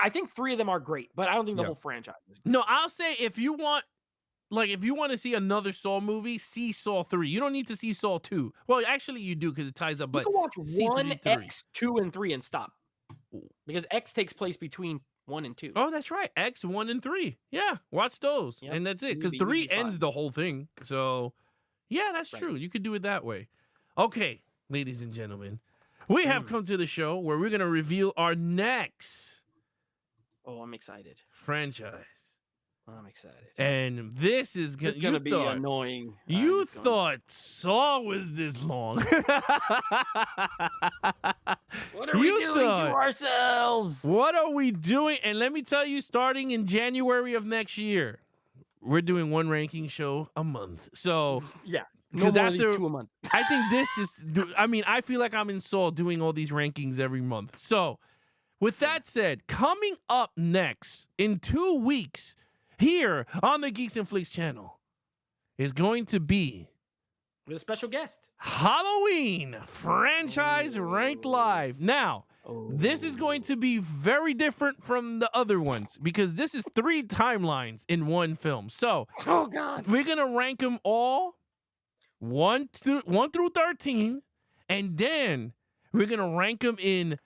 I think 3 of them are great, but I don't think the whole franchise is great. No, I'll say if you want to see another Saw movie, see Saw 3. You don't need to see Saw 2. Well, actually you do because it ties up, but you can watch 1, X, 2, and 3 and stop. Because X takes place between 1 and 2. Oh, that's right. X, 1, and 3. Yeah, watch those. Yep. And that's it. Because 3 ends the whole thing. So, yeah, that's true. You could do it that way. Okay, ladies and gentlemen. We have come to the show where we're going to reveal our next... Oh, I'm excited. ...franchise. I'm excited. And this is going to be annoying. You thought Saw was this long. What are we doing to ourselves? What are we doing? And let me tell you, starting in January of next year, we're doing one ranking show a month. So, yeah. No more than 2 a month. I think this is, I feel like I'm in Saw doing all these rankings every month. So, with that said, coming up next in 2 weeks here on the Geeks and Flix channel is going to be With a special guest. Halloween franchise ranked live. Now, this is going to be very different from the other ones because this is 3 timelines in one film. So, Oh God. we're going to rank them all 1 through 13, and then we're going to rank them in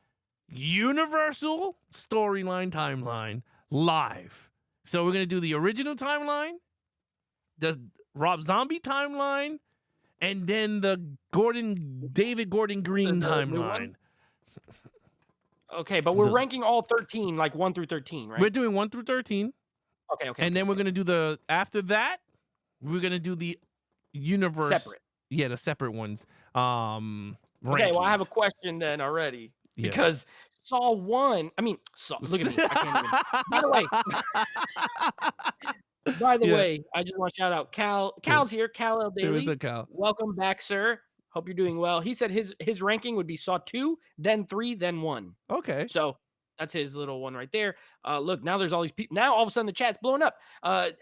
universal storyline timeline live. So, we're going to do the original timeline, the Rob Zombie timeline, and then the David Gordon Green The new timeline. one? Okay, but we're ranking all 13, like 1 through 13, right? We're doing 1 through 13. Okay. And then we're going to do after that, we're going to do the universe. Separate. Yeah, the separate ones. Okay, well, I have a rankings. question then already. Yeah. Because Saw 1, Saw, look at me. I can't even. By the Yeah. way, I just want to shout out Cal. Cal's here. Cal L. There was Daily. a cow. Welcome back, sir. Hope you're doing well. He said his ranking would be Saw 2, then 3, then 1. Okay. So that's his little one right there. Look, now there's all these people. Now all of a sudden the chat's blowing up.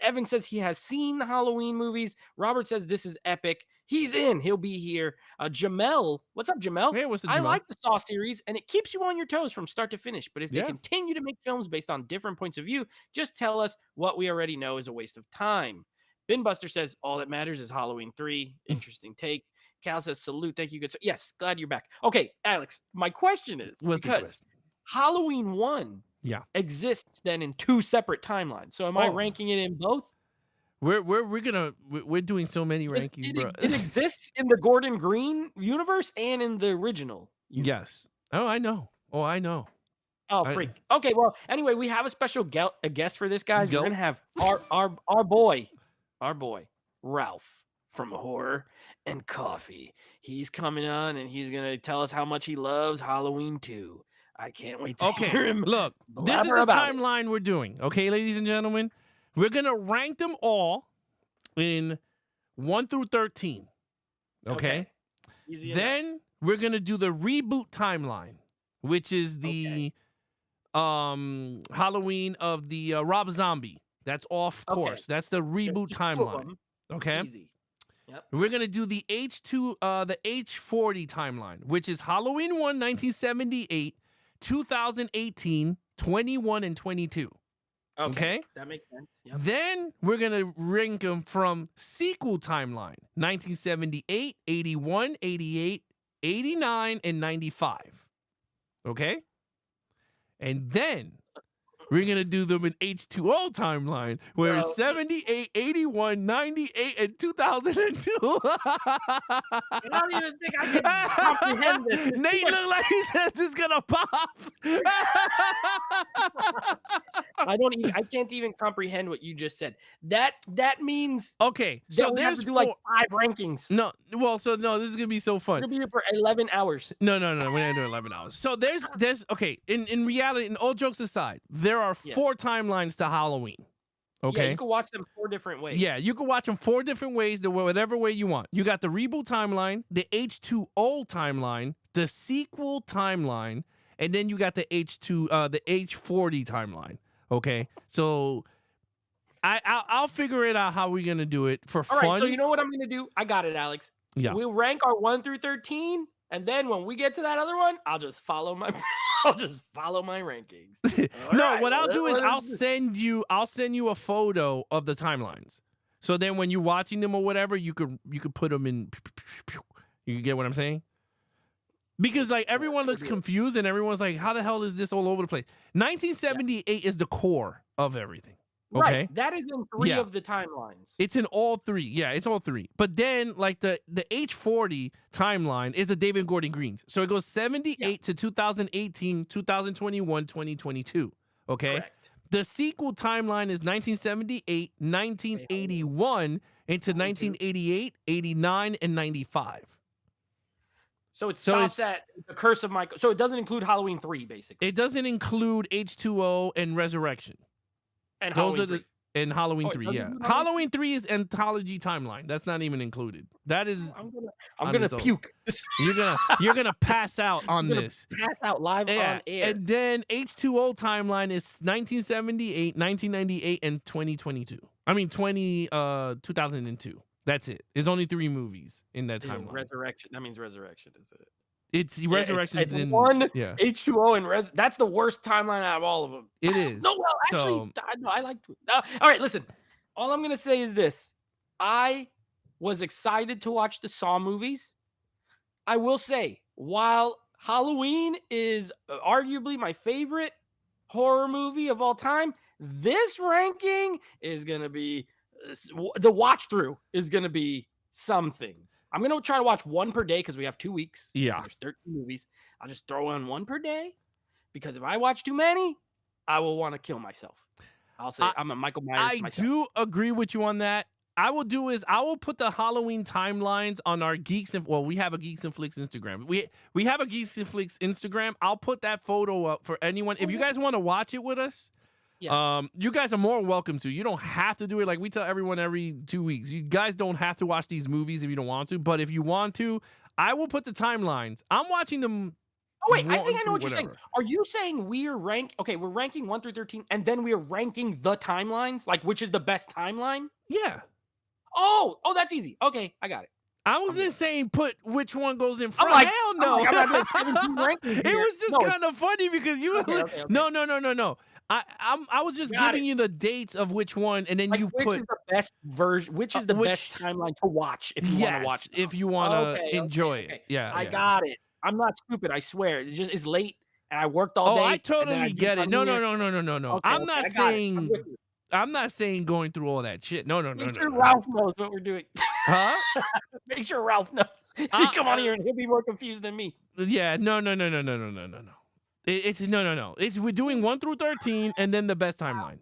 Evan says he has seen the Halloween movies. Robert says this is epic. He's in. He'll be here. Jamel, what's up, Jamel? Hey, what's the I Jamal? like the Saw series, and it keeps you on your toes from start to finish. But if they Yeah. continue to make films based on different points of view, just tell us what we already know is a waste of time. Binbuster says all that matters is Halloween 3. Interesting take. Cal says salute. Thank you. Good. Yes, glad you're back. Okay, Alex, my question is What's the because question? Halloween 1 exists then in 2 separate timelines. So am I ranking it in both? We're doing so many rankings, bro. It exists in the Gordon Green universe and in the original universe. Yes. Oh, I know. Oh, freak. Okay, well, anyway, we have a special guest for this, guys. We're gonna have our boy, Ralph from Horror and Coffee. He's coming on and he's gonna tell us how much he loves Halloween 2. I can't wait to hear him. Look, this is the timeline we're doing. Okay, ladies and gentlemen, we're gonna rank them all in 1 through 13. Okay. Easy then we're gonna do the reboot timeline, which is the Halloween of the Rob Zombie. That's off course. That's the reboot timeline. Okay. Easy. Yep. We're gonna do the the H40 timeline, which is Halloween 1, 1978, 2018, 21, and 22. Okay. That makes sense. Yep. Then we're gonna rank them from sequel timeline: 1978, 81, 88, 89, and 95. Okay. And then we're going to do them in H2O timeline, where 78, 81, 98, and 2002. I don't even think I can comprehend this. Nate look like he says it's going to pop. I can't even comprehend what you just said. That means okay, so we there's have to do like 5 rankings. No, this is going to be so fun. We're going to be here for 11 hours. No, we're not doing 11 hours. So there's okay, in reality, in all jokes aside, there are 4 timelines to Halloween. Okay. Yeah, you can watch them 4 different ways. Yeah, you can watch them 4 different ways, whatever way you want. You got the reboot timeline, the H2O timeline, the sequel timeline, and then you got the the H40 timeline. Okay, so I'll figure it out how we're gonna do it for fun. All right, so you know what I'm gonna do? I got it, Alex. Yeah. We'll rank our 1 through 13, and then when we get to that other one, I'll just follow my rankings. What I'll do is I'll send you a photo of the timelines. So then when you're watching them or whatever, you could put them in. You get what I'm saying? Because like everyone looks confused and everyone's like, how the hell is this all over the place? 1978 is the core of everything. Okay. Right. That is in 3 of the timelines. It's in all 3. Yeah, it's all 3. But then like the H40 timeline is a David Gordon Green. So it goes 78 to 2018, 2021, 2022. Okay. Correct. The sequel timeline is 1978, 1981 into 1988, 89, and 95. So it stops at the Curse of Michael. So it doesn't include Halloween 3, basically. It doesn't include H2O and Resurrection. And Those Halloween are 3. And Halloween Oh, it 3, doesn't yeah. do Halloween 3 is anthology timeline. That's not even included. That is I'm on gonna its own. puke. You're gonna pass out on I'm gonna this. pass out live Yeah. on air. And then H2O timeline is 1978, 1998, and 2022. I mean 2002. That's it. There's only 3 movies in that timeline. Resurrection. That means resurrection, is it? It's Resurrection's it's in one yeah. H2O and that's the worst timeline out of all of them. It is. No, well, actually, I liked it. All right, listen. All I'm gonna say is this: I was excited to watch the Saw movies. I will say, while Halloween is arguably my favorite horror movie of all time, this ranking is gonna be the watch through is gonna be something. I'm gonna try to watch one per day because we have 2 weeks. Yeah. There's 13 movies. I'll just throw on one per day because if I watch too many, I will want to kill myself. I'll say I'm a Michael Myers myself. I do agree with you on that. I will put the Halloween timelines on our Geeks and we have a Geeks and Flix Instagram. We have a Geeks and Flix Instagram. I'll put that photo up for anyone. If you guys want to watch it with us, you guys are more welcome to. You don't have to do it like we tell everyone every 2 weeks. You guys don't have to watch these movies if you don't want to, but if you want to, I will put the timelines. I'm watching them. Oh wait, I think I know what you're saying. Are you saying we're ranking 1 through 13 and then we're ranking the timelines? Like which is the best timeline? Yeah. Oh, that's easy. Okay, I got it. I was just saying put which one goes in front. Like, hell no. I'm not doing 17 rankings It here. was just kind of funny because you were Okay. No. I was just giving you the dates of which one, and then you which put is the best version, which is the best timeline to watch if you want to watch. If you want to enjoy it. Yeah, I got it. I'm not stupid. I swear. It's late, and I worked all day. I totally get it. No. I'm not saying. I'm I'm not saying going through all that shit. No. Make sure Ralph knows what we're doing. Huh? Make sure Ralph knows. He come on here and he'll be more confused than me. Yeah. No. It's no. It's we're doing 1 through 13 and then the best timeline.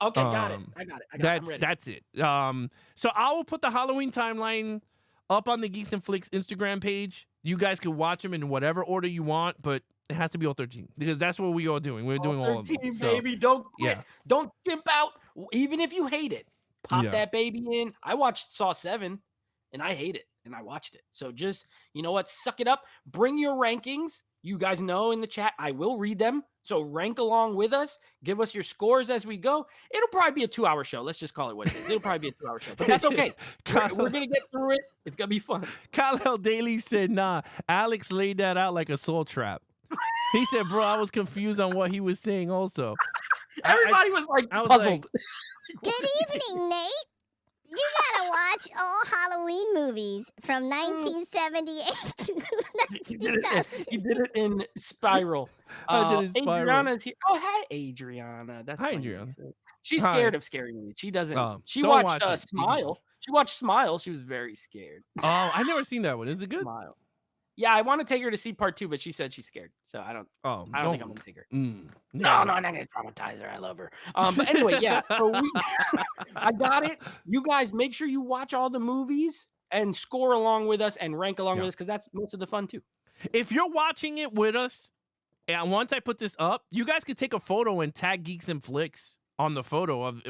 Okay, got it. I got it. That's it. So I will put the Halloween timeline up on the Geeks and Flix Instagram page. You guys can watch them in whatever order you want, but it has to be all 13 because that's what we are doing. We're doing all of them. 13, baby. Don't quit. Don't skimp out. Even if you hate it, pop that baby in. I watched Saw 7 and I hate it and I watched it. So just, you know what? Suck it up. Bring your rankings. You guys know in the chat, I will read them. So rank along with us. Give us your scores as we go. It'll probably be a 2-hour show. Let's just call it what it is. It'll probably be a 2-hour show. But that's okay. We're going to get through it. It's going to be fun. Kyle Daly said, nah, Alex laid that out like a soul trap. He said, bro, I was confused on what he was saying also. Everybody was like puzzled. Good evening, Nate. You gotta watch all Halloween movies from 1978 to He did it in Spiral. I did it in Spiral. Adriana's here. Oh, hi, Adriana. That's hi, Adriana. She's scared of scary movies. She doesn't. She don't watched watch Smile. She watched Smile. She was very scared. Oh, I've never seen that one. Is it good? Smile. Yeah, I want to take her to see part 2, but she said she's scared. So I don't think I'm gonna take her. No, I'm not gonna traumatize her. I love her. But anyway, yeah. So I got it. You guys make sure you watch all the movies and score along with us and rank along with us because that's most of the fun too. If you're watching it with us, and once I put this up, you guys could take a photo and tag Geeks and Flix on the photo of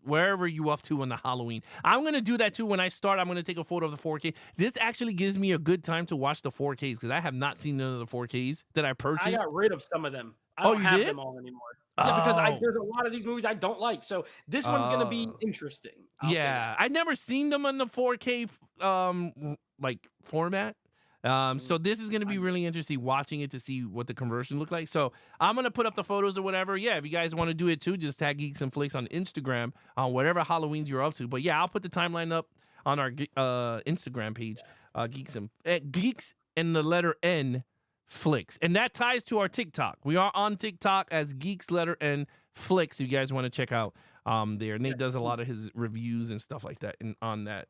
wherever you up to on the Halloween. I'm going to do that too. When I start, I'm going to take a photo of the 4K. This actually gives me a good time to watch the 4Ks because I have not seen none of the 4Ks that I purchased. I got rid of some of them. I don't have them all anymore. Yeah, because there's a lot of these movies I don't like. So this one's going to be interesting. I've never seen them in the 4K format. So this is going to be really interesting watching it to see what the conversion look like. So I'm going to put up the photos or whatever. Yeah, if you guys want to do it too, just tag Geeks and Flix on Instagram on whatever Halloweens you're up to. But yeah, I'll put the timeline up on our Instagram page, Geeks and the letter N Flix. And that ties to our TikTok. We are on TikTok as Geeks letter N Flix. If you guys want to check out there. Nate does a lot of his reviews and stuff like that on that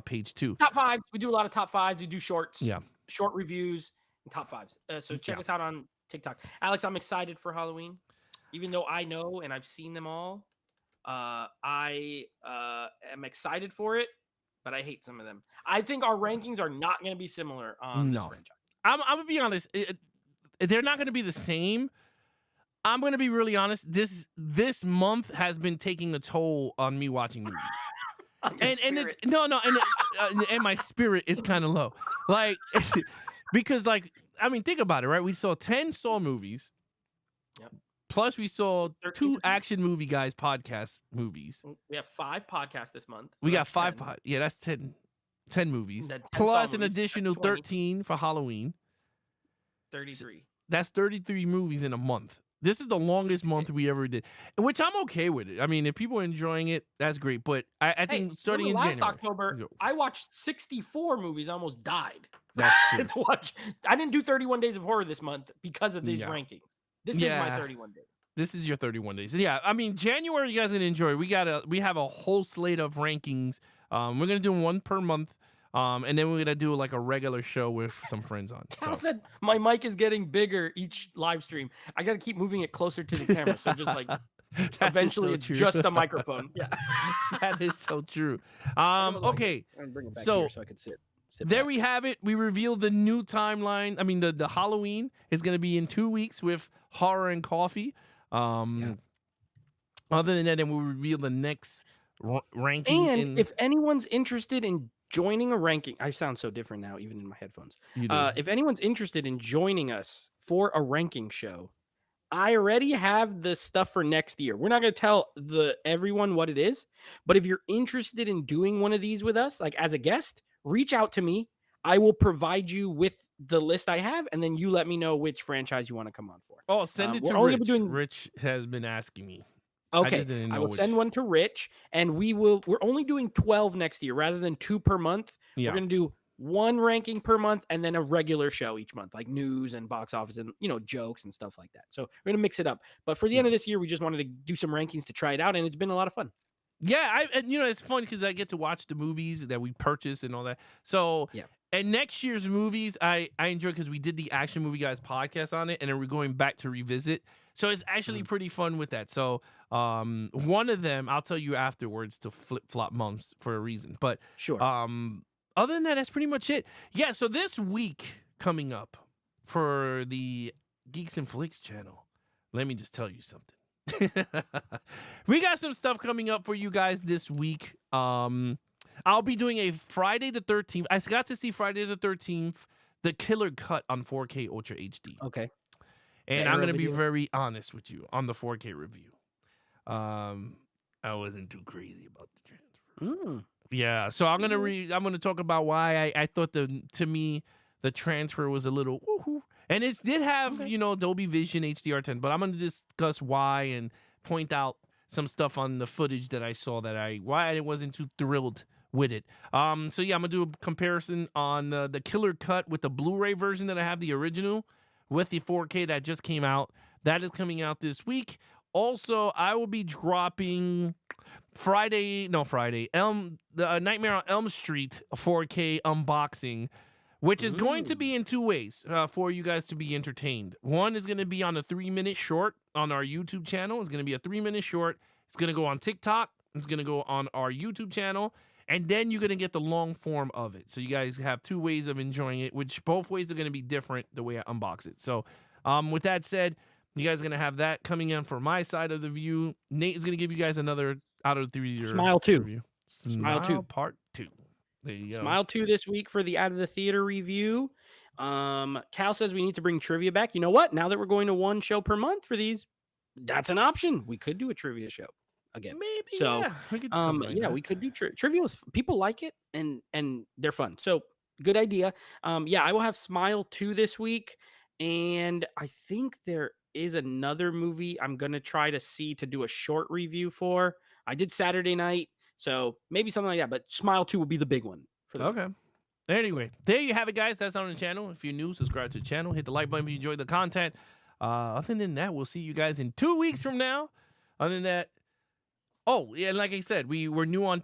page too. Top 5s. We do a lot of top 5s. We do shorts. Yeah. Short reviews and top 5s. So check us out on TikTok. Alex, I'm excited for Halloween. Even though I know and I've seen them all, I am excited for it, but I hate some of them. I think our rankings are not going to be similar on this franchise. I'm going to be honest. They're not going to be the same. I'm gonna be really honest. This month has been taking a toll on me watching movies. On your And it's spirit. and my spirit is kind of low, like because like I mean think about it, right? We saw 10 Saw movies, Yep. plus we saw 13 2 movies. Action Movie Guys podcast movies. We have 5 podcasts this month. so We got that's 5 10. yeah, that's 10 movies, Then 10 Saw plus an movies, that's additional 20. 13 for Halloween. 33. That's 33 movies in a month. This is the longest month we ever did, which I'm okay with it. I mean, if people are enjoying it, that's great. But I think starting in last January, October, I watched 64 movies. I almost died. That's true. to watch. I didn't do 31 Days of Horror this month because of these Yeah. rankings. This is my 31 days. This is your 31 days. Yeah, I mean January you guys are gonna enjoy. We have a whole slate of rankings. We're gonna do one per month. And then we're gonna do like a regular show with some friends on. Cal So. said my mic is getting bigger each live stream. I got to keep moving it closer to the camera. So just like eventually it's just a microphone. Yeah. That is so true. Okay. I'm bring it back So- here so I could sit There back. we have it. We revealed the new timeline. I mean, the Halloween is going to be in 2 weeks with Horror and Coffee. Other than that, then we'll reveal the next ranking. And if anyone's interested in joining a ranking, I sound so different now, even in my headphones. you do. If anyone's interested in joining us for a ranking show, I already have the stuff for next year. We're not going to tell everyone what it is, but if you're interested in doing one of these with us, like as a guest, reach out to me. I will provide you with the list I have, and then you let me know which franchise you want to come on for. Oh, send it we're to only Rich. gonna be doing- Rich has been asking me. Okay, just didn't I know will send which. one to Rich, and we're only doing 12 next year rather than 2 per month. Yeah. We're going to do 1 ranking per month and then a regular show each month, like news and box office and, jokes and stuff like that. So we're going to mix it up. But for the end of this year, we just wanted to do some rankings to try it out, and it's been a lot of fun. Yeah, and it's fun because I get to watch the movies that we purchase and all that. So, Yeah. And next year's movies, I enjoy because we did the Action Movie Guys podcast on it, and then we're going back to revisit. So it's actually pretty fun with that. So one of them, I'll tell you afterwards to flip-flop months for a reason. But Sure. other than that, that's pretty much it. Yeah, so this week coming up for the Geeks and Flix channel, let me just tell you something. We got some stuff coming up for you guys this week. I'll be doing a Friday the 13th. I got to see Friday the 13th, the killer cut on 4K Ultra HD. Okay. And The I'm Arrow going to be video? very honest with you on the 4K review. I wasn't too crazy about the transfer. Yeah, so I'm gonna talk about why I thought to me the transfer was a little woohoo. And it did have, Dolby Vision HDR10, but I'm gonna discuss why and point out some stuff on the footage that I saw why I wasn't too thrilled with it. So yeah, I'm gonna do a comparison on the killer cut with the Blu-ray version that I have, the original, with the 4K that just came out. That is coming out this week. Also, I will be dropping the Nightmare on Elm Street 4K unboxing, which is going to be in 2 ways for you guys to be entertained. One is going to be on a 3-minute short on our YouTube channel. It's going to be a 3-minute short. It's going to go on TikTok. It's going to go on our YouTube channel. And then you're going to get the long form of it. So you guys have 2 ways of enjoying it, which both ways are going to be different the way I unbox it. So with that said, you guys are going to have that coming in for my side of the view. Nate is going to give you guys another out of 3 year Smile 2. review. Smile 2. Part 2. There you go. Smile 2 this week for the Out of the Theater review. Cal says we need to bring trivia back. You know what? Now that we're going to 1 show per month for these, that's an option. We could do a trivia show again. Maybe. So, yeah, we could do something like that. we could do trivia. People like it and they're fun. So good idea. I will have Smile 2 this week, and I think there is another movie I'm gonna try to see to do a short review for. I did Saturday Night, so maybe something like that. But Smile 2 will be the big one. For Okay. Anyway, there you have it, guys. That's on the channel. If you're new, subscribe to the channel. Hit the like button if you enjoyed the content. Other than that, we'll see you guys in 2 weeks from now. Other than that, oh, yeah, like I said, we're new on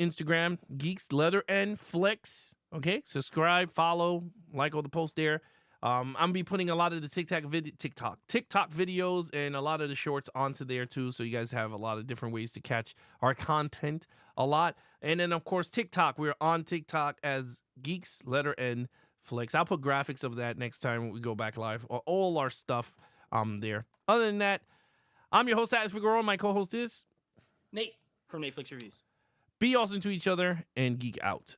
Instagram, Geeks, letter N, Flix. Okay, subscribe, follow, like all the posts there. I'm gonna be putting a lot of the TikTok videos and a lot of the shorts onto there too, so you guys have a lot of different ways to catch our content a lot. And then of course TikTok, we're on TikTok as Geeks, letter N, Flix. I'll put graphics of that next time we go back live. All our stuff there. Other than that, I'm your host, Alex Figueroa. My co-host is Nate from Nate Flix Reviews. be awesome to each other and geek out.